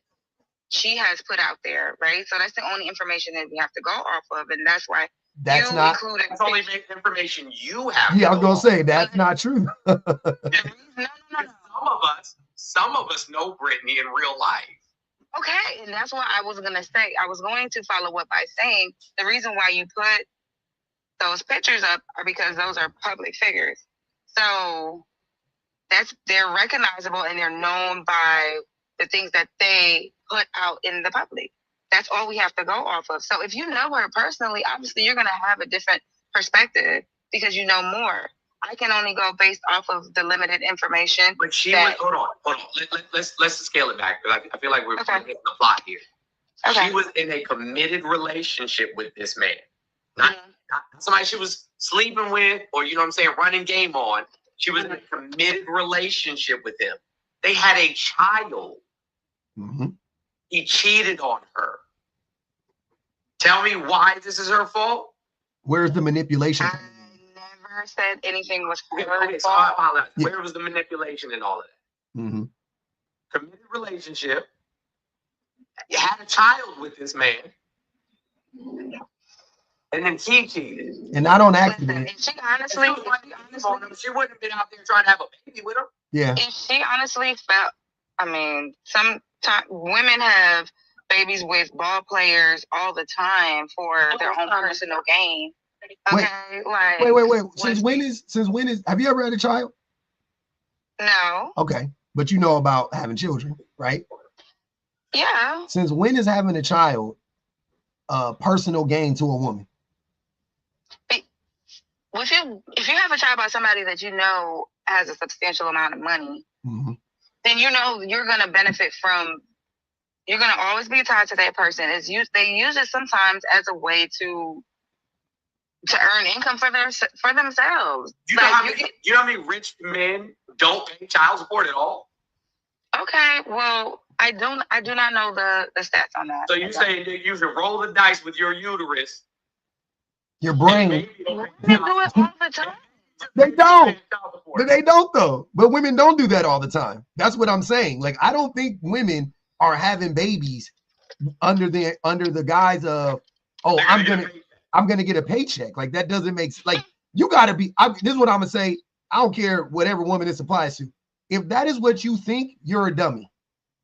S10: she has put out there, right? So that's the only information that we have to go off of, and that's why
S1: that's not
S10: included.
S9: That's only information you have.
S1: Yeah, I was gonna say that's not true.
S10: No.
S9: Some of us know Brittany in real life.
S10: Okay, and that's what I was gonna say. I was going to follow up by saying the reason why you put those pictures up are because those are public figures. So they're recognizable and they're known by the things that they put out in the public. That's all we have to go off of. So if you know her personally, obviously you're gonna have a different perspective because you know more. I can only go based off of the limited information.
S9: But hold on. Let's scale it back because I feel like we're hitting the plot here. Okay. She was in a committed relationship with this man. Not somebody she was sleeping with or, you know what I'm saying, running game on. She was in a committed relationship with him. They had a child.
S1: Mm-hmm.
S9: He cheated on her. Tell me why this is her fault?
S1: Where's the manipulation?
S10: I never said anything was her
S9: fault. So I apologize. Yeah. Where was the manipulation in all of that?
S1: Mm-hmm.
S9: Committed relationship. You had a child with this man. And then he cheated.
S1: And not on accident.
S10: She honestly
S9: she wouldn't have been out there trying to have a baby with him.
S1: Yeah.
S10: If she honestly felt, I mean, sometimes women have babies with ball players all the time for their own personal gain. Okay,
S1: wait. Since when is have you ever had a child?
S10: No.
S1: Okay. But you know about having children, right?
S10: Yeah.
S1: Since when is having a child personal gain to a woman?
S10: If you have a child by somebody that you know has a substantial amount of money,
S1: mm-hmm.
S10: then you know you're going to benefit from. You're going to always be tied to that person. They use it sometimes as a way to earn income for themselves.
S9: You know how many rich men don't pay child support at all?
S10: Okay, well, I do not know the stats on that.
S9: So you say you should roll the dice with your uterus.
S1: Your brain.
S10: They do it all the time.
S1: They don't. But they don't though. But women don't do that all the time. That's what I'm saying. Like, I don't think women are having babies under the guise of, I'm gonna get a paycheck. Like, that doesn't make sense. Like, you gotta be. This is what I'm gonna say. I don't care whatever woman this applies to. If that is what you think, you're a dummy.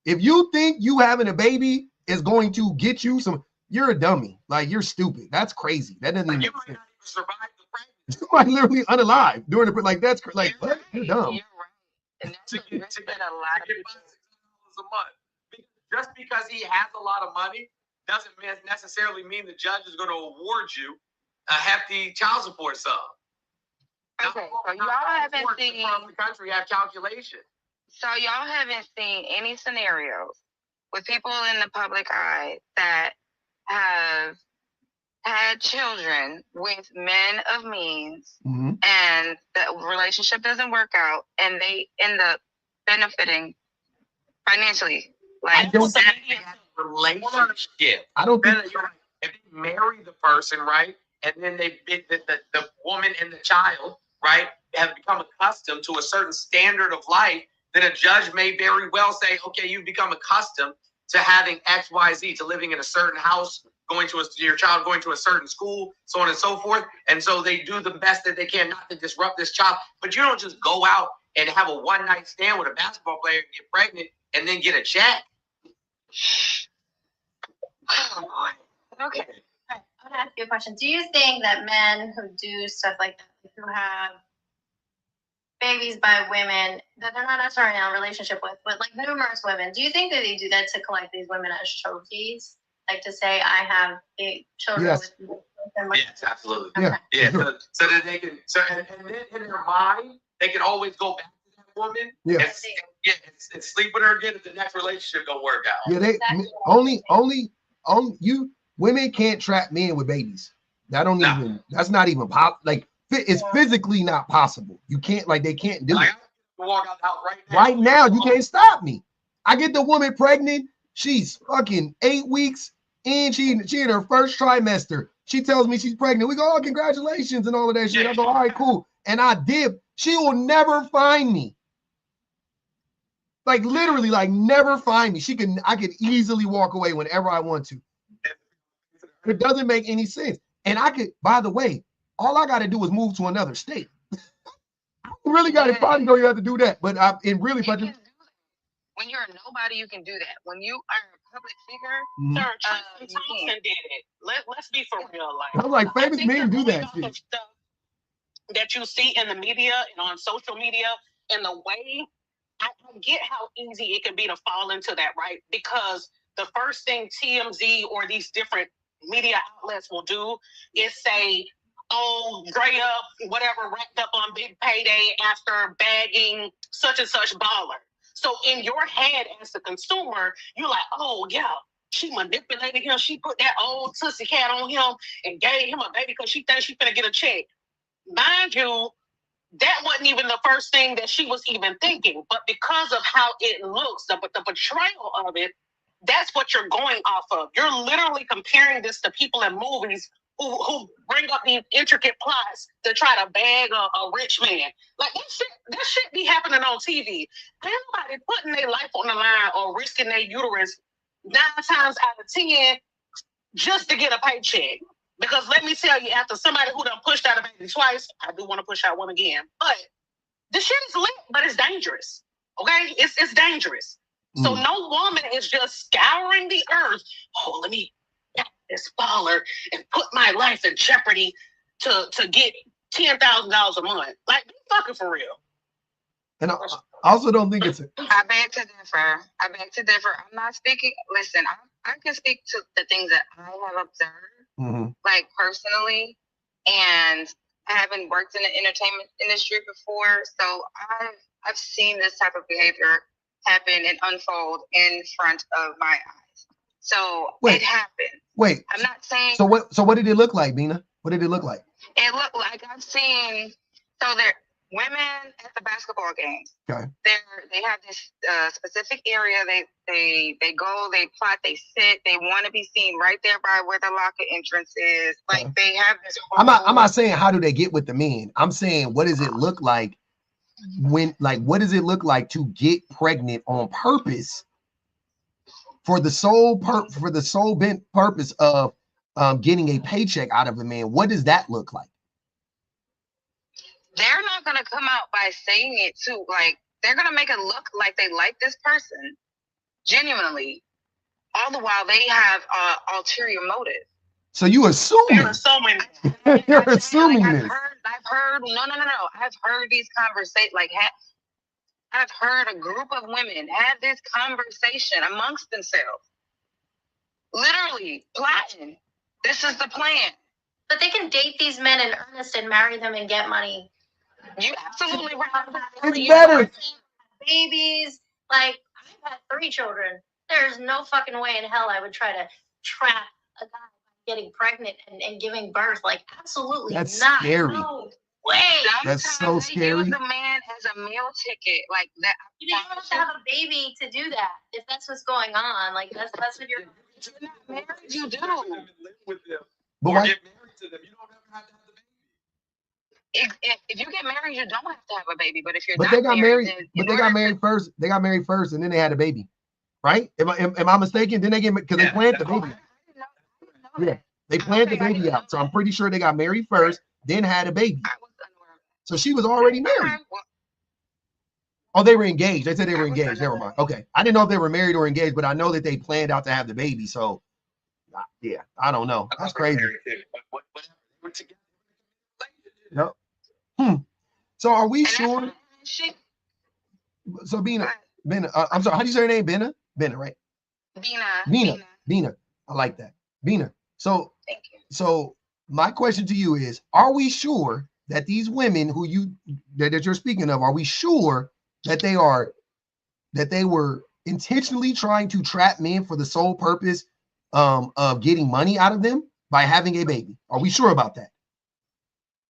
S1: If you think you having a baby is going to get you some, you're a dummy. Like, you're stupid. That's crazy. That doesn't even make sense.
S9: Survive the pregnancy.
S1: You might literally unalive during the like. That's like what? You're dumb.
S10: You're right. And that's a risk that a lot of people.
S9: $6 a month. Just because he has a lot of money doesn't necessarily mean the judge is going to award you a hefty child support sum.
S10: Okay, so y'all haven't seen
S9: from the country have calculation.
S10: So y'all haven't seen any scenarios with people in the public eye that have had children with men of means,
S1: mm-hmm.
S10: and the relationship doesn't work out, and they end up benefiting financially. Like,
S9: I don't think relationship.
S1: I don't think
S9: if they marry the person, right, and then the woman and the child, right, have become accustomed to a certain standard of life, then a judge may very well say, okay, you've become accustomed to having X, Y, Z, to living in a certain house, your child going to a certain school, so on and so forth. And so they do the best that they can not to disrupt this child. But you don't just go out and have a one-night stand with a basketball player and get pregnant and then get a check.
S10: Oh boy. Okay.
S11: I want to ask you a question. Do you think that men who do stuff like that, who have babies by women that they're not necessarily in a relationship with, but like numerous women, do you think that they do that to collect these women as trophies? Like to say, I have children
S1: Yes.
S11: with them? Like,
S9: Yes, absolutely.
S1: Yeah.
S9: Yeah. So that they can, and then in their mind, they can always go back to that woman
S1: Yeah.
S9: and sleep with her again if the next relationship don't work out.
S1: Yeah, they only you women can't trap men with babies. That's not even like it's physically not possible. You can't, like, they can't do it.
S9: I can walk out the house
S1: Right now, you can't stop me. I get the woman pregnant. She's fucking 8 weeks in. She in her first trimester. She tells me she's pregnant. We go, oh, congratulations and all of that shit. I go, all right, cool. And I dip. She will never find me. Like literally, like never find me. I could easily walk away whenever I want to. It doesn't make any sense. And I could, by the way, all I got to do is move to another state. I really got to probably know you have to do that. But when
S10: you're a nobody, you can do that. When you are a public figure,
S8: Sir, Tristan Thompson did it. Let's be for real.
S1: I was like, famous men do that shit.
S8: Stuff that you see in the media and on social media, and the way I get how easy it can be to fall into that, right? Because the first thing TMZ or these different media outlets will do is say, oh, Drea, whatever, wrapped up on big payday after bagging such and such baller. So in your head as the consumer, you're like, oh, yeah, she manipulated him. She put that old Tootsie cat on him and gave him a baby because she thinks she's going to get a check. Mind you, that wasn't even the first thing that she was even thinking. But because of how it looks, the portrayal of it, that's what you're going off of. You're literally comparing this to people in movies who bring up these intricate plots to try to bag a rich man. Like that shit be happening on TV. Ain't nobody putting their life on the line or risking their uterus 9 times out of 10 just to get a paycheck. Because let me tell you, after somebody who done pushed out a baby twice, I do want to push out one again. But the shit is lit, but it's dangerous. Okay? It's dangerous. So no woman is just scouring the earth. Oh, let me get this baller and put my life in jeopardy to get $10,000 a month. Like, be fucking for real.
S1: And I also don't think it's
S10: I beg to differ. I'm not speaking. Listen, I can speak to the things that I have observed, like personally, and I haven't worked in the entertainment industry before, so I've seen this type of behavior happen and unfold in front of my eyes. So it happened.
S1: Wait.
S10: I'm not saying.
S1: So what did it look like, Bina? What did it look like?
S10: It looked like I've seen. So there, women at the basketball games.
S1: Okay.
S10: They have this specific area. They go. They plot. They sit. They want to be seen right there by where the locker entrance is. Like they have this.
S1: I'm not saying how do they get with the men. I'm saying what does it look like what does it look like to get pregnant on purpose for the sole bent purpose of getting a paycheck out of a man? What does that look like?
S10: They're not going to come out by saying it too. Like they're going to make it look like they like this person genuinely, all the while they have ulterior motive.
S1: So you assuming?
S8: You're assuming.
S1: You're assuming this.
S10: I've heard. No. I've heard these conversations. Like, I've heard a group of women have this conversation amongst themselves, literally plotting. This is the plan.
S11: But they can date these men in earnest and marry them and get money.
S10: You absolutely right.
S1: It's better.
S11: Babies. Like, I've had 3 children. There's no fucking way in hell I would try to trap a guy getting pregnant and giving birth. Like, absolutely
S1: That's
S11: not.
S1: scary.
S11: No way.
S1: That's so scary.
S10: Use a man as a meal ticket, like that.
S11: You don't have to have a baby to do that. If that's what's going on, like that's what you're
S10: not married. You do.
S9: With them.
S1: But
S9: or get married to them. You don't ever have to have the baby.
S10: If you get married, you don't have to have a baby. But if you're
S1: they got married, first. They got married first, and then they had a baby, right? Am I mistaken? Then they get because they planned the baby. Yeah, they planned the baby out. So I'm pretty sure they got married first, then had a baby. So she was already married. Oh, they were engaged. They said they were engaged. Never mind. Okay. I didn't know if they were married or engaged, but I know that they planned out to have the baby. So, yeah, I don't know. That's crazy. Yep. So are we sure? So Bina, I'm sorry, how do you say her name? Bina, right? Bina. I like that. Bina. So, my question to you is, are we sure that these women who that you're speaking of, are we sure that they were intentionally trying to trap men for the sole purpose of getting money out of them by having a baby? Are we sure about that?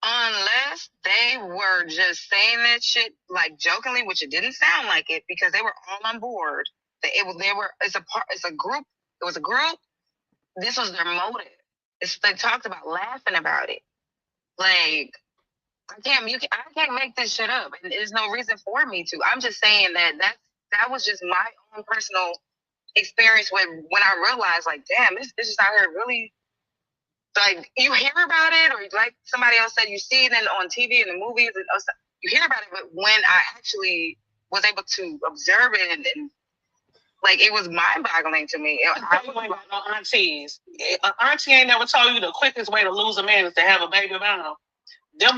S10: Unless they were just saying that shit like jokingly, which it didn't sound like it, because they were all on board. It's a group. It was a group. This was their motive. They talked about laughing about it. Like, I can't make this shit up, and there's no reason for me to. I'm just saying that was just my own personal experience when I realized, like, damn, this is out here really. Like, you hear about it, or like somebody else said, you see it on TV and the movies, and you hear about it, but when I actually was able to observe it, and like, it was mind-boggling to me.
S8: Aunties. Auntie ain't never told you the quickest way to lose a man is to have a baby about them.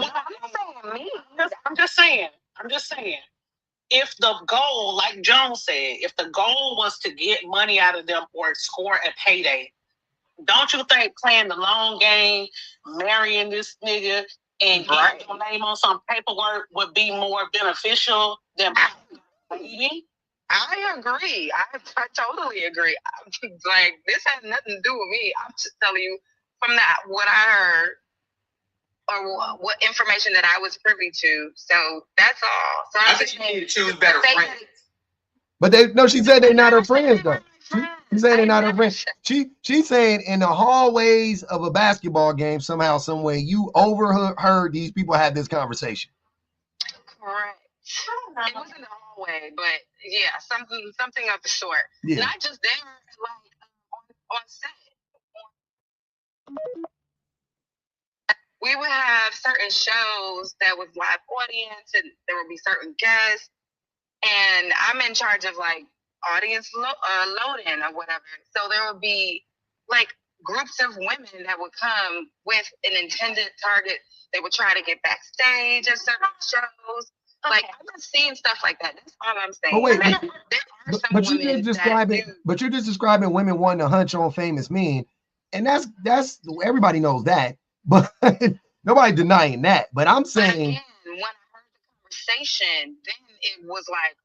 S8: I'm just saying. If the goal, like Jones said, if the goal was to get money out of them or score a payday, don't you think playing the long game, marrying this nigga, and getting your name on some paperwork would be more beneficial than baby?
S10: I agree. I totally agree. Like, this has nothing to do with me. I'm just telling you from what I heard, or what information that I was privy to. So that's all. So
S9: I think you need to choose better friends.
S1: But she said they're not her friends though. She's saying they're not her friends. She's saying in the hallways of a basketball game, somehow, some way, you overheard these people have this conversation.
S10: Correct. It was in the hallway, but yeah, something of the sort. Yeah. Not just there, like on set. We would have certain shows that was live audience, and there would be certain guests, and I'm in charge of like audience load-in or whatever. So there would be like groups of women that would come with an intended target. They would try to get backstage at certain shows. Okay. Like, I've been seeing stuff like that. That's all I'm saying.
S1: But wait, you're just describing women wanting to hunch on famous men, and that's everybody knows that. But nobody denying that. But I'm saying,
S10: but again, when I heard the conversation, then it was like,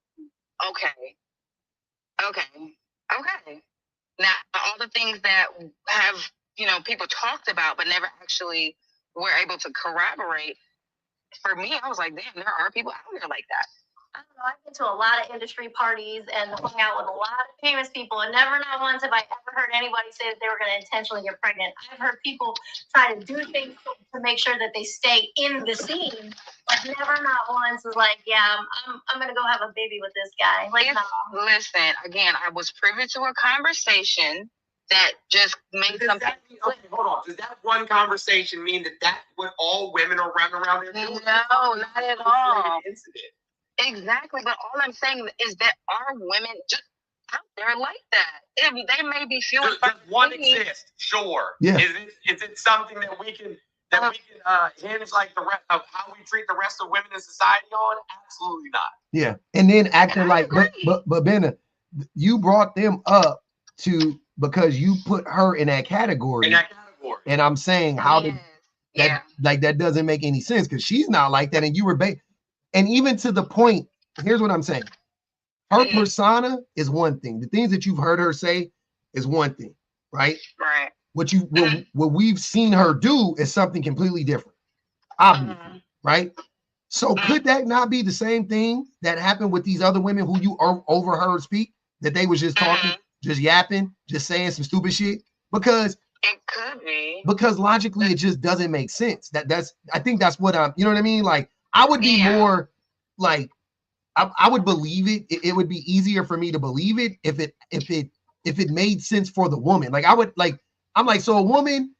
S10: okay. Now, all the things that have, people talked about but never actually were able to corroborate. For me, I was like, damn, there are people out there like that.
S11: I don't know. I've been to a lot of industry parties and hung out with a lot of famous people, and never not once have I ever heard anybody say that they were going to intentionally get pregnant. I've heard people try to do things to make sure that they stay in the scene, but never not once was like, yeah, I'm going to go have a baby with this guy. Like, no.
S10: Listen, again, I was privy to a conversation that just made something.
S9: Okay, hold on. Does that one conversation mean that that's what all women are running around there doing?
S10: No, not at all. Exactly, but all I'm saying is that our women just out there like that. They may be feeling.
S9: Does one exist? Sure.
S1: Yeah.
S9: Is it something that we can hinge like the rest of how we treat the rest of women in society on? Absolutely not.
S1: Yeah, and then acting like, but Benna, you brought them up because you put her in that category. And I'm saying, that doesn't make any sense, because she's not like that, and you were and even to the point, here's what I'm saying. Her persona is one thing. The things that you've heard her say is one thing, right?
S10: Right.
S1: What we've seen her do is something completely different, obviously, right? So could that not be the same thing that happened with these other women who you overheard speak? That they was just talking, just yapping, just saying some stupid shit? Because
S10: it could be.
S1: Because logically, it just doesn't make sense. I think that's what you know what I mean? Like, I would be more like, I would believe it. It would be easier for me to believe it if it made sense for the woman. Like, I'm like, so a woman,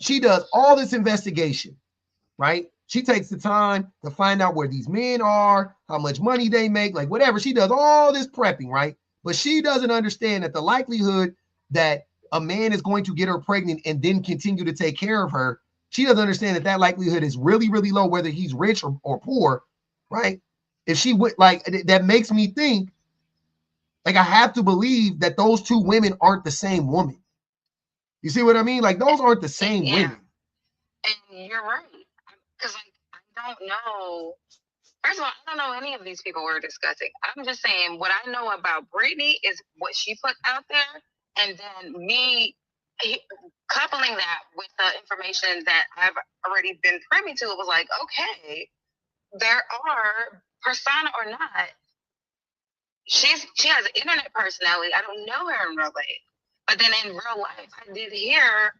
S1: she does all this investigation, right? She takes the time to find out where these men are, how much money they make, like whatever. She does all this prepping, right? But she doesn't understand that the likelihood that a man is going to get her pregnant and then continue to take care of her, she doesn't understand that that likelihood is really, really low, whether he's rich or poor, right? If she would, like, that makes me think, like, I have to believe that those two women aren't the same woman. You see what I mean? Like, those aren't the same women.
S10: And you're right. Because, like, I don't know. First of all, I don't know any of these people we're discussing. I'm just saying what I know about Brittany is what she put out there. And then me coupling that with the information that I've already been privy to, it was like, okay, there are, persona or not, she has an internet personality. I don't know her in real life. But then in real life, I did hear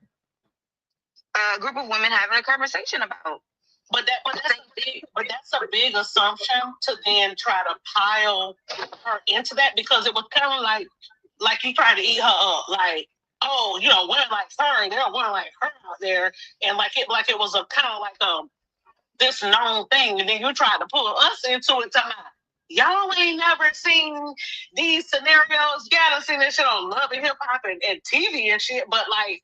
S10: a group of women having a conversation about.
S8: But that's a big assumption to then try to pile her into that, because it was kind of like you trying to eat her up, like, oh, you know, women like her, there are women like her out there, and like it was a kind of like this known thing, and then you try to pull us into it. Y'all ain't never seen these scenarios. You gotta see this shit on Love and Hip Hop and TV and shit, but like,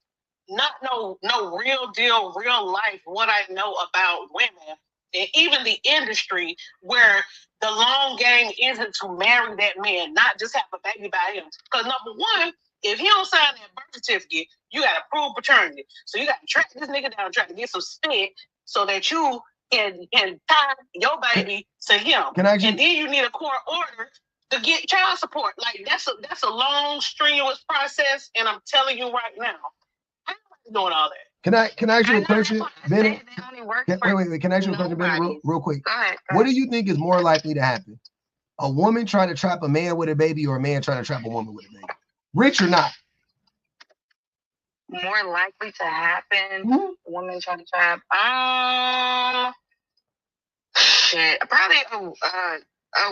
S8: not no real deal, real life, what I know about women and even the industry, where the long game isn't to marry that man, not just have a baby by him. Because number one, if he don't sign that birth certificate, you gotta prove paternity. So you gotta track this nigga down, try to get some spit so that you can tie your baby to him. And then you need a court order to get child support. Like, that's a long, strenuous process, and I'm telling you right now, doing all that.
S1: Can I ask you a question, Bennett? Wait. Can I ask you a question, Bennett, real quick?
S10: Go ahead.
S1: What do you think is more likely to happen? A woman trying to trap a man with a baby, or a man trying to trap a woman with a baby? Rich or not?
S10: More likely to happen. Woman trying to trap. Shit. Probably a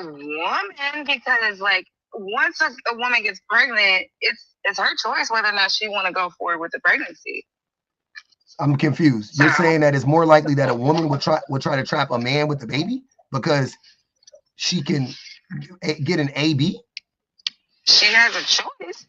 S10: woman, because like once a woman gets pregnant, it's her choice whether or not she want to go forward with the pregnancy.
S1: I'm confused. You're saying that it's more likely that a woman would try to trap a man with the baby because she can get an AB?
S10: She has a choice.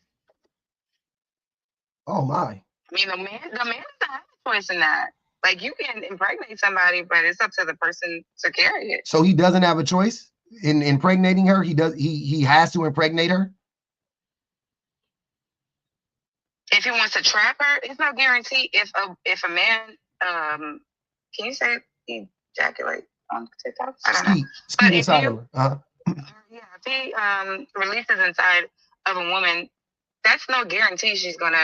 S1: Oh my!
S10: I mean, the man doesn't have a choice in that. Like, you can impregnate somebody, but it's up to the person to carry it.
S1: So he doesn't have a choice in impregnating her. He has to impregnate her.
S10: If he wants to trap her, it's no guarantee. If a man, can you say ejaculate on TikTok? I don't know.
S1: Skeet inside of her.
S10: Yeah, if he releases inside of a woman, that's no guarantee it's gonna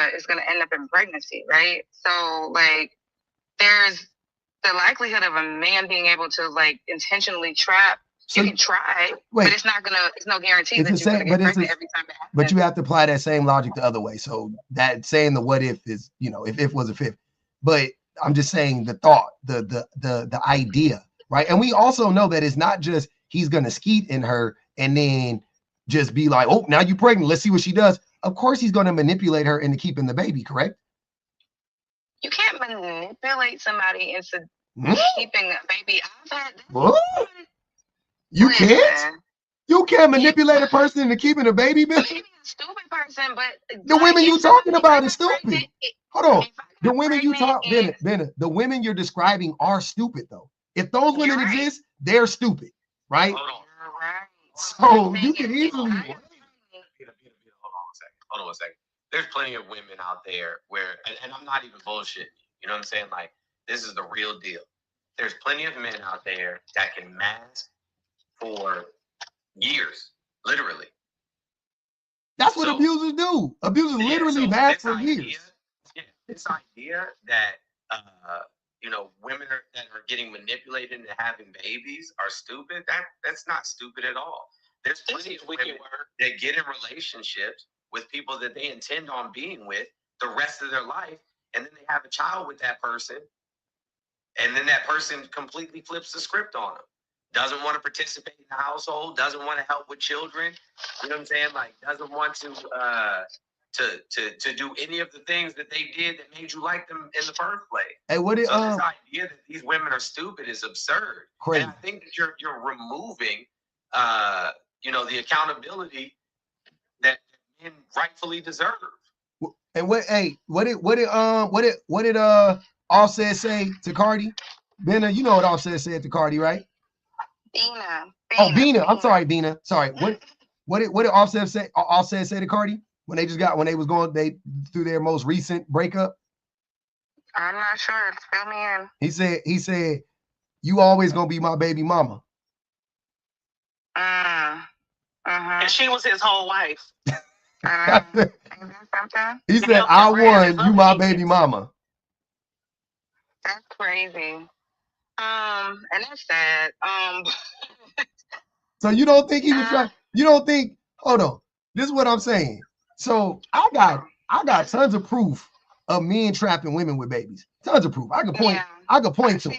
S10: end up in pregnancy, right? So like, there's the likelihood of a man being able to like intentionally trap. So you can try, but it's no guarantee that you're gonna get pregnant every time it happens.
S1: But you have to apply that same logic the other way. So that saying the what if is, you know, if was a fifth. But I'm just saying the thought, the idea, right? And we also know that it's not just he's gonna skeet in her and then just be like, oh, now you're pregnant, let's see what she does. Of course he's gonna manipulate her into keeping the baby, correct?
S10: You can't manipulate somebody into keeping a baby.
S1: You can't? You can't manipulate a person into keeping a baby, bitch?
S10: Maybe a stupid person, but
S1: the women you talking about is stupid. Hold on. The women you talk, Bennett, the women you're describing are stupid though. If those women exist, they're stupid, right? So you can easily.
S9: Hold on a second. There's plenty of women out there where, and I'm not even bullshitting you know what I'm saying? Like, this is the real deal. There's plenty of men out there that can mask for years, literally.
S1: That's what abusers do. Abusers literally mask for years.
S9: This idea that women that are getting manipulated into having babies are stupid. That's not stupid at all. There's plenty of women that get in relationships with people that they intend on being with the rest of their life, and then they have a child with that person, and then that person completely flips the script on them. Doesn't want to participate in the household, doesn't want to help with children, you know what I'm saying? Like, doesn't want to to do any of the things that they did that made you like them in the first place.
S1: Hey, what it,
S9: so this idea that these women are stupid is absurd.
S1: Crazy.
S9: And I think that you're removing the accountability that men rightfully deserve.
S1: And what did Offset say to Cardi? Bina, you know what Offset said to Cardi, right? Bina. I'm sorry, Bina. Sorry. What did Offset say? Offset say to Cardi when they through their most recent breakup?
S10: I'm not sure. Fill me in.
S1: He said, "You always gonna be my baby mama."
S8: And she was his whole wife.
S1: He said, "I won. You my baby mama."
S10: That's crazy. And that's sad.
S1: So you don't think he was trying? You don't think? Hold on. This is what I'm saying. So I got tons of proof of men trapping women with babies. Tons of proof. I could point. I could point to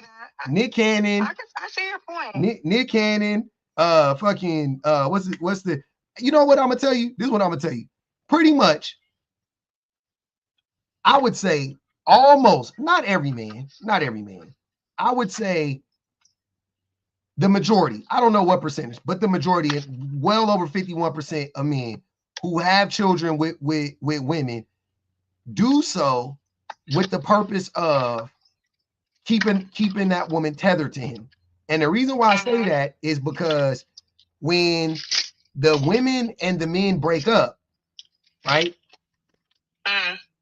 S1: Nick Cannon.
S10: I see your point.
S1: Nick Cannon. What's the? You know what I'm gonna tell you? This is what I'm gonna tell you. Pretty much, I would say almost not every man. I would say the majority. I don't know what percentage, but the majority is well over 51% of men who have children with women do so with the purpose of keeping that woman tethered to him. And the reason why I say that is because when the women and the men break up, right?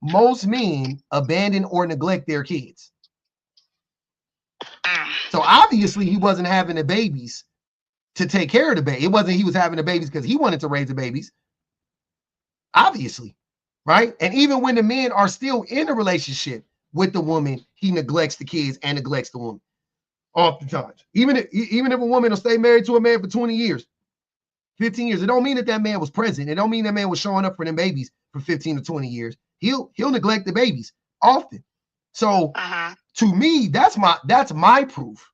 S1: Most men abandon or neglect their kids. So obviously he wasn't having the babies to take care of the baby. It wasn't he was having the babies because he wanted to raise the babies. Obviously, right? And even when the men are still in a relationship with the woman, he neglects the kids and neglects the woman oftentimes. Even if a woman will stay married to a man for 20 years, 15 years, it don't mean that man was present. It don't mean that man was showing up for them babies for 15 to 20 years. He'll neglect the babies often. So to me, that's my proof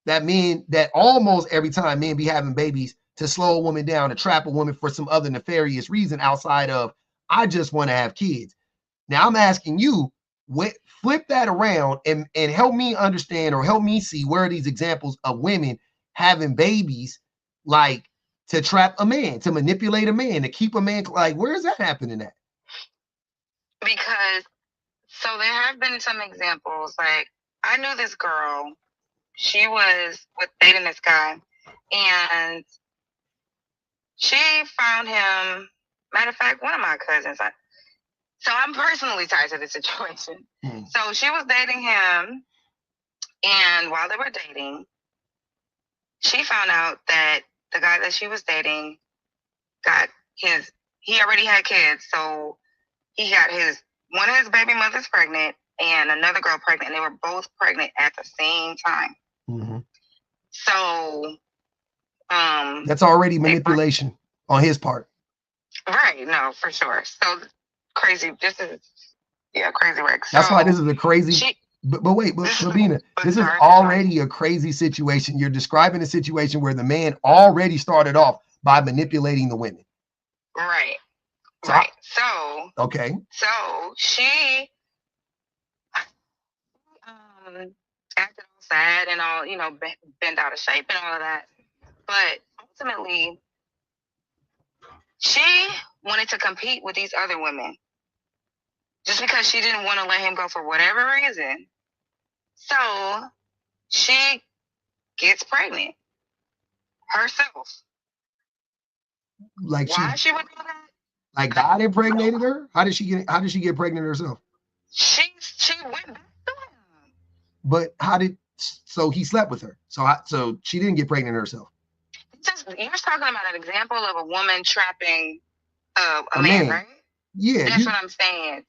S1: that almost every time men be having babies to slow a woman down, to trap a woman for some other nefarious reason outside of I just want to have kids. Now I'm asking you, flip that around and help me understand or help me see where are these examples of women having babies like to trap a man, to manipulate a man, to keep a man, like where is that happening at?
S10: Because so there have been some examples. Like I knew this girl, she was dating this guy, and she found him. Matter of fact, one of my cousins. So I'm personally tied to the situation. So she was dating him, and while they were dating, she found out that the guy that she was dating he already had kids. So he got one of his baby mothers pregnant and another girl pregnant. And they were both pregnant at the same time. So
S1: that's already manipulation on his part.
S10: Right. No, for sure. So crazy. This is crazy work. So
S1: that's why this is a crazy. But Bina, this is already a crazy situation. You're describing a situation where the man already started off by manipulating the women.
S10: Right.
S1: So,
S10: right. So
S1: okay.
S10: So she acted all sad and all, bent out of shape and all of that. But ultimately, she wanted to compete with these other women just because she didn't want to let him go for whatever reason. So she gets pregnant herself.
S1: Like
S10: why she would do that?
S1: Like God impregnated her? How did she get pregnant herself?
S10: She went back to him.
S1: But so he slept with her. So she didn't get pregnant herself.
S10: You're talking about an example of a woman trapping a man, right?
S1: Yeah.
S10: That's what I'm saying.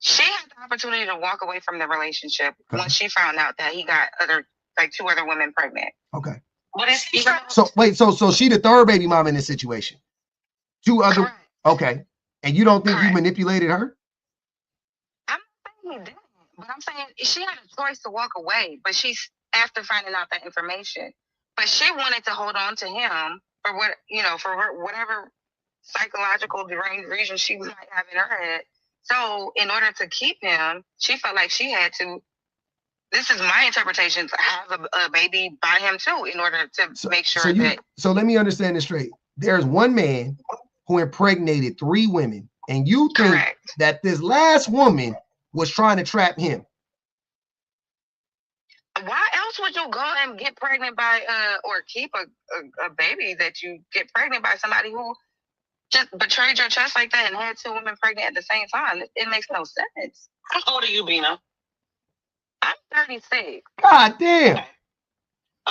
S10: She had the opportunity to walk away from the relationship once she found out that he got two other women pregnant.
S1: Okay.
S10: What is he?
S1: So wait, so she the third baby mom in this situation. Two other. Correct. Okay. And you don't think he manipulated her?
S10: I'm not saying he didn't, but I'm saying she had a choice to walk away, but she's after finding out that information. But she wanted to hold on to him for whatever psychological deranged reasons she might have in her head. So in order to keep him, she felt like she had to, this is my interpretation, to have a baby by him too, in order to make sure that.
S1: So let me understand this straight. There's one man who impregnated 3 women, and you think that this last woman was trying to trap him.
S10: Why else would you go and get pregnant by or keep a baby that you get pregnant by somebody who just betrayed your trust like that and had 2 women pregnant at the same time? It makes no sense.
S8: How old are you, Bina?
S10: I'm 36.
S1: God damn.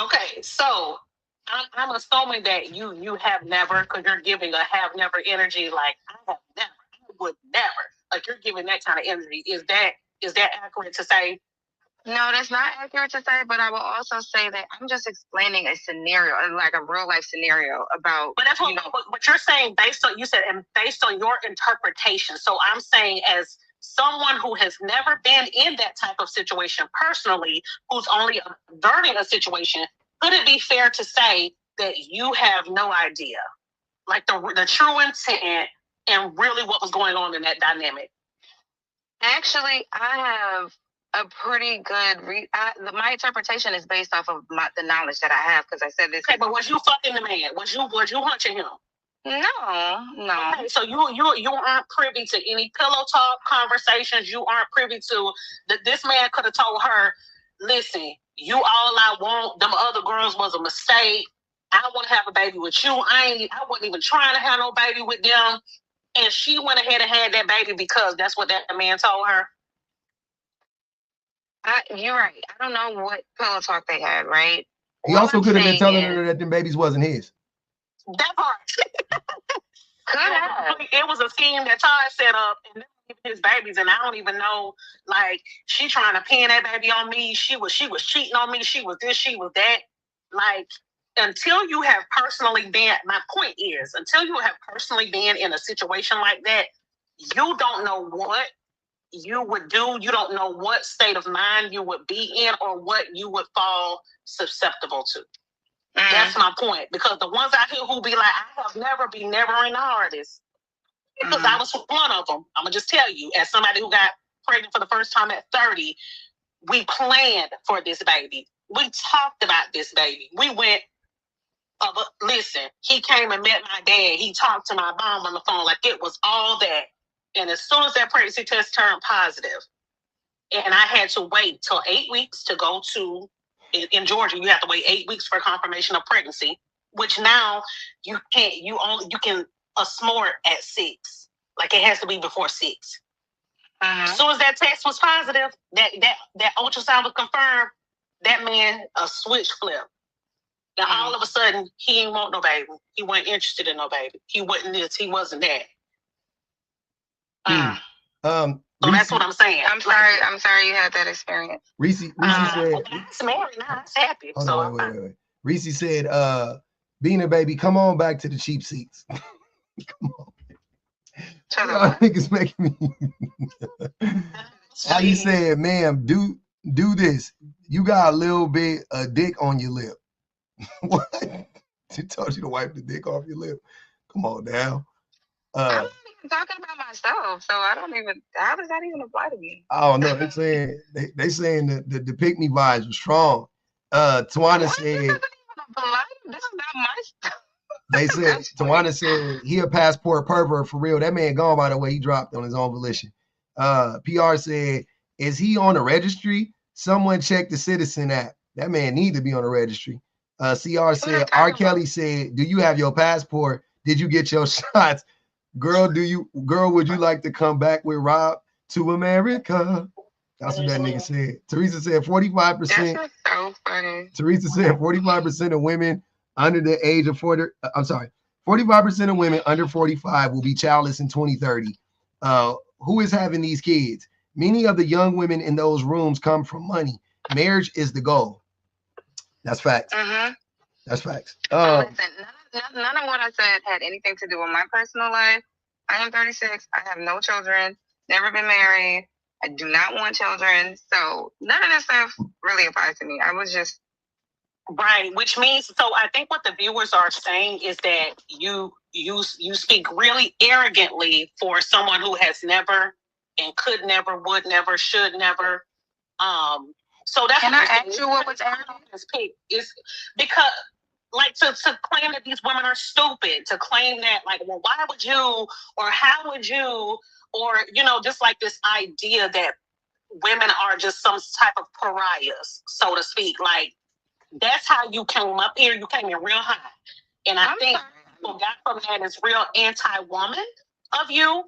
S8: Okay, so I'm assuming that you have never, because you're giving a have never energy. Like I have never, I would never. Like you're giving that kind of energy. Is that accurate to say?
S10: No, that's not accurate to say, but I will also say that I'm just explaining a scenario, like a real life scenario about.
S8: But that's what, what you're saying based on, you said, and based on your interpretation. So I'm saying, as someone who has never been in that type of situation personally, who's only observing a situation, could it be fair to say that you have no idea, like the true intent and really what was going on in that dynamic?
S10: Actually, I have a pretty good my interpretation is based off of the knowledge that I have, because I said this.
S8: Okay, but was you fucking the man? Was you hunching him?
S10: No.
S8: Okay, so you aren't privy to any pillow talk conversations. You aren't privy to that. This man could have told her, "Listen, you all I want. Them other girls was a mistake. I want to have a baby with you. I wasn't even trying to have no baby with them." And she went ahead and had that baby because that's what that man told her.
S10: You're right. I don't know what pillow talk they had, right?
S1: He also could have been telling her that them babies wasn't his.
S8: That part. Could have. It was a scheme that Todd set up, and his babies, and I don't even know. Like, she trying to pin that baby on me. She was cheating on me. She was this. She was that. Like, until you have personally been. My point is, until you have personally been in a situation like that, you don't know what you would do. You don't know what state of mind you would be in or what you would fall susceptible to. That's my point. Because the ones out here who be like, I have never been never in the hardest. Because I was one of them. I'm going to just tell you, as somebody who got pregnant for the first time at 30, we planned for this baby. We talked about this baby. We went, listen, he came and met my dad. He talked to my mom on the phone. Like, it was all that. And as soon as that pregnancy test turned positive, and I had to wait till 8 weeks to go to, in Georgia, you have to wait 8 weeks for confirmation of pregnancy, which now you can't, you can snort at 6. Like, it has to be before 6. As soon as that test was positive, that ultrasound was confirmed, that man, a switch flip. Now, all of a sudden, he ain't want no baby. He wasn't interested in no baby. He wasn't this, he wasn't that. So that's what I'm saying.
S10: I'm sorry you had that experience.
S1: Reese said,
S8: it's married now. It's happy.
S1: Oh, so no, wait. Reese said, being a baby, come on back to the cheap seats. Come on. Y'all niggas making me. How you said, ma'am, do this. You got a little bit of dick on your lip. What? She told you to wipe the dick off your lip. Come on now.
S10: I'm not even talking about myself, so I don't even. How does that even apply to me?
S1: Oh no, they're saying they saying that the pick me vibes were strong. Tawana said.
S10: This is not my stuff.
S1: They said Tawana said he a passport pervert for real. That man gone, by the way. He dropped on his own volition. PR said, is he on the registry? Someone check the Citizen app. That man need to be on the registry. CR said, R. Kelly said, do you have your passport? Did you get your shots? Girl, would you like to come back with Rob to America? That's what that nigga said. Teresa said 45%.
S10: That's so funny.
S1: Teresa said 45% of women under the age of 40, 45% of women under 45 will be childless in 2030. Who is having these kids? Many of the young women in those rooms come from money. Marriage is the goal. That's facts. That's facts.
S10: Listen, none of what I said had anything to do with my personal life. I am 36. I have no children. Never been married. I do not want children. So none of this stuff really applies to me. I was just
S8: right, which means, so I think what the viewers are saying is that you you speak really arrogantly for someone who has never and could never, would never, should never. So that's
S10: Can I ask you what was arrogant?
S8: Is because like to claim that these women are stupid, to claim that like, well, why would you, or how would you, or just like this idea that women are just some type of pariahs, so to speak. Like that's how you came up here. You came in real high, and I think people got from that is real anti-woman of you.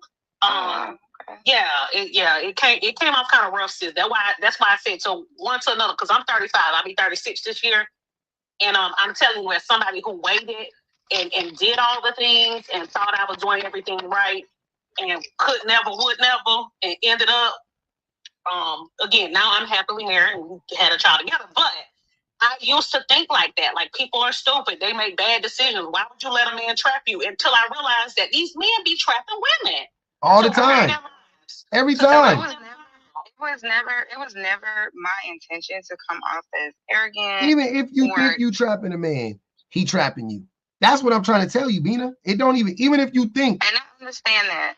S8: Yeah, it came off kind of rough, sis. That's why I said so one to another, because I'm 35, I'll be 36 this year. And I'm telling you, as somebody who waited and did all the things and thought I was doing everything right and could never, would never, and ended up, again, now I'm happily married and we had a child together. But I used to think like that. Like, people are stupid. They make bad decisions. Why would you let a man trap you? Until I realized that these men be trapping women.
S1: All the time. Every time.
S10: It was never my intention to come off as arrogant.
S1: Even if you think you trapping a man, he trapping you. That's what I'm trying to tell you, Bina. It don't even if you think.
S10: And I understand that.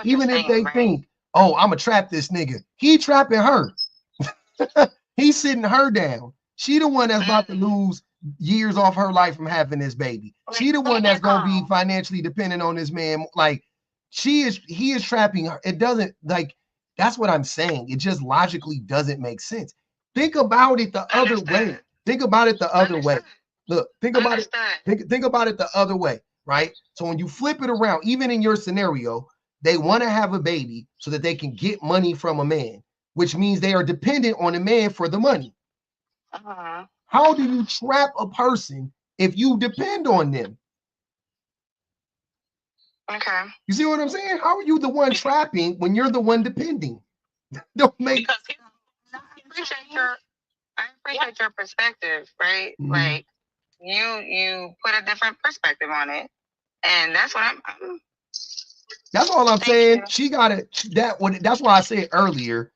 S1: Even if they think, oh, I'm gonna trap this nigga, he trapping her. He's sitting her down. She the one that's about to lose years off her life from having this baby. She the one that's gonna be financially dependent on this man. Like he is trapping her. It doesn't, like, that's what I'm saying. It just logically doesn't make sense. Think about it the other way. Think about it the other way. Look, think about it. Think about it the other way, right? So when you flip it around, even in your scenario, they want to have a baby so that they can get money from a man, which means they are dependent on a man for the money. How do you trap a person if you depend on them?
S10: Okay.
S1: You see what I'm saying? How are you the one trapping when you're the one depending? Don't make.
S10: I appreciate your perspective, right? Mm-hmm. Like you put a different perspective on it, and that's what I'm
S1: that's all I'm saying. She got it. That's why I said earlier,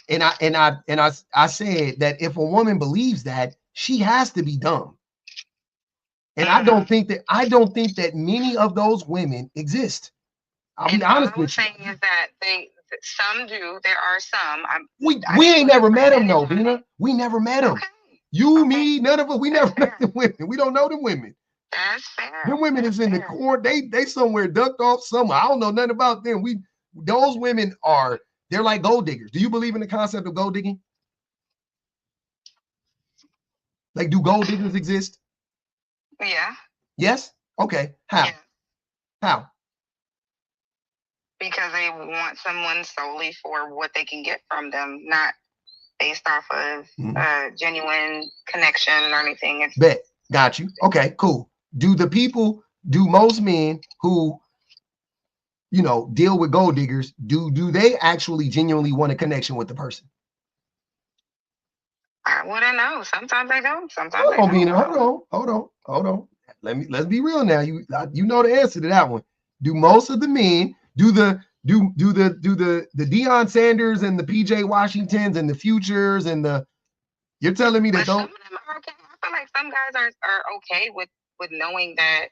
S1: and I said that if a woman believes that, she has to be dumb. And I don't think that many of those women exist. I'll be honest with you.
S10: All I'm saying is that some do. There are some.
S1: We ain't never met them, though, Bina. We never met them. Okay. You, me, none of us. We never met the women. We don't know them women.
S10: That's fair.
S1: Them women is in the court. They somewhere ducked off somewhere. I don't know nothing about them. Those women they're like gold diggers. Do you believe in the concept of gold digging? Like, do gold diggers exist?
S10: Yeah.
S1: Yes? Okay. How? Yeah. How?
S10: Because they want someone solely for what they can get from them, not based off of genuine connection or anything.
S1: Bet. Got you. Okay, cool. Do most men who, deal with gold diggers, do they actually genuinely want a connection with the person?
S10: I wouldn't know. Sometimes they don't. Sometimes they don't.
S1: Hold on. Let's be real now. You know the answer to that one. Do most of the men do the Deion Sanders and the PJ Washingtons and the Futures and you're telling me that don't?
S10: Some of them are okay. I feel like some guys are okay with knowing that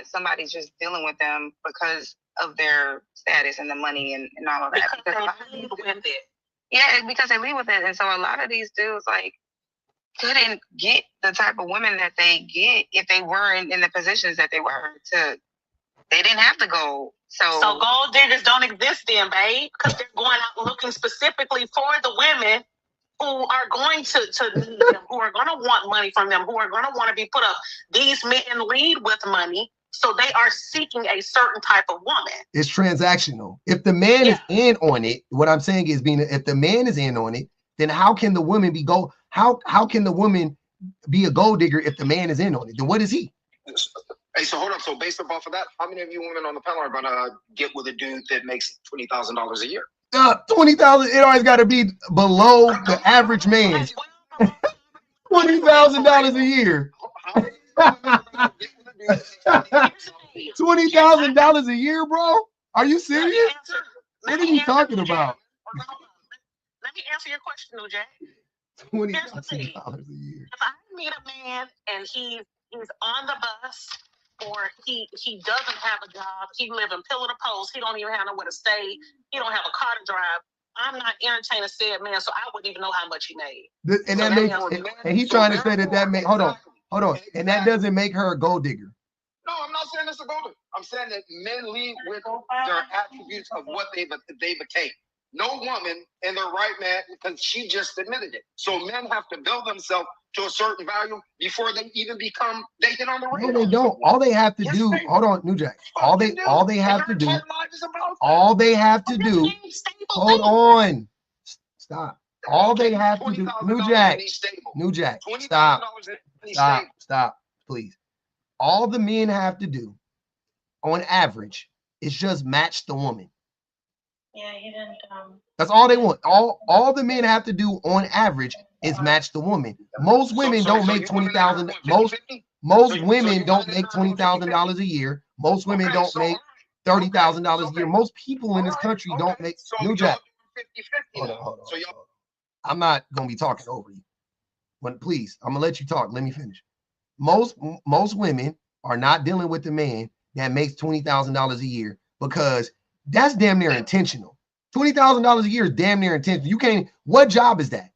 S10: somebody's just dealing with them because of their status and the money and all of that. Because they lead with it. Yeah, because they lead with it. And so a lot of these dudes couldn't get the type of women that they get if they were in the positions that they were. They didn't have to go. So
S8: gold diggers don't exist then, babe, because they're going out looking specifically for the women who are going to need them, who are going to want money from them, who are going to want to be put up. These men lead with money, so they are seeking a certain type of woman.
S1: It's transactional. If the man is in on it, what I'm saying is, if the man is in on it, then how can the woman be gold? How can the woman be a gold digger if the man is in on it? Then what is he?
S12: Hey, so hold up. So based off of that, how many of you women on the panel are gonna get with a dude that makes $20,000 a year?
S1: 20,000. It always got to be below the average man. $20,000 a year. $20,000 a year, bro? Are you serious? What are you talking about?
S8: Let me answer your question, OJ.
S1: $20,000 a year.
S8: If I meet a man and he's on the bus or he doesn't have a job, he live in pillar to post, he don't even have nowhere to stay, he don't have a car to drive, I'm not entertaining said man, so I wouldn't even know how much he made.
S1: And that makes, and he's trying to say that make, hold on, and that doesn't make her a gold digger.
S12: No, I'm not saying it's a gold digger. I'm saying that men lead with their attributes of what they've attained. No woman in their right man, because she just admitted it. So men have to build themselves to a certain value before they even become, they get on the radar.
S1: No, they don't. All they have to do, hold on, New Jack. All they have to do, hold on. Stop. All they have to do, New Jack, stop, please. All the men have to do, on average, is just match the woman.
S11: Yeah, he didn't.
S1: That's all they want. All the men have to do on average is match the woman. Most women don't make $20,000. Most women don't make $20,000 a year. Most women don't make $30,000 a year. Most people in this country don't make. New Jack. Hold on. I'm not gonna be talking over you. Please, I'm gonna let you talk. Let me finish. Most women are not dealing with the man that makes $20,000 a year because that's damn near intentional. $20,000 a year is damn near intentional. You can't. What job is that?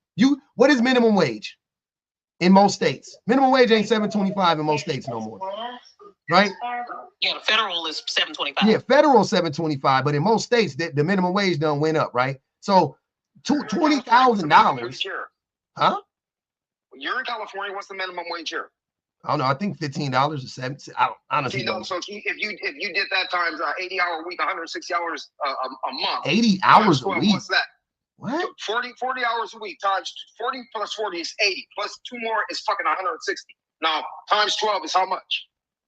S1: What is minimum wage in most states? Minimum wage ain't $7.25 in most states no more, right?
S8: Yeah, the federal is $7.25.
S1: Yeah, federal $7.25, but in most states the minimum wage done went up, right? So $20,000, huh?
S12: You're in California. What's the minimum wage here?
S1: I don't know. I think $15 or $7. I don't honestly know.
S12: So if you did that times 80-hour week, 160 hours a month.
S1: 80 hours a week.
S12: What's that?
S1: What?
S12: 40 hours a week times 40 plus 40 is 80. Plus 2 more is fucking 160. Now times 12 is how much?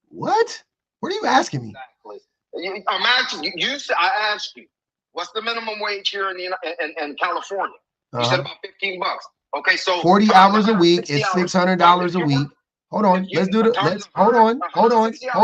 S1: What? What are you asking me?
S12: Exactly. I'm asking you. I asked you, what's the minimum wage here in California? You said about $15. Okay, so
S1: 40 hours a week is $600 a week. Hold on. Let's do hold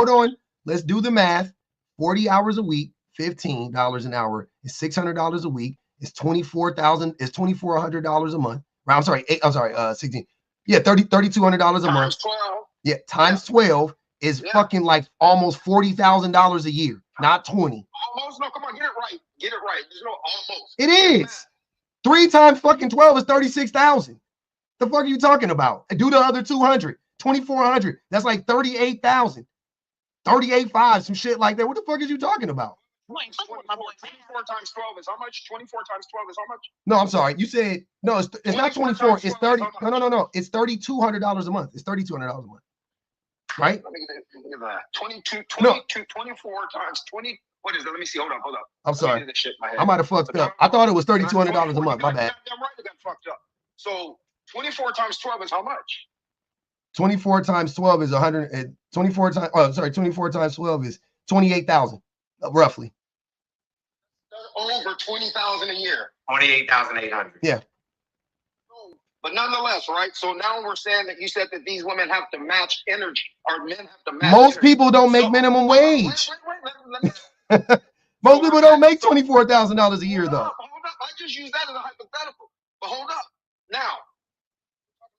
S1: on. Let's do the math. 40 hours a week, $15 an hour is $600 a week. It's $2,400 a month. I'm sorry, 16. Yeah, $3,200 a month.
S12: 12.
S1: Yeah, times 12 is fucking like almost $40,000 a year, not 20.
S12: Almost. No, come on, get it right. Get it right. There's no almost.
S1: It is. 3 times fucking 12 is 36,000. The fuck are you talking about? Do the other 200, 2,400. That's like 38,000, 38.5, some shit like that. What the fuck is you talking about?
S12: 24 times 12 is how much? 24 times 12 is how much?
S1: No, I'm sorry. You said no. It's not 24. It's 30. No. It's $3,200 a month. It's $3,200 a month. Right?
S12: Let me get that. 24 times 20. What is it? Let me see. Hold up.
S1: I'm sorry. I might have fucked up. I thought it was $3,200 a month. My bad.
S12: I'm right. I got fucked up. So 24 times 12 is how much?
S1: 24 times 12 is 100. 24 times. Oh, sorry. 24 times 12 is 28,000, roughly.
S12: Over 20,000 a year.
S9: 28,800.
S1: Yeah.
S12: But nonetheless, right? So now we're saying that you said that these women have to match energy, or men have to match.
S1: Most people don't make minimum wage. Most people don't make $24,000 a year, though.
S12: Hold up. I just use that as a hypothetical. But hold up. Now,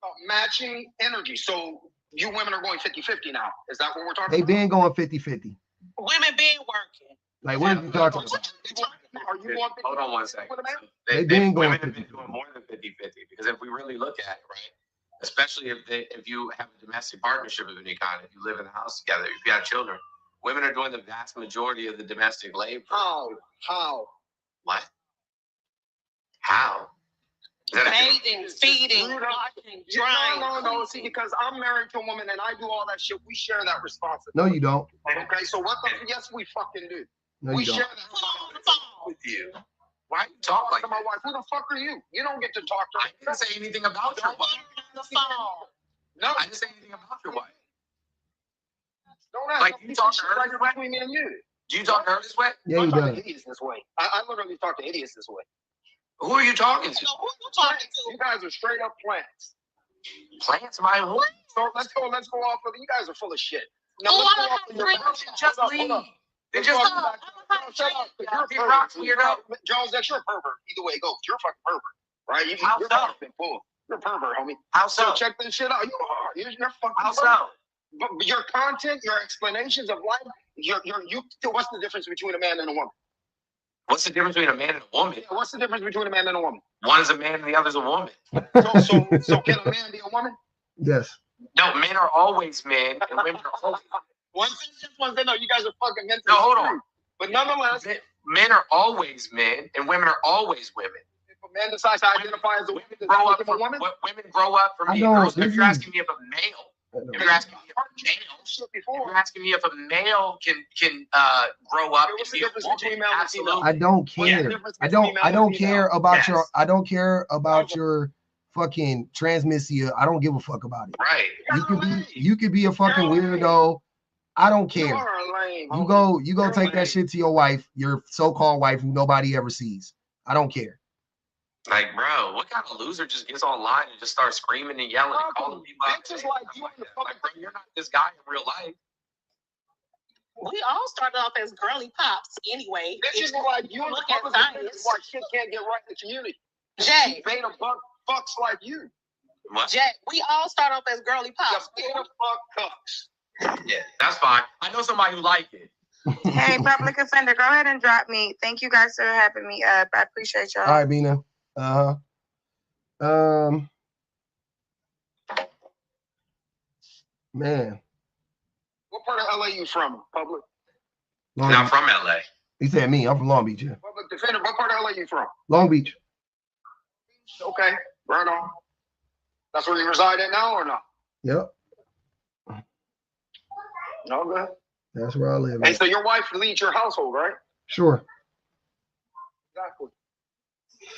S12: about matching energy. So you women are going 50-50 now. Is that what we're talking about?
S1: They've been going 50-50.
S8: Women been working.
S1: Like, what are you talking about?
S12: Are you going 50-50?
S9: Hold on one second.
S1: Women
S9: have been doing more than 50-50, because if we really look at it, right, especially if you have a domestic partnership of any kind, if you live in the house together, if you have children, women are doing the vast majority of the domestic labor.
S12: How?
S9: What? How?
S8: Bathing, feeding, washing, drying.
S12: No. See, because I'm married to a woman and I do all that shit. We share that responsibility.
S1: No, you don't.
S12: Okay, so what the? Yes, we fucking do.
S1: No,
S12: we
S1: you
S12: share
S1: don't.
S12: that with you.
S9: Why you talk like
S12: my wife? Who the fuck are you? You don't get to talk to her.
S9: I didn't say anything about your wife.
S12: No,
S9: I didn't say anything about your wife.
S12: Don't ask.
S9: Like, you talk to her this way?
S12: Between me and you.
S9: Do you talk to her this way?
S1: Yeah, you
S12: talk
S1: do.
S12: to idiots this way. I literally talk to idiots this way.
S9: Who are you talking to?
S8: Who you talking to?
S12: You guys are straight up plants.
S9: Plants, my who?
S12: So let's go off of you guys are full of shit. Now
S8: Oh,
S12: let's
S8: I
S12: go off of your
S9: Just leave.
S12: They
S9: just
S12: shut up. You're a
S9: rocks
S12: pervert. Jones, that's your pervert. Either way it goes, you're a fucking pervert, right? You're fucking full. You're a pervert, homie.
S9: How so?
S12: Check this shit out. You are. You're fucking.
S9: How
S12: pervert.
S9: so?
S12: But your content, your explanations of life, what's the difference between a man and a woman?
S9: What's the difference between a man and a woman?
S12: Yeah, what's the difference between a man and a woman?
S9: One is a man and the other's a woman.
S12: So can a man be a woman?
S1: Yes.
S9: No, men are always men and women are always
S12: One thing, no, you guys are fucking mentally
S9: No, hold on.
S12: screwed. But nonetheless,
S9: men are always men and women are always women.
S12: if a man decides to identify as a woman, does that
S9: Grow
S12: make
S9: up
S12: him a woman?
S9: women grow up from
S1: I
S9: being
S1: know,
S9: girls. If
S1: this
S9: you're
S1: is-
S9: asking me if a male, if you're asking me if a male,
S12: Shit
S9: if
S12: before.
S9: you're asking me if a male can grow up
S12: What's
S9: and
S12: the
S9: be a
S12: difference
S9: woman,
S12: between male and female?
S9: absolutely.
S1: I don't
S12: What's the
S1: care.
S12: difference
S1: I
S12: between
S1: don't
S12: male
S1: I
S12: and
S1: don't
S12: female?
S1: care about
S9: Yes.
S1: your I don't care about your fucking transmissia. I don't give a fuck about it.
S9: Right.
S1: You could be a fucking weirdo. I don't
S12: You
S1: care.
S12: are lame.
S1: You
S12: homie.
S1: go
S12: You're
S1: take that
S12: lame.
S1: shit to your wife, your so-called wife who nobody ever sees. I don't care.
S9: Like, bro, what kind of loser just gets online and just starts screaming and yelling and calling people out?
S12: Bitches like you in the
S9: Like, bro, you're not this guy in real life.
S8: We all started off as girly pops anyway.
S12: Bitches like you in the
S8: Look at
S12: public
S8: science.
S12: is why shit can't get right in the community.
S8: Jay,
S12: Beta fucks like you.
S9: What?
S8: Jay, we all start off as girly pops.
S12: The beta fuck cucks.
S9: Yeah, that's fine. I know somebody who like it.
S10: Hey, public offender, go ahead and drop me. Thank you guys for having me up. I appreciate y'all.
S1: All right, Bina. Man.
S12: What part of LA you from, public?
S1: Long
S9: Not
S1: Beach.
S9: from LA.
S1: He said me. I'm from Long Beach. Yeah.
S12: Public defender, what part of LA you from?
S1: Long Beach.
S12: Okay, right on. That's where you reside at now or not?
S1: Yep.
S12: No, good.
S1: That's where I live.
S12: Hey, so your wife leads your household, right?
S1: Sure.
S12: Exactly.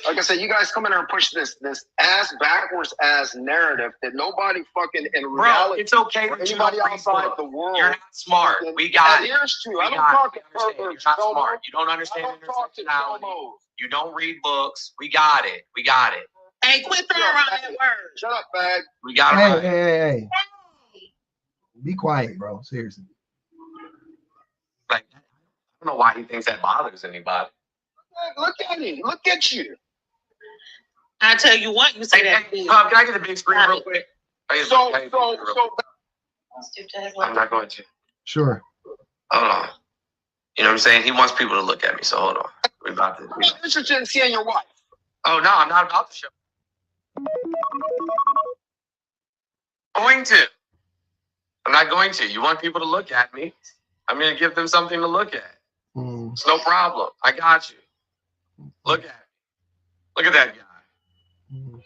S12: Like I said, you guys come in here and push this ass backwards ass narrative that nobody fucking in
S9: Bro,
S12: reality,
S9: it's okay
S12: or
S9: that you
S12: anybody
S9: don't read
S12: outside
S9: books.
S12: the world.
S9: You're not smart. We got it.
S12: adheres to.
S9: We
S12: I don't
S9: got
S12: talk
S9: it.
S12: to
S9: We understand. You're
S12: perverts.
S9: not
S12: no,
S9: smart. You don't
S12: I
S9: understand
S12: don't talk to
S9: intersectionality.
S12: homos.
S9: You don't read books. We got it. We got it.
S8: Hey, quit throwing around that word.
S12: Shut up, bag.
S9: We got it.
S1: Hey,
S9: right.
S1: hey. Be quiet, bro. Seriously.
S9: Like, I don't know why he thinks that bothers anybody.
S12: Look at him. Look at you.
S8: I tell you what, you say
S9: Hey,
S8: that.
S9: hey, Bob, can I get the big screen real quick?
S12: So,
S9: I'm not going to.
S1: Sure.
S9: Hold on. You know what I'm saying? He wants people to look at me, so hold on. We're about to.
S12: I'm interested in seeing your wife.
S9: Oh, no, I'm not about to show. Going to. I'm not going to. You want people to look at me? I'm going to give them something to look at. It's no problem. I got you. Look at me. Look at that guy.
S12: The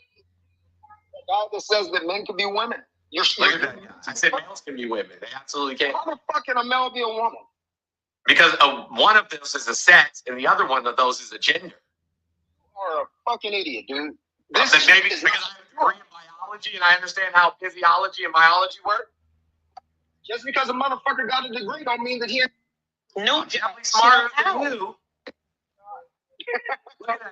S12: guy that says that men can be women.
S9: Look at that guy. I said males can be women. They absolutely can.
S12: How the fuck can a male be a woman?
S9: Because one of those is a sex, and the other one of those is a gender.
S12: You're a fucking idiot, dude.
S9: Because I have a degree in biology, and I understand how physiology and biology work.
S12: Just because a motherfucker got a degree don't mean that he ain't
S8: No,
S9: I'm definitely smarter than you. Look at that guy.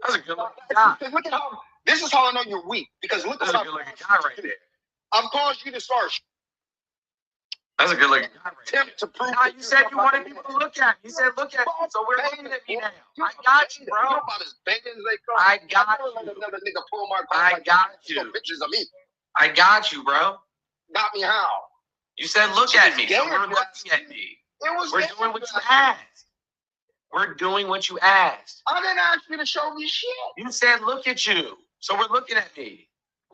S9: That's a good looking guy.
S12: Look at how this is how I know you're weak. Because look
S9: That's
S12: at
S9: a
S12: how
S9: good looking guy right there.
S12: I've caused you to start
S9: That's a good looking guy right there.
S12: attempt to prove.
S9: Now, you said you wanted people to look at me. You said look at me. So we're looking at me now. I got you, bro.
S12: You know about as beta as they come.
S9: I got
S12: never let
S9: you.
S12: another nigga pull my
S9: I
S12: like
S9: got
S12: show
S9: you.
S12: pictures of me.
S9: I got you, bro.
S12: Got me how?
S9: You said look at me. So
S12: scared,
S9: we're
S12: you
S9: looking at me.
S12: It was
S9: We're doing what you asked. We're doing what you asked.
S12: I didn't ask you to show me shit.
S9: You said look at you. So we're looking at me.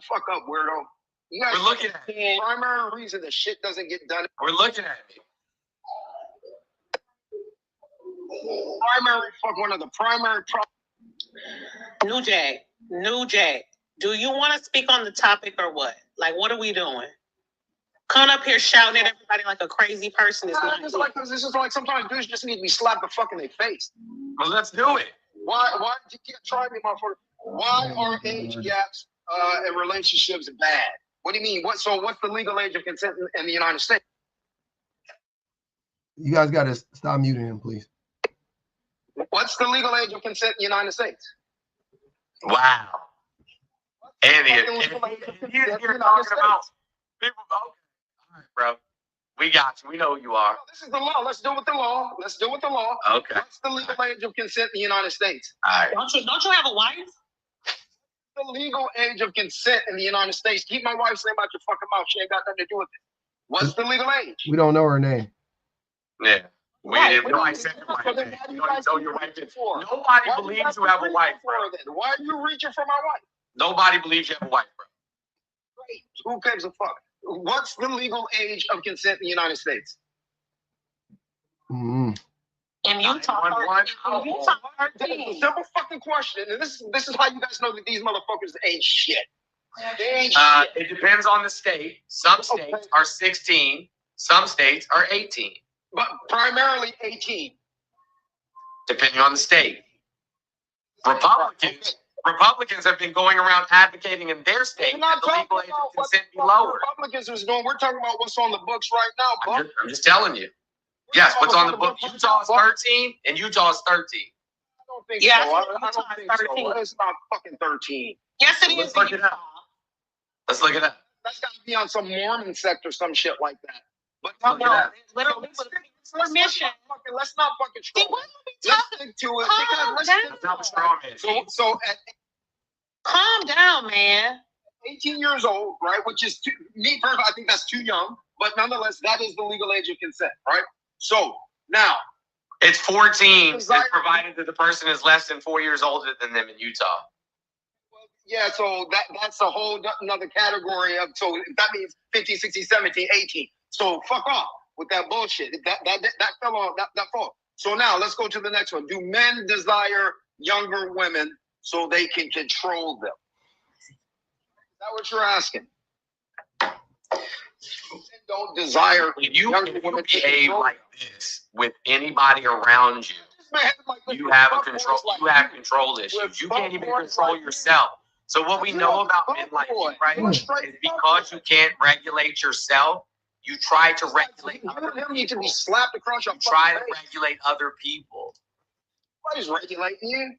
S12: Fuck up, weirdo. You guys
S9: We're looking at me.
S12: primary reason that shit doesn't get done.
S9: We're looking at me.
S12: One of the primary problems.
S8: New Jay, do you want to speak on the topic or what? Like, what are we doing? Coming up here shouting at everybody like a crazy person is not
S12: This is like sometimes dudes just need to be slapped the fuck in their face.
S9: Well, let's do it.
S12: Why you can't try me, motherfucker? Why are age gaps in relationships bad? What do you mean? What's the legal age of consent in the United States?
S1: You guys got to stop muting him, please.
S12: What's the legal age of consent in the United States?
S9: Wow. And you're talking about people. Okay. All right, bro. We got you. We know who you are.
S12: This is the law. Let's deal with the law.
S9: Okay.
S12: What's the legal age of consent in the United States?
S9: All right.
S8: Don't you have a wife?
S12: The legal age of consent in the United States. Keep my wife's name out your fucking mouth. She ain't got nothing to do with it. What's the legal age?
S1: We don't know her name.
S9: Yeah.
S12: Right.
S9: Nobody said your wife. Nobody believes you have a wife, bro.
S12: Why are you reaching for my wife?
S9: Nobody believes you have a wife, bro.
S12: Great. Who gives a fuck? What's the legal age of consent in the United States?
S1: Mm-hmm.
S8: In Utah,
S12: It's a simple fucking question. And this is how you guys know that these motherfuckers ain't shit. They ain't shit.
S9: It depends on the state. Some states are 16. Some states are 18.
S12: But primarily 18.
S9: Depending on the state. Republicans have been going around advocating in their state that the legal age of consent be lower.
S12: Republicans is doing. We're talking about what's on the books right now, Buck.
S9: I'm just telling you. Yes, what's on the book? Utah is 13 and Utah is 13.
S12: I don't think
S8: Yeah,
S12: so. I don't think
S8: 13.
S12: so. It's not fucking 13.
S8: Yes, it is.
S9: Let's look it up. Let's look it up.
S12: That's got to be on some Mormon sect or some shit like that. But
S8: Literally with permission.
S12: Let's not fucking
S8: See,
S12: troll.
S8: what are we
S12: Let's
S8: talking?
S12: stick to it.
S8: Calm
S12: Because
S8: down.
S9: That's not what straw man means.
S12: so at
S8: Calm down, man.
S12: 18 years old, right? Which is me personally, I think that's too young. But nonetheless, that is the legal age of consent, right? So now
S9: It's 14 if provided that the person is less than 4 years older than them in Utah.
S12: yeah, so that's a whole another category of, so that means 15, 16, 17, 18. So fuck off with that bullshit. That fell on that fall. So now let's go to the next one. Do men desire younger women so they can control them? Is that what you're asking? Men don't desire
S9: If you
S12: younger women to
S9: behave
S12: control
S9: like this with anybody around you, you have control issues. You can't even control yourself. So what we know about men like you, right, is because you can't regulate yourself, you try to regulate other
S12: You need to be
S9: people.
S12: slapped across your
S9: You try to
S12: fucking face.
S9: regulate other people.
S12: Nobody's regulating you.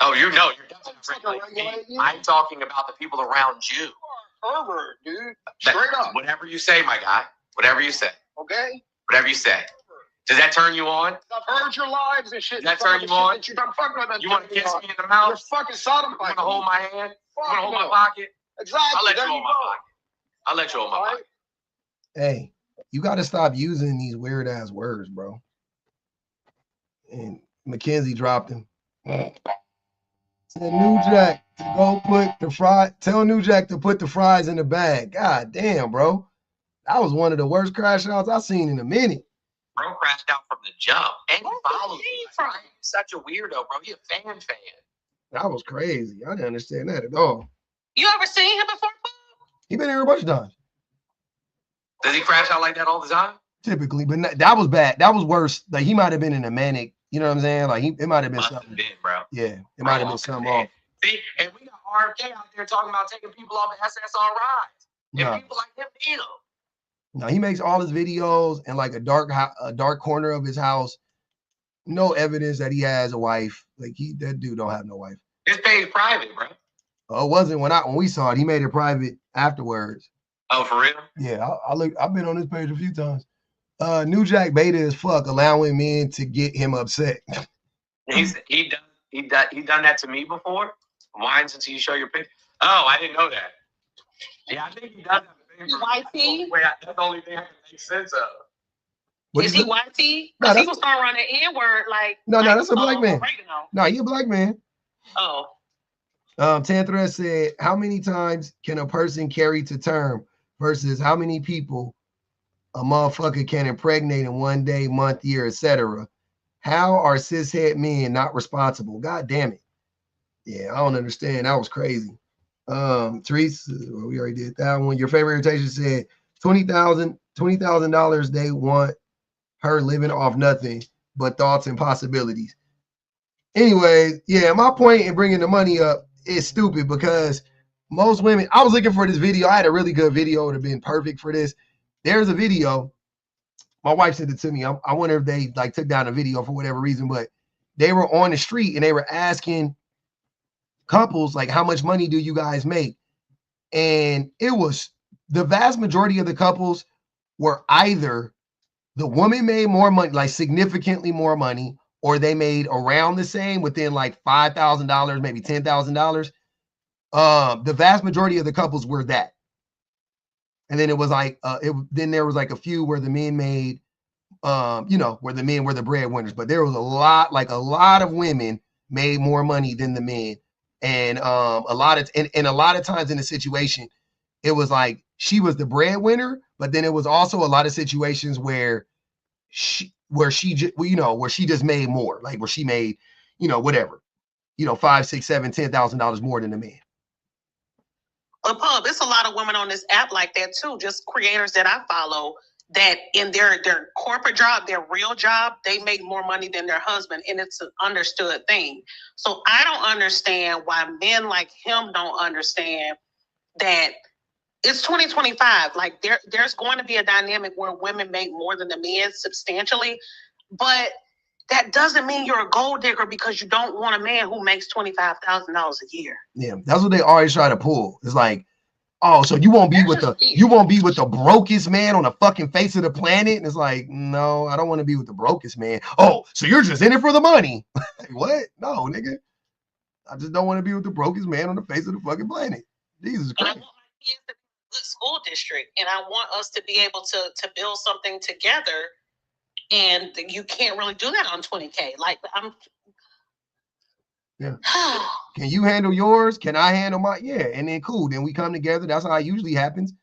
S9: Oh, you're definitely
S12: Fucking
S9: regulating
S12: regulating
S9: me.
S12: you.
S9: I'm talking about the people around you.
S12: Pervert, dude. Straight up.
S9: Whatever you say, my guy. Whatever you say.
S12: Okay?
S9: Whatever you say. Does that turn you on?
S12: I've heard your lives and shit.
S9: Does that
S12: Some of
S9: turn
S12: the
S9: you
S12: shit
S9: on?
S12: that you done fucking with.
S9: You want to kiss me in the
S12: You're
S9: mouth?
S12: fucking
S9: You
S12: sodomite.
S9: want to hold my hand? You want to hold my
S12: no.
S9: pocket?
S12: Exactly.
S9: I'll let you
S12: There
S9: hold my
S12: go.
S9: pocket. I'll let you hold my
S12: All right?
S9: pocket.
S1: Hey, you got to stop using these weird ass words, bro. And Mackenzie dropped him. Said New Jack to go put the fry. Tell New Jack to put the fries in the bag. God damn, bro. That was one of the worst crash outs I've seen in a minute.
S9: Bro crashed out from the jump. And he followed me. Like, he's such a weirdo, bro. He a fan.
S1: That was crazy. I didn't understand that at all.
S8: You ever seen him before?
S1: He been here a bunch of times,
S9: Does he crash out like that all the time?
S1: typically, but that was bad. That was worse. Like he might have been in a manic. You know what I'm saying? Like it might have been
S9: Must have
S1: something.
S9: been, bro.
S1: Yeah, it might have been something off.
S9: See, and we got RFK out there talking about taking people off of SSRIs. And
S1: No.
S9: people like him need them.
S1: No, he makes all his videos in like a dark corner of his house. No evidence that he has a wife. Like that dude don't have no wife.
S9: His page private, bro.
S1: Oh, it wasn't when we saw it. He made it private afterwards.
S9: Oh, for real?
S1: Yeah, I've been on this page a few times. New Jack beta as fuck, allowing men to get him upset.
S9: He done that to me before. Whines until you show your picture. Oh, I didn't know that. Yeah, I think he does have a thing.
S8: YT?
S9: That's the only thing I can make sense of.
S1: What
S8: Is
S1: is
S8: he
S1: it?
S8: YT?
S1: No,
S8: Because
S1: that's-
S8: he was throwing around the N-word like.
S1: No, that's a black man.
S8: Oregano.
S1: No, he a black man.
S8: Oh.
S1: Tanthra said, how many times can a person carry to term versus how many people a motherfucker can impregnate in one day, month, year, etc.? How are cishet men not responsible? God damn it. Yeah, I don't understand. That was crazy. Therese, we already did that one. Your favorite irritation said $20,000 they want her living off nothing but thoughts and possibilities. Anyways, yeah, my point in bringing the money up is stupid because most women, I was looking for this video. I had a really good video. It would have been perfect for this. There's a video. My wife sent it to me. I wonder if they like took down a video for whatever reason, but they were on the street and they were asking couples, like, how much money do you guys make? And it was the vast majority of the couples were either the woman made more money, like significantly more money, or they made around the same within like $5,000, maybe $10,000. The vast majority of the couples were that. and then it was like then there was like a few where the men made where the men were the breadwinners, but there was a lot of women made more money than the men, and a lot of times in the situation, it was like she was the breadwinner, but then it was also a lot of situations where she just made more, like where she made, whatever, $5,000, $6,000, $7,000, $10,000 more than the man.
S8: Pub, it's a lot of women on this app like that too. Just creators that I follow that in their corporate job, their real job, they make more money than their husband, and it's an understood thing. So I don't understand why men like him don't understand that it's 2025. Like there's going to be a dynamic where women make more than the men substantially, but that doesn't mean you're a gold digger because you don't want a man who makes $25,000 a year.
S1: Yeah, that's what they always try to pull. It's like, oh, so you won't be with the brokest man on the fucking face of the planet? And it's like, no, I don't want to be with the brokest man. Oh, so you're just in it for the money? What? No, nigga. I just don't want to be with the brokest man on the face of the fucking planet. Jesus Christ.
S8: And I want my kids to be in a good school district, and I want us to be able to build something together. And you can't really do that on 20K. Like
S1: yeah. Can you handle yours? Can I handle my? Yeah, and then cool. Then we come together. That's how it usually happens.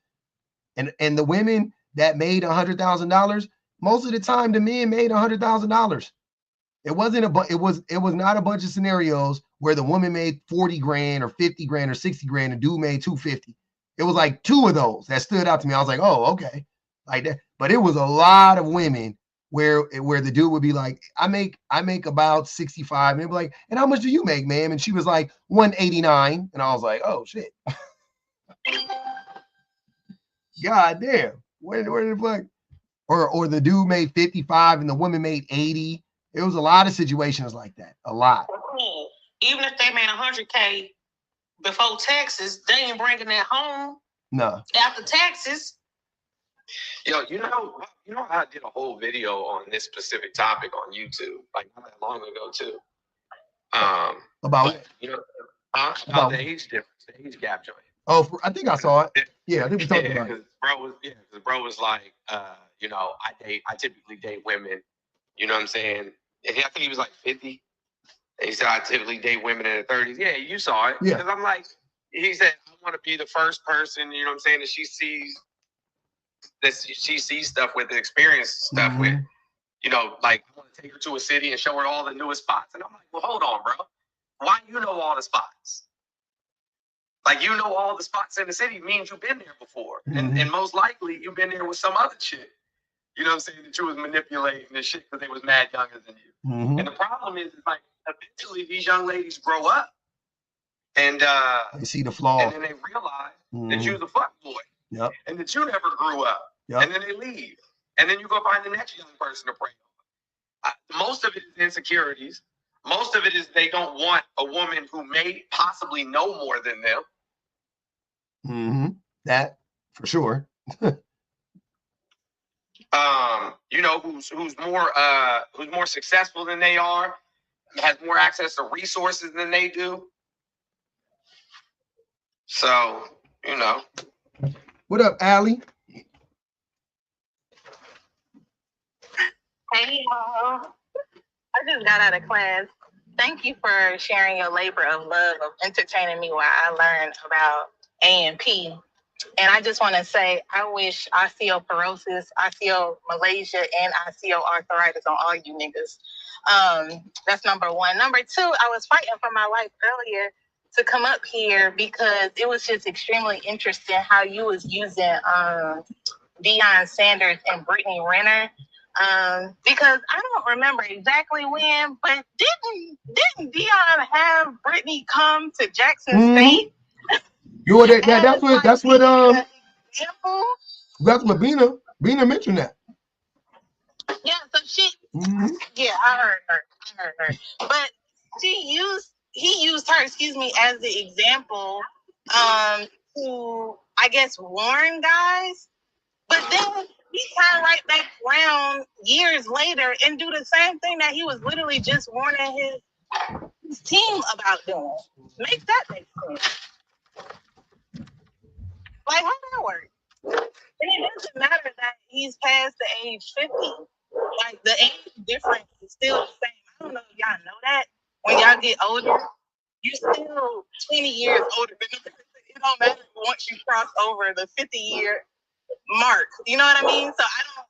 S1: And the women that made $100,000, most of the time the men made $100,000. It wasn't it was not a bunch of scenarios where the woman made 40 grand or 50 grand or 60 grand and dude made 250. It was like two of those that stood out to me. I was like, oh, okay, like that. But it was a lot of women where the dude would be like, I make about 65, and they'd be like, and how much do you make, ma'am? And she was like 189, and I was like, oh shit. God damn. Where the fuck? Or the dude made 55 and the woman made 80. It was a lot of situations like that. A lot.
S8: Even if they made 100K before taxes, they ain't bringing that home.
S1: No.
S8: After taxes.
S9: Yo, you know, I did a whole video on this specific topic on YouTube, like not that long ago too.
S1: About
S9: about the age difference, the age gap joint.
S1: Oh, I think I saw it. Yeah, I think we talked about it.
S9: Because bro was like, I typically date women. You know what I'm saying? And I think he was like 50. And he said, I typically date women in their 30s. Yeah, you saw it.
S1: Yeah.
S9: Because I'm like, he said, I want to be the first person, you know what I'm saying, that she sees stuff with, the experience stuff with. You know, like, I want to take her to a city and show her all the newest spots. And I'm like, well, hold on, bro. Why you know all the spots? Like, you know all the spots in the city means you've been there before. And most likely you've been there with some other chick. You know what I'm saying? That you was manipulating this shit because they was mad younger than you. And the problem is, like, eventually these young ladies grow up and
S1: they see the flaw.
S9: And then they realize that you're the fuck boy.
S1: Yep.
S9: And that you never grew up.
S1: Yep.
S9: And then they leave. And then you go find the next young person to prey on. Most of it is insecurities. Most of it is they don't want a woman who may possibly know more than them.
S1: That for sure.
S9: You know, who's more successful than they are, has more access to resources than they do. So, you know.
S1: What up, Allie?
S13: Hey, y'all. I just got out of class. Thank you for sharing your labor of love, of entertaining me while I learn about A&P. And I just want to say, I wish osteoporosis, osteomalacia, and osteoarthritis on all you niggas. That's number one. Number two, I was fighting for my life earlier to come up here because it was just extremely interesting how you was using Deion Sanders and Brittany Renner. Because I don't remember exactly when, but didn't Deion have Brittany come to Jackson State?
S1: That's what Bina mentioned that.
S13: Yeah, so she yeah, I heard her. But he used her, as the example to, I guess, warn guys. But then he turned right back around years later and do the same thing that he was literally just warning his team about doing. Make sense. Like, how that work? And it doesn't matter that he's past the age 50. Like, the age difference is still the same. I don't know if y'all know that. When y'all get older, you're still 20 years older than the person. It don't matter once you cross over the 50-year mark. You know what I mean? So I don't.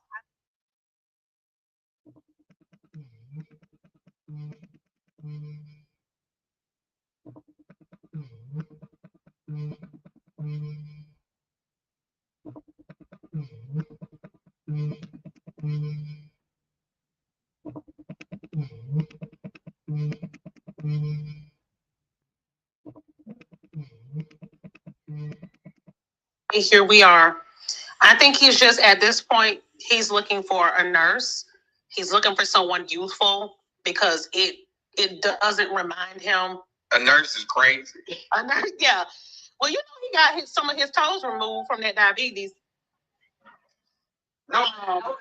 S8: Here we are. I think he's just at this point, he's looking for a nurse. He's looking for someone youthful because it doesn't remind him.
S9: A nurse is crazy.
S8: A nurse, yeah. Well, you know, he got some of his toes removed from that diabetes.
S9: No, I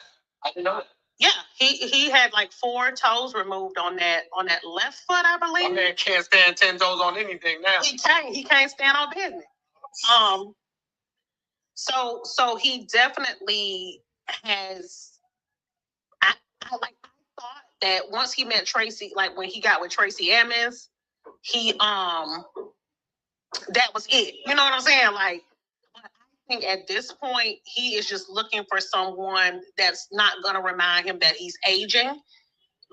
S9: didn't know that.
S8: Yeah, he had like 4 toes removed on that left foot, I believe.
S9: My man can't stand 10 toes on anything now.
S8: He can't stand on business. So he definitely has. I thought that once he met Tracy, like when he got with Tracy Emmons, he that was it. You know what I'm saying? Like, I think at this point he is just looking for someone that's not gonna remind him that he's aging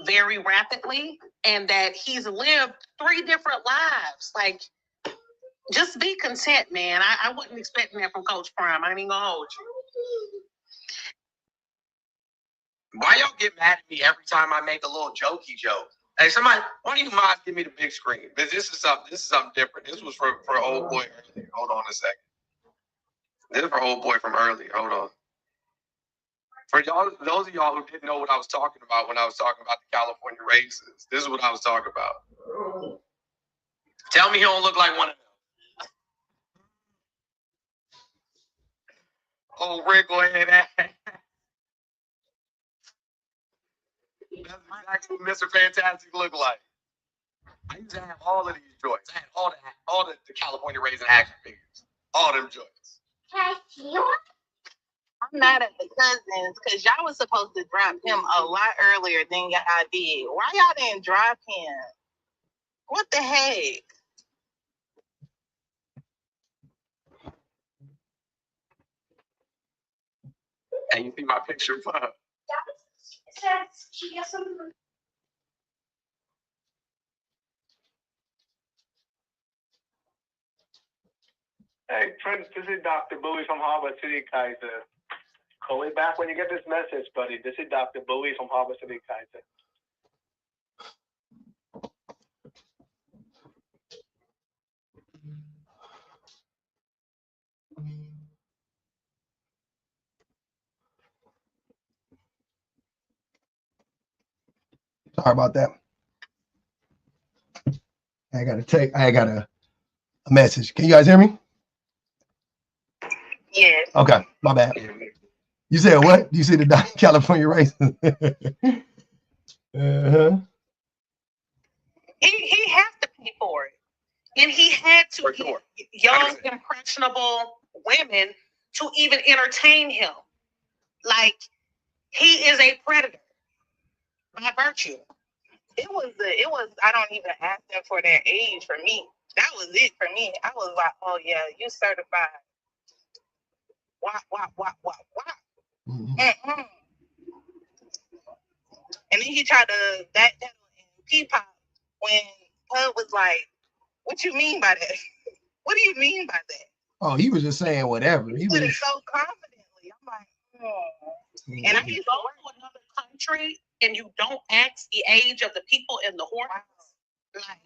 S8: very rapidly and that he's lived 3 different lives. Like, just be content, man. I wasn't expecting that from Coach Prime. I ain't even gonna hold you.
S9: Why y'all get mad at me every time I make a little jokey joke? Hey, somebody, why don't you mind give me the big screen? Because this is something different. This was for old boy earlier. Hold on a second. This is for old boy from earlier. Hold on. For y'all, those of y'all who didn't know what I was talking about when I was talking about the California races, this is what I was talking about. Tell me he don't look like one of them. Oh, Rick, go ahead. That's exactly what Mr. Fantastic looked like. I used to have all of these joints. I had all the California Raisin action figures. All them joints.
S13: Can I see one? I'm mad at the cousins because y'all was supposed to drop him a lot earlier than y'all did. Why y'all didn't drop him? What the heck?
S9: And you see my picture of her.
S14: Hey, Prince, this is Dr. Bowie from Harbor City, Kaiser. Call me back when you get this message, buddy. This is Dr. Bowie from Harbor City, Kaiser.
S1: Sorry about that. I got a message. Can you guys hear me?
S13: Yes.
S1: Okay, my bad. You said what? You see the California race? Uh-huh.
S8: He has to pay for it. And he had to get young, impressionable women to even entertain him. Like, he is a predator by virtue.
S13: It was I don't even ask them for their age for me. That was it for me. I was like, oh yeah, you certified. Wah. Mm-hmm. And then he tried to that in P-pop when Pub was like, what you mean by that? What do you mean by that?
S1: Oh, he was just saying whatever. He
S13: did
S1: was
S13: it so confidently. I'm like,
S8: And I used to go to another country and you don't ask the age of the people in the horse. Like,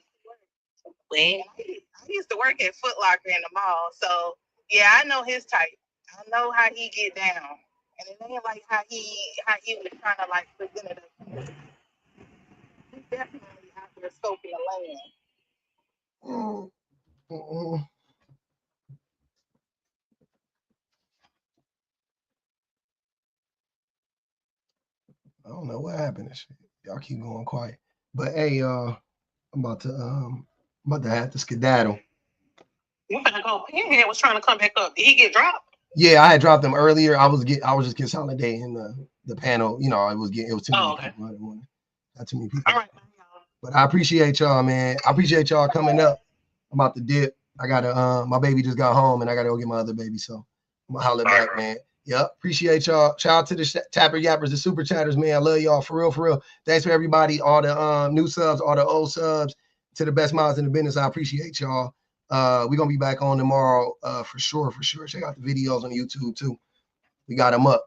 S13: I used to work at Foot Locker in the mall, so yeah, I know his type. I know how he get down, and it ain't like how he was trying to like present it. He's definitely out there scoping the land.
S1: I don't know what happened. Y'all keep going quiet. But hey, I'm about to have to skedaddle.
S8: You better go. Pinhead was trying to come back up. Did he get dropped?
S1: Yeah, I had dropped them earlier. I was just consolidating the panel. You know, it was too many people. I didn't want not too many people.
S8: All right.
S1: But I appreciate y'all, man. I appreciate y'all coming up. I'm about to dip. I gotta my baby just got home and I gotta go get my other baby. So I'm gonna holler back, man. Yep. Appreciate y'all. Shout out to the Tapper Yappers, the super chatters, man. I love y'all for real, for real. Thanks for everybody, all the new subs, all the old subs, to the best minds in the business. I appreciate y'all. We're gonna be back on tomorrow, for sure, for sure. Check out the videos on YouTube too. We got them up.